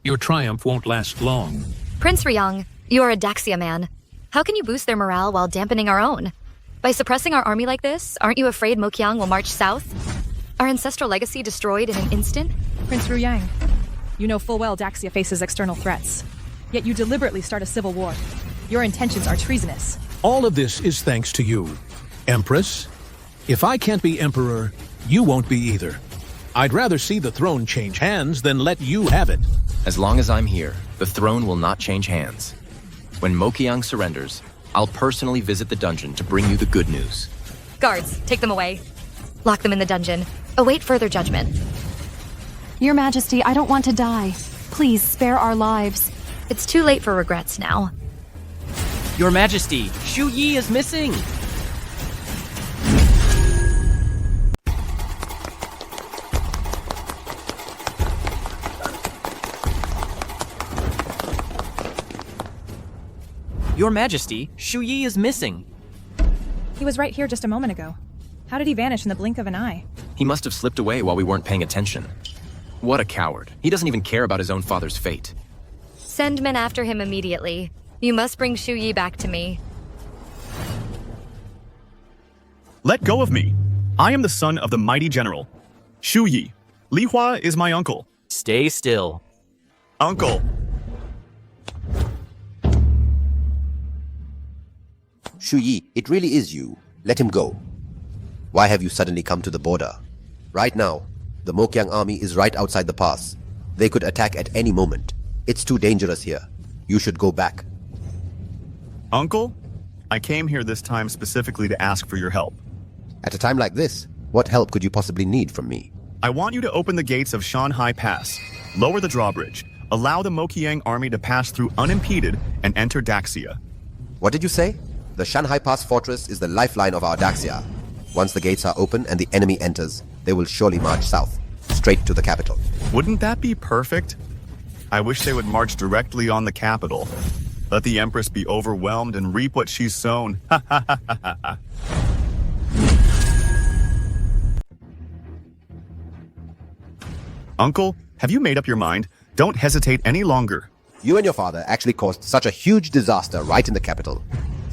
your triumph won't last long. Prince Ruyang, you are a Daxia man. How can you boost their morale while dampening our own? By suppressing our army like this, aren't you afraid Moqiang will march south? Our ancestral legacy destroyed in an instant? Prince Ruyang, you know full well Daxia faces external threats. Yet you deliberately start a civil war. Your intentions are treasonous. All of this is thanks to you. Empress, if I can't be emperor, you won't be either. I'd rather see the throne change hands than let you have it. As long as I'm here, the throne will not change hands. When Moqiang surrenders, I'll personally visit the dungeon to bring you the good news. Guards, take them away. Lock them in the dungeon. Await further judgment. Your Majesty, I don't want to die. Please spare our lives. It's too late for regrets now. Your Majesty, Shu Yi is missing! Your Majesty, Shu Yi is missing. He was right here just a moment ago. How did he vanish in the blink of an eye? He must have slipped away while we weren't paying attention. What a coward. He doesn't even care about his own father's fate. Send men after him immediately. You must bring Shu Yi back to me. Let go of me. I am the son of the mighty general, Shu Yi. Li Hua is my uncle. Stay still. Uncle. Shu Yi, it really is you. Let him go. Why have you suddenly come to the border? Right now, the Mokyang army is right outside the pass. They could attack at any moment. It's too dangerous here. You should go back. Uncle, I came here this time specifically to ask for your help. At a time like this, what help could you possibly need from me? I want you to open the gates of Shanhai Pass, lower the drawbridge, allow the Mokyang army to pass through unimpeded and enter Daxia. What did you say? The Shanhai Pass fortress is the lifeline of our Daxia. Once the gates are open and the enemy enters, they will surely march south, straight to the capital. Wouldn't that be perfect? I wish they would march directly on the capital. Let the Empress be overwhelmed and reap what she's sown. Ha ha ha ha ha. Uncle, have you made up your mind? Don't hesitate any longer. You and your father actually caused such a huge disaster right in the capital.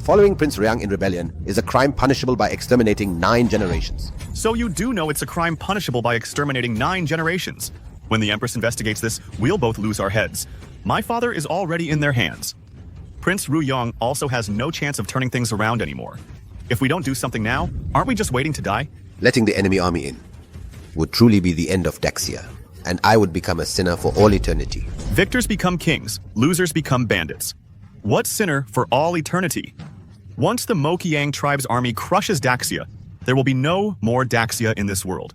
Following Prince Ryang in rebellion is a crime punishable by exterminating 9 generations. So you do know it's a crime punishable by exterminating 9 generations. When the Empress investigates this, we'll both lose our heads. My father is already in their hands. Prince Ruyang also has no chance of turning things around anymore. If we don't do something now, aren't we just waiting to die? Letting the enemy army in would truly be the end of Daxia, and I would become a sinner for all eternity. Victors become kings, losers become bandits. What sinner for all eternity? Once the Mokyang tribe's army crushes Daxia, there will be no more Daxia in this world.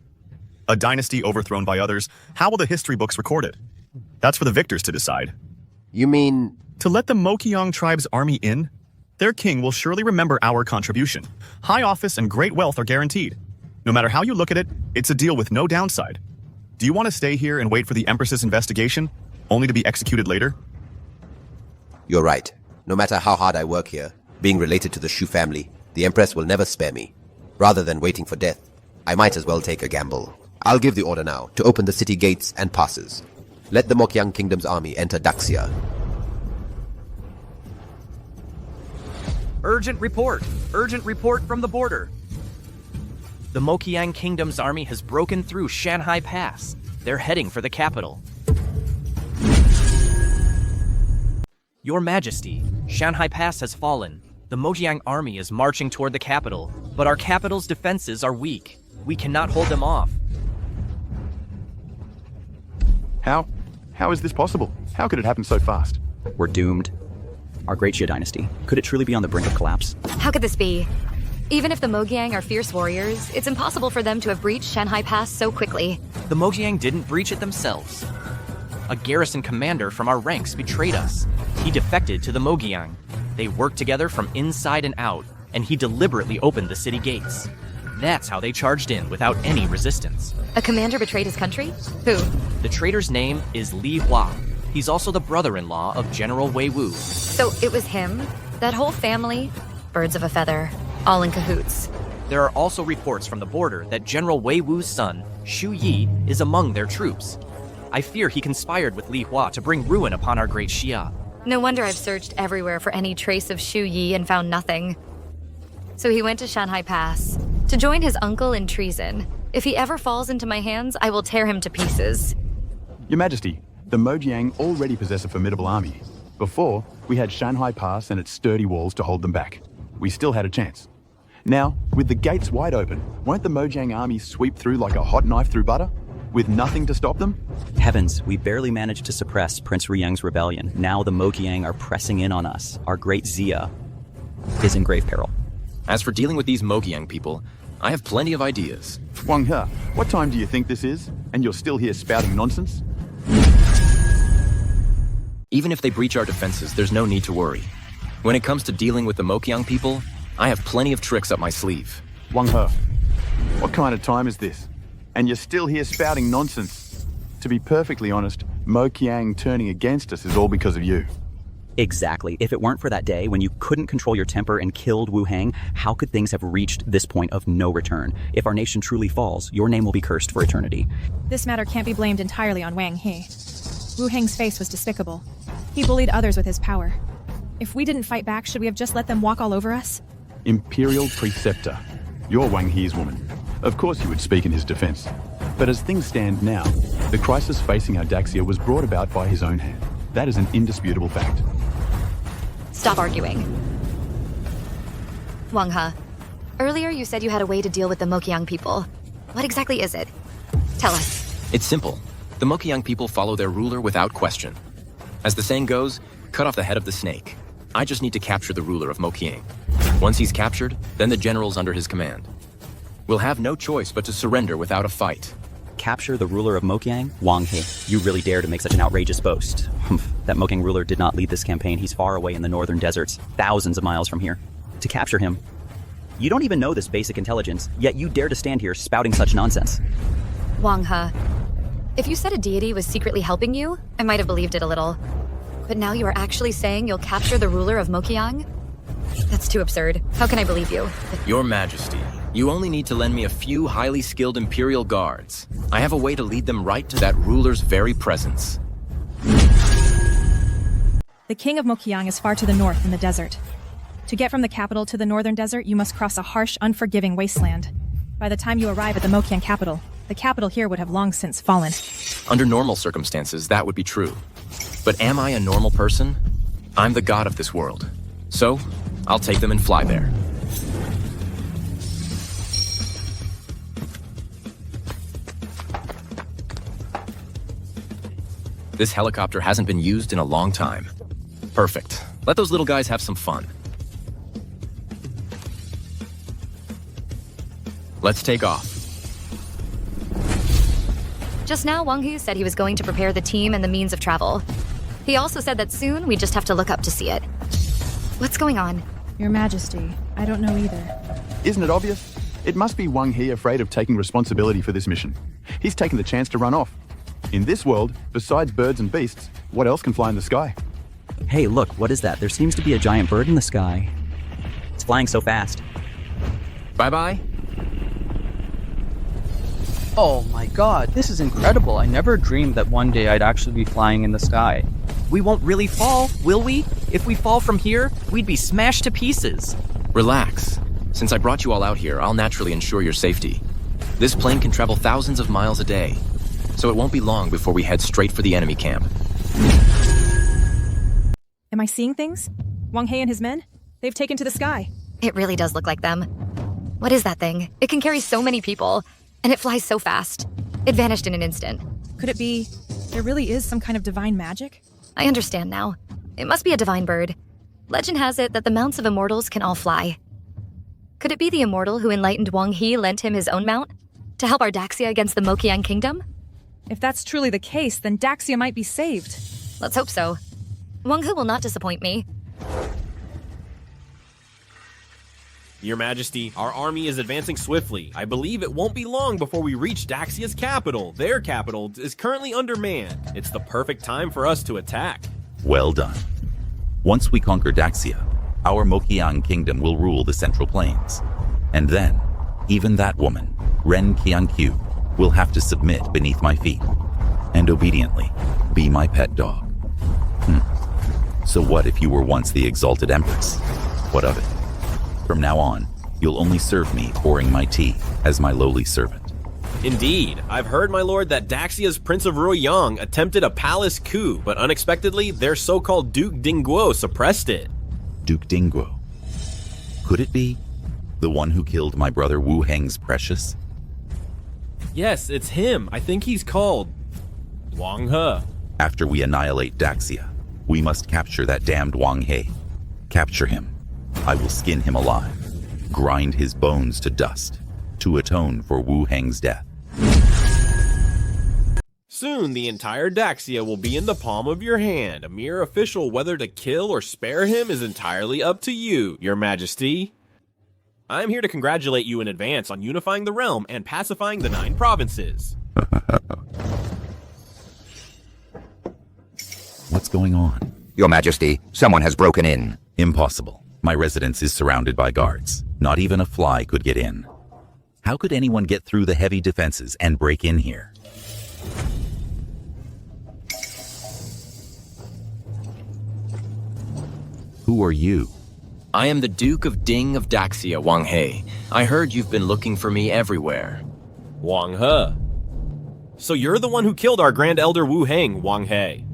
A dynasty overthrown by others, how will the history books record it? That's for the victors to decide. You mean... To let the Mokyang tribe's army in? Their king will surely remember our contribution. High office and great wealth are guaranteed. No matter how you look at it, it's a deal with no downside. Do you want to stay here and wait for the Empress's investigation, only to be executed later? You're right. No matter how hard I work here, being related to the Shu family, the Empress will never spare me. Rather than waiting for death, I might as well take a gamble. I'll give the order now to open the city gates and passes. Let the Mokyang Kingdom's army enter Daxia. Urgent report! Urgent report from the border! The Mokyang Kingdom's army has broken through Shanhai Pass. They're heading for the capital. Your Majesty, Shanhai Pass has fallen. The Mokyang army is marching toward the capital, but our capital's defenses are weak. We cannot hold them off. How? How is this possible? How could it happen so fast? We're doomed. Our great Xia dynasty. Could it truly be on the brink of collapse? How could this be? Even if the Mogyang are fierce warriors, it's impossible for them to have breached Shanhai Pass so quickly. The Mogyang didn't breach it themselves. A garrison commander from our ranks betrayed us. He defected to the Mogyang. They worked together from inside and out, and he deliberately opened the city gates. That's how they charged in without any resistance. A commander betrayed his country? Who? The traitor's name is Li Hua. He's also the brother-in-law of General Wei Wu. So it was him? That whole family? Birds of a feather. All in cahoots. There are also reports from the border that General Wei Wu's son, Shu Yi, is among their troops. I fear he conspired with Li Hua to bring ruin upon our great Xia. No wonder I've searched everywhere for any trace of Shu Yi and found nothing. So he went to Shanhai Pass to join his uncle in treason. If he ever falls into my hands, I will tear him to pieces. Your Majesty, the Mojiang already possess a formidable army. Before, we had Shanhai Pass and its sturdy walls to hold them back. We still had a chance. Now, with the gates wide open, won't the Mojiang army sweep through like a hot knife through butter? With nothing to stop them? Heavens, we barely managed to suppress Prince Ruyang's rebellion. Now the Mokyang are pressing in on us. Our great Xia is in grave peril. As for dealing with these Mokyang people, I have plenty of ideas. Wang He, what time do you think this is? And you're still here spouting nonsense? Even if they breach our defenses, there's no need to worry. When it comes to dealing with the Mokyang people, I have plenty of tricks up my sleeve. Wang He, what kind of time is this? And you're still here spouting nonsense. To be perfectly honest, Mokyang turning against us is all because of you. Exactly. If it weren't for that day when you couldn't control your temper and killed Wu Hang, how could things have reached this point of no return? If our nation truly falls, your name will be cursed for eternity. This matter can't be blamed entirely on Wang He. Wu Hang's face was despicable. He bullied others with his power. If we didn't fight back, should we have just let them walk all over us? Imperial Preceptor. You're Wang He's woman. Of course you would speak in his defense. But as things stand now, the crisis facing our Daxia was brought about by his own hand. That is an indisputable fact. Stop arguing. Wang He, earlier you said you had a way to deal with the Moqiang people. What exactly is it? Tell us. It's simple. The Moqiang people follow their ruler without question. As the saying goes, cut off the head of the snake. I just need to capture the ruler of Moqiang. Once he's captured, then the general's under his command. We'll have no choice but to surrender without a fight. Capture the ruler of Moqiang? Wang He, you really dare to make such an outrageous boast. That Moqiang ruler did not lead this campaign. He's far away in the northern deserts, thousands of miles from here. To capture him, you don't even know this basic intelligence, yet you dare to stand here spouting such nonsense. Wang He, if you said a deity was secretly helping you, I might have believed it a little. But now you are actually saying you'll capture the ruler of Moqiang? That's too absurd. How can I believe you? Your Majesty, you only need to lend me a few highly skilled Imperial guards. I have a way to lead them right to that ruler's very presence. The king of Moqiang is far to the north in the desert. To get from the capital to the northern desert, you must cross a harsh, unforgiving wasteland. By the time you arrive at the Moqiang capital, the capital here would have long since fallen. Under normal circumstances, that would be true. But am I a normal person? I'm the god of this world. So, I'll take them and fly there. This helicopter hasn't been used in a long time. Perfect. Let those little guys have some fun. Let's take off. Just now, Wang He said he was going to prepare the team and the means of travel. He also said that soon we just have to look up to see it. What's going on? Your Majesty, I don't know either. Isn't it obvious? It must be Wang He afraid of taking responsibility for this mission. He's taken the chance to run off. In this world, besides birds and beasts, what else can fly in the sky? Hey, look, what is that? There seems to be a giant bird in the sky. It's flying so fast. Bye-bye. Oh my god, this is incredible. I never dreamed that one day I'd actually be flying in the sky. We won't really fall, will we? If we fall from here, we'd be smashed to pieces. Relax. Since I brought you all out here, I'll naturally ensure your safety. This plane can travel thousands of miles a day, so it won't be long before we head straight for the enemy camp. Am I seeing things? Wang He and his men? They've taken to the sky. It really does look like them. What is that thing? It can carry so many people, and it flies so fast. It vanished in an instant. Could it be there really is some kind of divine magic? I understand now. It must be a divine bird. Legend has it that the mounts of immortals can all fly. Could it be the immortal who enlightened Wang He lent him his own mount to help our Daxia against the Moqiang kingdom? If that's truly the case, then Daxia might be saved. Let's hope so. Wang He will not disappoint me. Your Majesty, our army is advancing swiftly. I believe it won't be long before we reach Daxia's capital. Their capital is currently undermanned. It's the perfect time for us to attack. Well done. Once we conquer Daxia, our Moqiang kingdom will rule the Central Plains. And then, even that woman, Ren Qianqiu, will have to submit beneath my feet and obediently be my pet dog. So what if you were once the exalted empress? What of it? From now on, you'll only serve me pouring my tea as my lowly servant. Indeed, I've heard, my lord, that Daxia's Prince of Ruoyang attempted a palace coup, but unexpectedly, their so-called Duke Dingguo suppressed it. Duke Dingguo. Could it be the one who killed my brother Wu Heng's precious? Yes, it's him. I think he's called Wang He. After we annihilate Daxia, we must capture that damned Wang He. Capture him. I will skin him alive, grind his bones to dust, to atone for Wu Heng's death. Soon, the entire Daxia will be in the palm of your hand. A mere official whether to kill or spare him is entirely up to you, Your Majesty. I am here to congratulate you in advance on unifying the realm and pacifying the 9 provinces. What's going on? Your Majesty, someone has broken in. Impossible. My residence is surrounded by guards. Not even a fly could get in. How could anyone get through the heavy defenses and break in here? Who are you? I am the Duke of Ding of Daxia, Wang He. I heard you've been looking for me everywhere. Wang He. So you're the one who killed our Grand Elder Wu Heng, Wang He.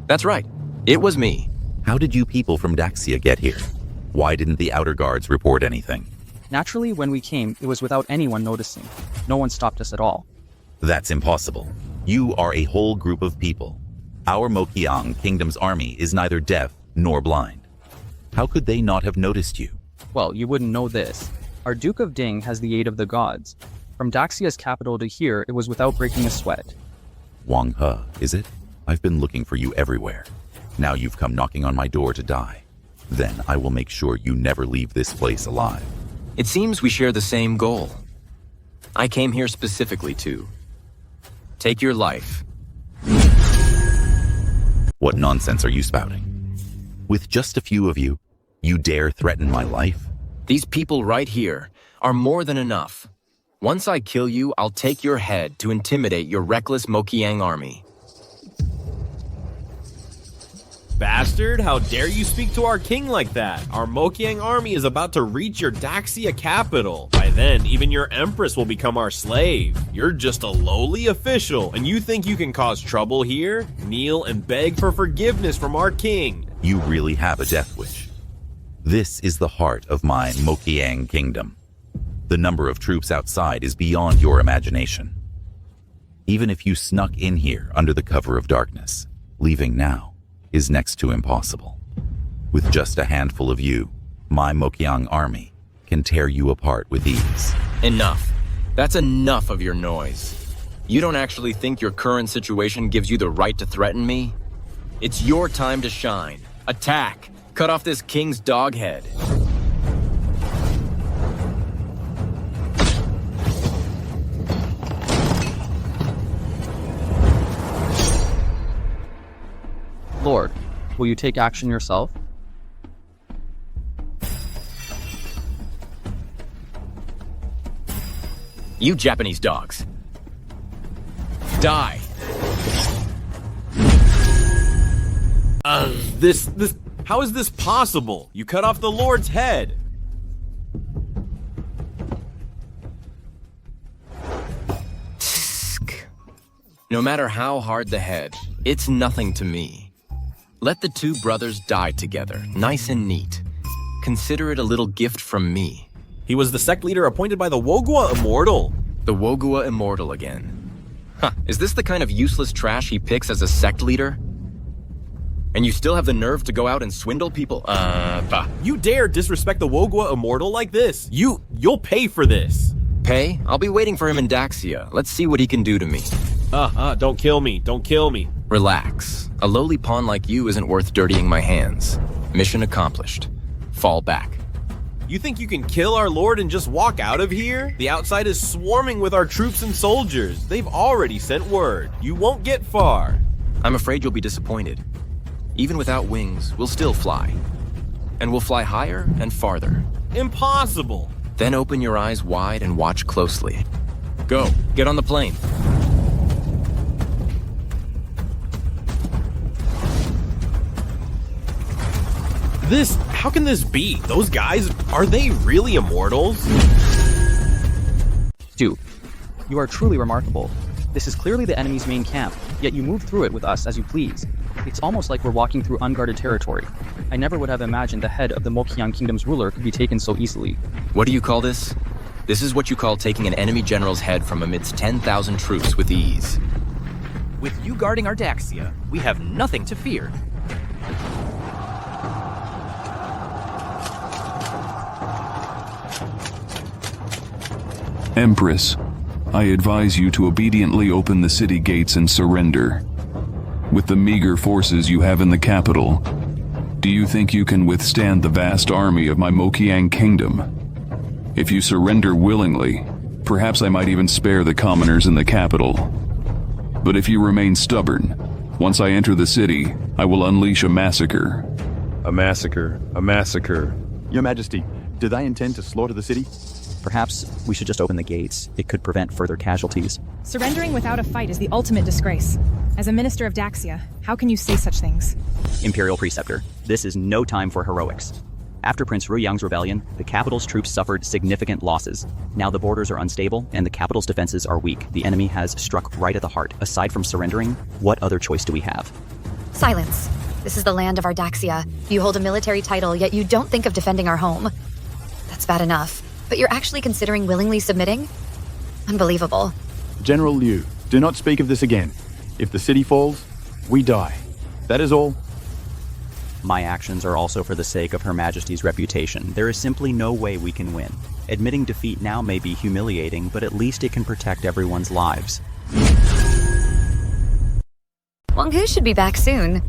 That's right. It was me. How did you people from Daxia get here? Why didn't the outer guards report anything? Naturally, when we came, it was without anyone noticing. No one stopped us at all. That's impossible. You are a whole group of people. Our Mokiang Kingdom's army is neither deaf nor blind. How could they not have noticed you? Well, you wouldn't know this. Our Duke of Ding has the aid of the gods. From Daxia's capital to here, it was without breaking a sweat. Wang He, is it? I've been looking for you everywhere. Now you've come knocking on my door to die. Then I will make sure you never leave this place alive. It seems we share the same goal. I came here specifically to take your life. What nonsense are you spouting? With just a few of you, you dare threaten my life? These people right here are more than enough. Once I kill you, I'll take your head to intimidate your reckless Mokiang army. Bastard, how dare you speak to our king like that? Our Mokiang army is about to reach your Daxia capital. By then, even your empress will become our slave. You're just a lowly official, and you think you can cause trouble here? Kneel and beg for forgiveness from our king. You really have a death wish. This is the heart of my Mokiang kingdom. The number of troops outside is beyond your imagination. Even if you snuck in here under the cover of darkness, leaving now is next to impossible. With just a handful of you, my Mokiang army can tear you apart with ease. Enough. That's enough of your noise. You don't actually think your current situation gives you the right to threaten me? It's your time to shine. Attack! Cut off this king's dog head. Lord, will you take action yourself? You Japanese dogs. Die! How is this possible? You cut off the Lord's head. No matter how hard the head, it's nothing to me. Let the two brothers die together, nice and neat. Consider it a little gift from me. He was the sect leader appointed by the Wogua Immortal. The Wogua Immortal again. Huh, is this the kind of useless trash he picks as a sect leader? And you still have the nerve to go out and swindle people? Bah. You dare disrespect the Wogua Immortal like this? You'll pay for this. Pay? I'll be waiting for him in Daxia. Let's see what he can do to me. Don't kill me. Don't kill me. Relax. A lowly pawn like you isn't worth dirtying my hands. Mission accomplished. Fall back. You think you can kill our lord and just walk out of here? The outside is swarming with our troops and soldiers. They've already sent word. You won't get far. I'm afraid you'll be disappointed. Even without wings, we'll still fly. And we'll fly higher and farther. Impossible. Then open your eyes wide and watch closely. Go, get on the plane. How can this be? Those guys, are they really immortals? Duke, you are truly remarkable. This is clearly the enemy's main camp, yet you move through it with us as you please. It's almost like we're walking through unguarded territory. I never would have imagined the head of the Mokiang Kingdom's ruler could be taken so easily. What do you call this? This is what you call taking an enemy general's head from amidst 10,000 troops with ease. With you guarding our Daxia, we have nothing to fear. Empress, I advise you to obediently open the city gates and surrender. With the meager forces you have in the capital, do you think you can withstand the vast army of my Mokiang kingdom? If you surrender willingly, perhaps I might even spare the commoners in the capital. But if you remain stubborn, once I enter the city, I will unleash a massacre. A massacre, a massacre. Your Majesty, do they intend to slaughter the city? Perhaps we should just open the gates. It could prevent further casualties. Surrendering without a fight is the ultimate disgrace. As a minister of Daxia, how can you say such things? Imperial Preceptor, this is no time for heroics. After Prince Ruyang's rebellion, the capital's troops suffered significant losses. Now the borders are unstable, and the capital's defenses are weak. The enemy has struck right at the heart. Aside from surrendering, what other choice do we have? Silence. This is the land of our Daxia. You hold a military title, yet you don't think of defending our home. That's bad enough. But you're actually considering willingly submitting? Unbelievable. General Liu, do not speak of this again. If the city falls, we die. That is all. My actions are also for the sake of Her Majesty's reputation. There is simply no way we can win. Admitting defeat now may be humiliating, but at least it can protect everyone's lives. Wang He should be back soon.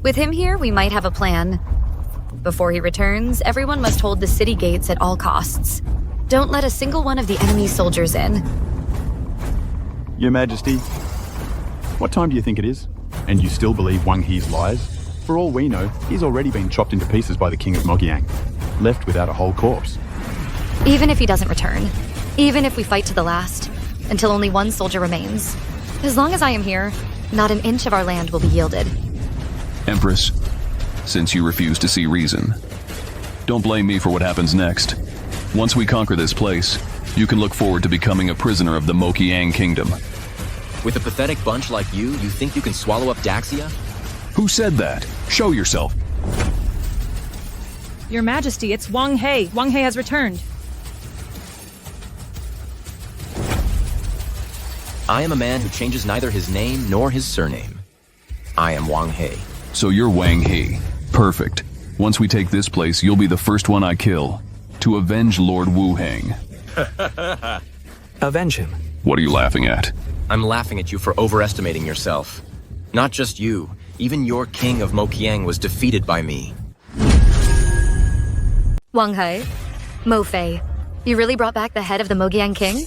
With him here, we might have a plan. Before he returns, everyone must hold the city gates at all costs. Don't let a single one of the enemy's soldiers in. Your Majesty, what time do you think it is? And you still believe Wang He's lies? For all we know, he's already been chopped into pieces by the King of Mokyang, left without a whole corpse. Even if he doesn't return, even if we fight to the last, until only one soldier remains, as long as I am here, not an inch of our land will be yielded. Empress, since you refuse to see reason, don't blame me for what happens next. Once we conquer this place, you can look forward to becoming a prisoner of the Mokyang Kingdom. With a pathetic bunch like you think you can swallow up Daxia? Who said that? Show yourself. Your Majesty, it's Wang He. Wang He has returned. I am a man who changes neither his name nor his surname. I am Wang He. So you're Wang He. Perfect. Once we take this place, you'll be the first one I kill. To avenge Lord Wu Heng. Avenge him. What are you laughing at? I'm laughing at you for overestimating yourself. Not just you, even your king of Mokyang was defeated by me. Wang He, Mo Fei, you really brought back the head of the Mokyang king?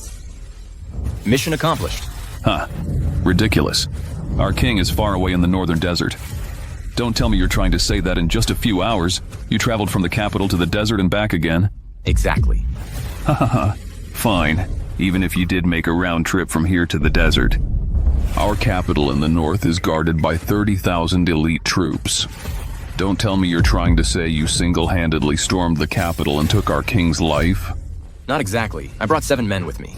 Mission accomplished. Huh. Ridiculous. Our king is far away in the northern desert. Don't tell me you're trying to say that in just a few hours, you traveled from the capital to the desert and back again. Exactly. Ha ha ha. Fine. Even if you did make a round trip from here to the desert. Our capital in the north is guarded by 30,000 elite troops. Don't tell me you're trying to say you single-handedly stormed the capital and took our king's life. Not exactly. I brought 7 men with me.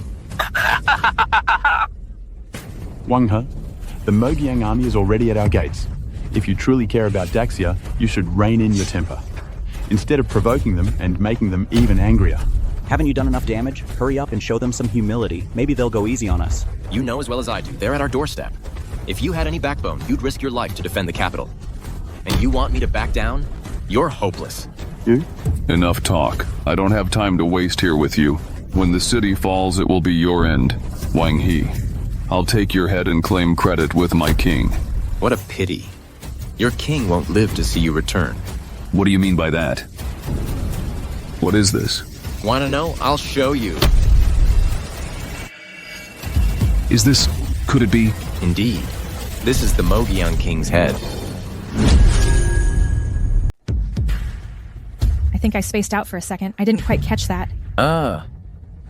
Wang He, the Mokyang army is already at our gates. If you truly care about Daxia, you should rein in your temper, instead of provoking them and making them even angrier. Haven't you done enough damage? Hurry up and show them some humility. Maybe they'll go easy on us. You know as well as I do, they're at our doorstep. If you had any backbone, you'd risk your life to defend the capital. And you want me to back down? You're hopeless. You? Enough talk. I don't have time to waste here with you. When the city falls, it will be your end, Wang He. I'll take your head and claim credit with my king. What a pity. Your king won't live to see you return. What do you mean by that? What is this? Want to know? I'll show you. Is this... could it be? Indeed. This is the Mokyang King's head. I think I spaced out for a second. I didn't quite catch that.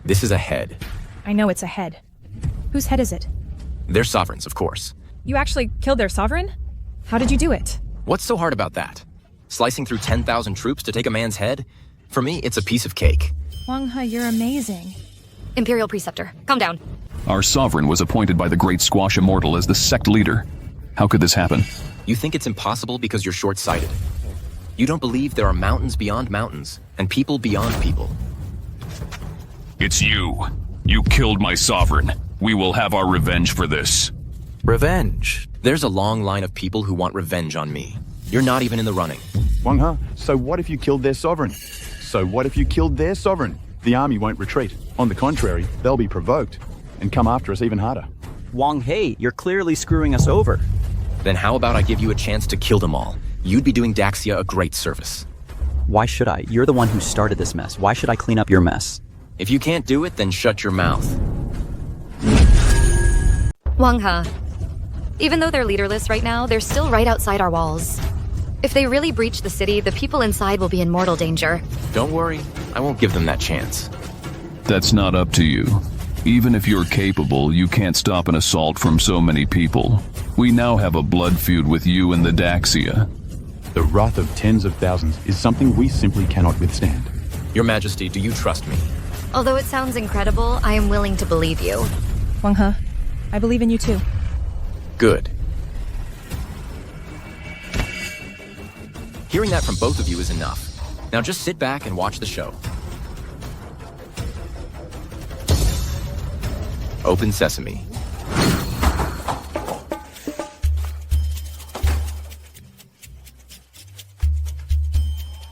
This is a head. I know it's a head. Whose head is it? They're sovereigns, of course. You actually killed their sovereign? How did you do it? What's so hard about that? Slicing through 10,000 troops to take a man's head? For me, it's a piece of cake. Wang He, you're amazing. Imperial Preceptor, calm down. Our sovereign was appointed by the Great Squash Immortal as the sect leader. How could this happen? You think it's impossible because you're short-sighted. You don't believe there are mountains beyond mountains, and people beyond people. It's you. You killed my sovereign. We will have our revenge for this. Revenge? There's a long line of people who want revenge on me. You're not even in the running. Wang He, so what if you killed their sovereign? So what if you killed their sovereign? The army won't retreat. On the contrary, they'll be provoked and come after us even harder. Wang He, you're clearly screwing us over. Then how about I give you a chance to kill them all? You'd be doing Daxia a great service. Why should I? You're the one who started this mess. Why should I clean up your mess? If you can't do it, then shut your mouth. Wang He, even though they're leaderless right now, they're still right outside our walls. If they really breach the city, the people inside will be in mortal danger. Don't worry, I won't give them that chance. That's not up to you. Even if you're capable, you can't stop an assault from so many people. We now have a blood feud with you and the Daxia. The wrath of tens of thousands is something we simply cannot withstand. Your Majesty, do you trust me? Although it sounds incredible, I am willing to believe you. Wang He, I believe in you too. Good. Hearing that from both of you is enough. Now just sit back and watch the show. Open sesame.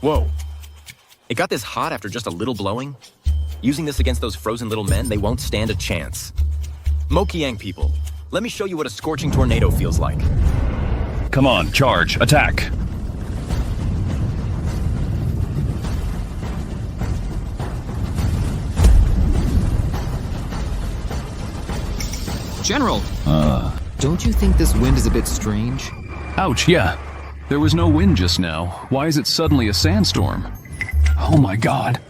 Whoa. It got this hot after just a little blowing? Using this against those frozen little men, they won't stand a chance. Mokiang people, let me show you what a scorching tornado feels like. Come on, charge, attack. General! Don't you think this wind is a bit strange? Ouch, yeah. There was no wind just now. Why is it suddenly a sandstorm? Oh my god.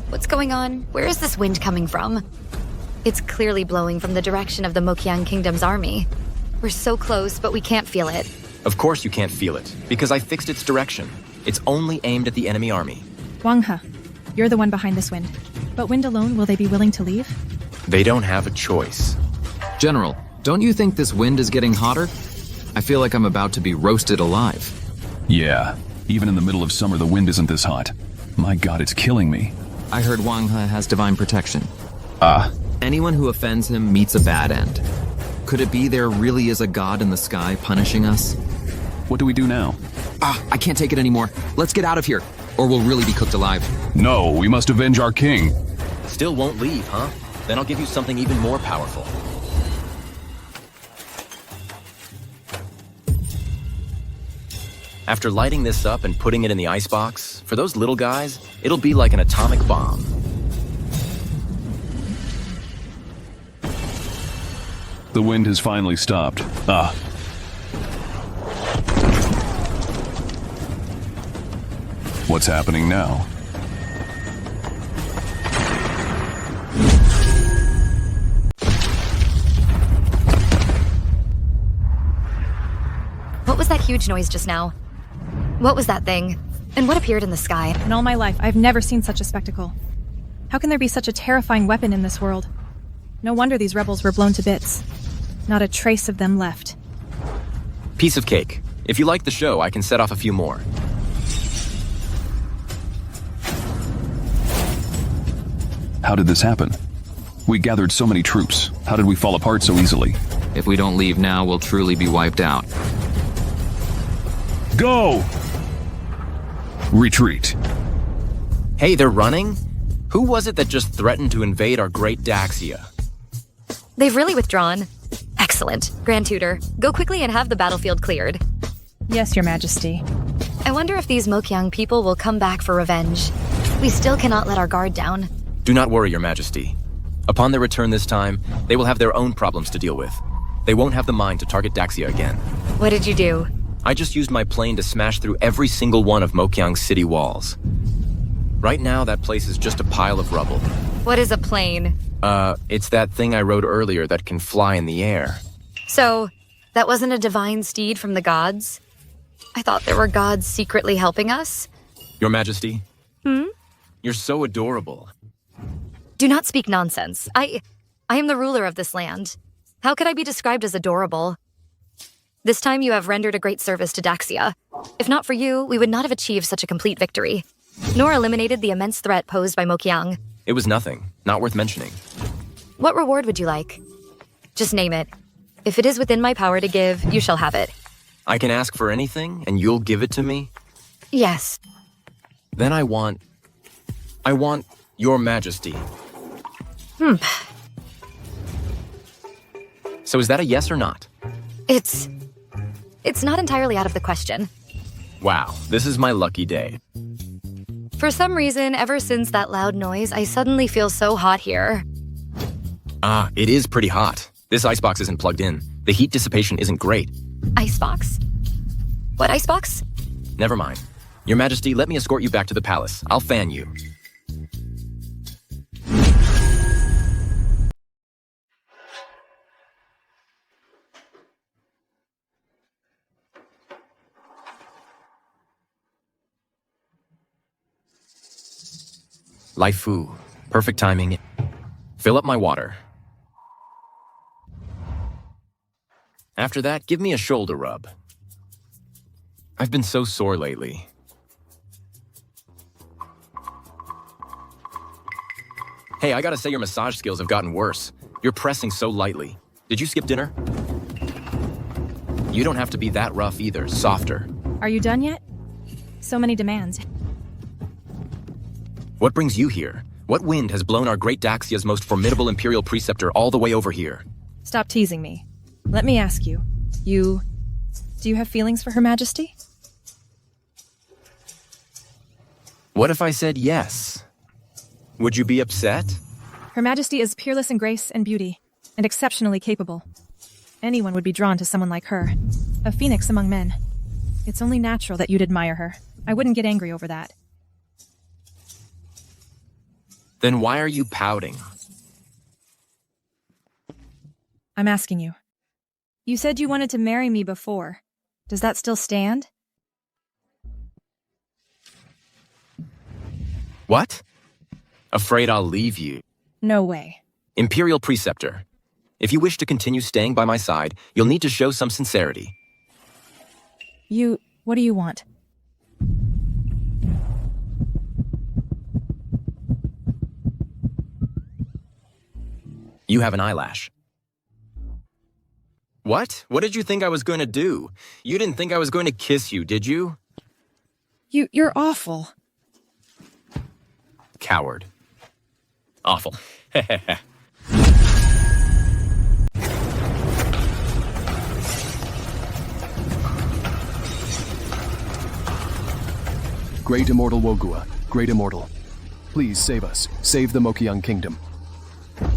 What's going on? Where is this wind coming from? It's clearly blowing from the direction of the Mokiang Kingdom's army. We're so close, but we can't feel it. Of course you can't feel it, because I fixed its direction. It's only aimed at the enemy army. Wang He, you're the one behind this wind. But wind alone, will they be willing to leave? They don't have a choice. General, don't you think this wind is getting hotter? I feel like I'm about to be roasted alive. Yeah, even in the middle of summer the wind isn't this hot. My god, it's killing me. I heard Wang He has divine protection. Ah. Anyone who offends him meets a bad end. Could it be there really is a god in the sky punishing us? What do we do now? I can't take it anymore. Let's get out of here, or we'll really be cooked alive. No, we must avenge our king. Still won't leave, huh? Then I'll give you something even more powerful. After lighting this up and putting it in the icebox, for those little guys, it'll be like an atomic bomb. The wind has finally stopped. What's happening now? What was that huge noise just now? What was that thing? And what appeared in the sky? In all my life, I've never seen such a spectacle. How can there be such a terrifying weapon in this world? No wonder these rebels were blown to bits. Not a trace of them left. Piece of cake. If you like the show, I can set off a few more. How did this happen? We gathered so many troops. How did we fall apart so easily? If we don't leave now, we'll truly be wiped out. Go! Retreat. Hey, they're running? Who was it that just threatened to invade our great Daxia? They've really withdrawn. Excellent. Grand Tutor, go quickly and have the battlefield cleared. Yes, Your Majesty. I wonder if these Mokiang people will come back for revenge. We still cannot let our guard down. Do not worry, Your Majesty. Upon their return this time, they will have their own problems to deal with. They won't have the mind to target Daxia again. What did you do? I just used my plane to smash through every single one of Mokiang's city walls. Right now, that place is just a pile of rubble. What is a plane? It's that thing I rode earlier that can fly in the air. So, that wasn't a divine steed from the gods? I thought there were gods secretly helping us? Your Majesty? Hmm? You're so adorable. Do not speak nonsense. I am the ruler of this land. How could I be described as adorable? This time you have rendered a great service to Daxia. If not for you, we would not have achieved such a complete victory, nor eliminated the immense threat posed by Mokiang. It was nothing, not worth mentioning. What reward would you like? Just name it. If it is within my power to give, you shall have it. I can ask for anything, and you'll give it to me? Yes. Then I want Your Majesty. So is that a yes or not? It's not entirely out of the question. Wow, this is my lucky day. For some reason, ever since that loud noise, I suddenly feel so hot here. It is pretty hot. This icebox isn't plugged in. The heat dissipation isn't great. Icebox? What icebox? Never mind. Your Majesty, let me escort you back to the palace. I'll fan you. Lai Fu. Perfect timing. Fill up my water. After that, give me a shoulder rub. I've been so sore lately. Hey, I gotta say your massage skills have gotten worse. You're pressing so lightly. Did you skip dinner? You don't have to be that rough either, softer. Are you done yet? So many demands. What brings you here? What wind has blown our great Daxia's most formidable Imperial Preceptor all the way over here? Stop teasing me. Let me ask you. Do you have feelings for Her Majesty? What if I said yes? Would you be upset? Her Majesty is peerless in grace and beauty, and exceptionally capable. Anyone would be drawn to someone like her. A phoenix among men. It's only natural that you'd admire her. I wouldn't get angry over that. Then why are you pouting? I'm asking you. You said you wanted to marry me before. Does that still stand? What? Afraid I'll leave you. No way. Imperial Preceptor. If you wish to continue staying by my side, you'll need to show some sincerity. What do you want? You have an eyelash. What? What did you think I was going to do? You didn't think I was going to kiss you, did you? You're awful. Coward. Awful. Great Immortal Wogua, Great Immortal. Please save us. Save the Mokyung Kingdom.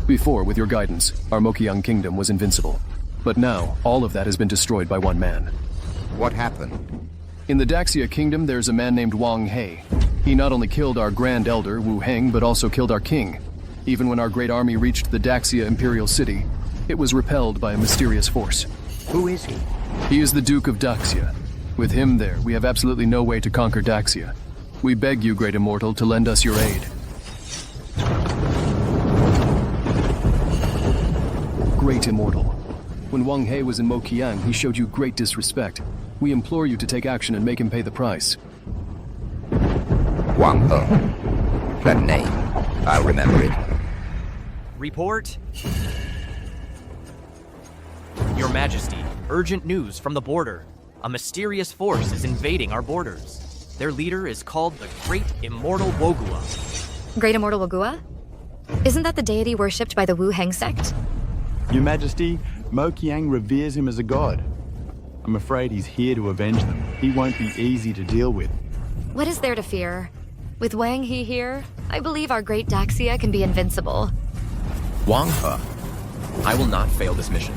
Before, with your guidance, our Mokyung Kingdom was invincible. But now, all of that has been destroyed by one man. What happened? In the Daxia Kingdom, there's a man named Wang He. He not only killed our Grand Elder, Wu Heng, but also killed our king. Even when our great army reached the Daxia Imperial City, it was repelled by a mysterious force. Who is he? He is the Duke of Daxia. With him there, we have absolutely no way to conquer Daxia. We beg you, Great Immortal, to lend us your aid. Great Immortal. When Wang He was in Mokyang, he showed you great disrespect. We implore you to take action and make him pay the price. Wang He. That name. I'll remember it. Report. Your Majesty, urgent news from the border. A mysterious force is invading our borders. Their leader is called the Great Immortal Wogua. Great Immortal Wogua? Isn't that the deity worshipped by the Wu Heng sect? Your Majesty, Mokyang reveres him as a god. I'm afraid he's here to avenge them. He won't be easy to deal with. What is there to fear? With Wang He here, I believe our great Daxia can be invincible. Wang He. I will not fail this mission.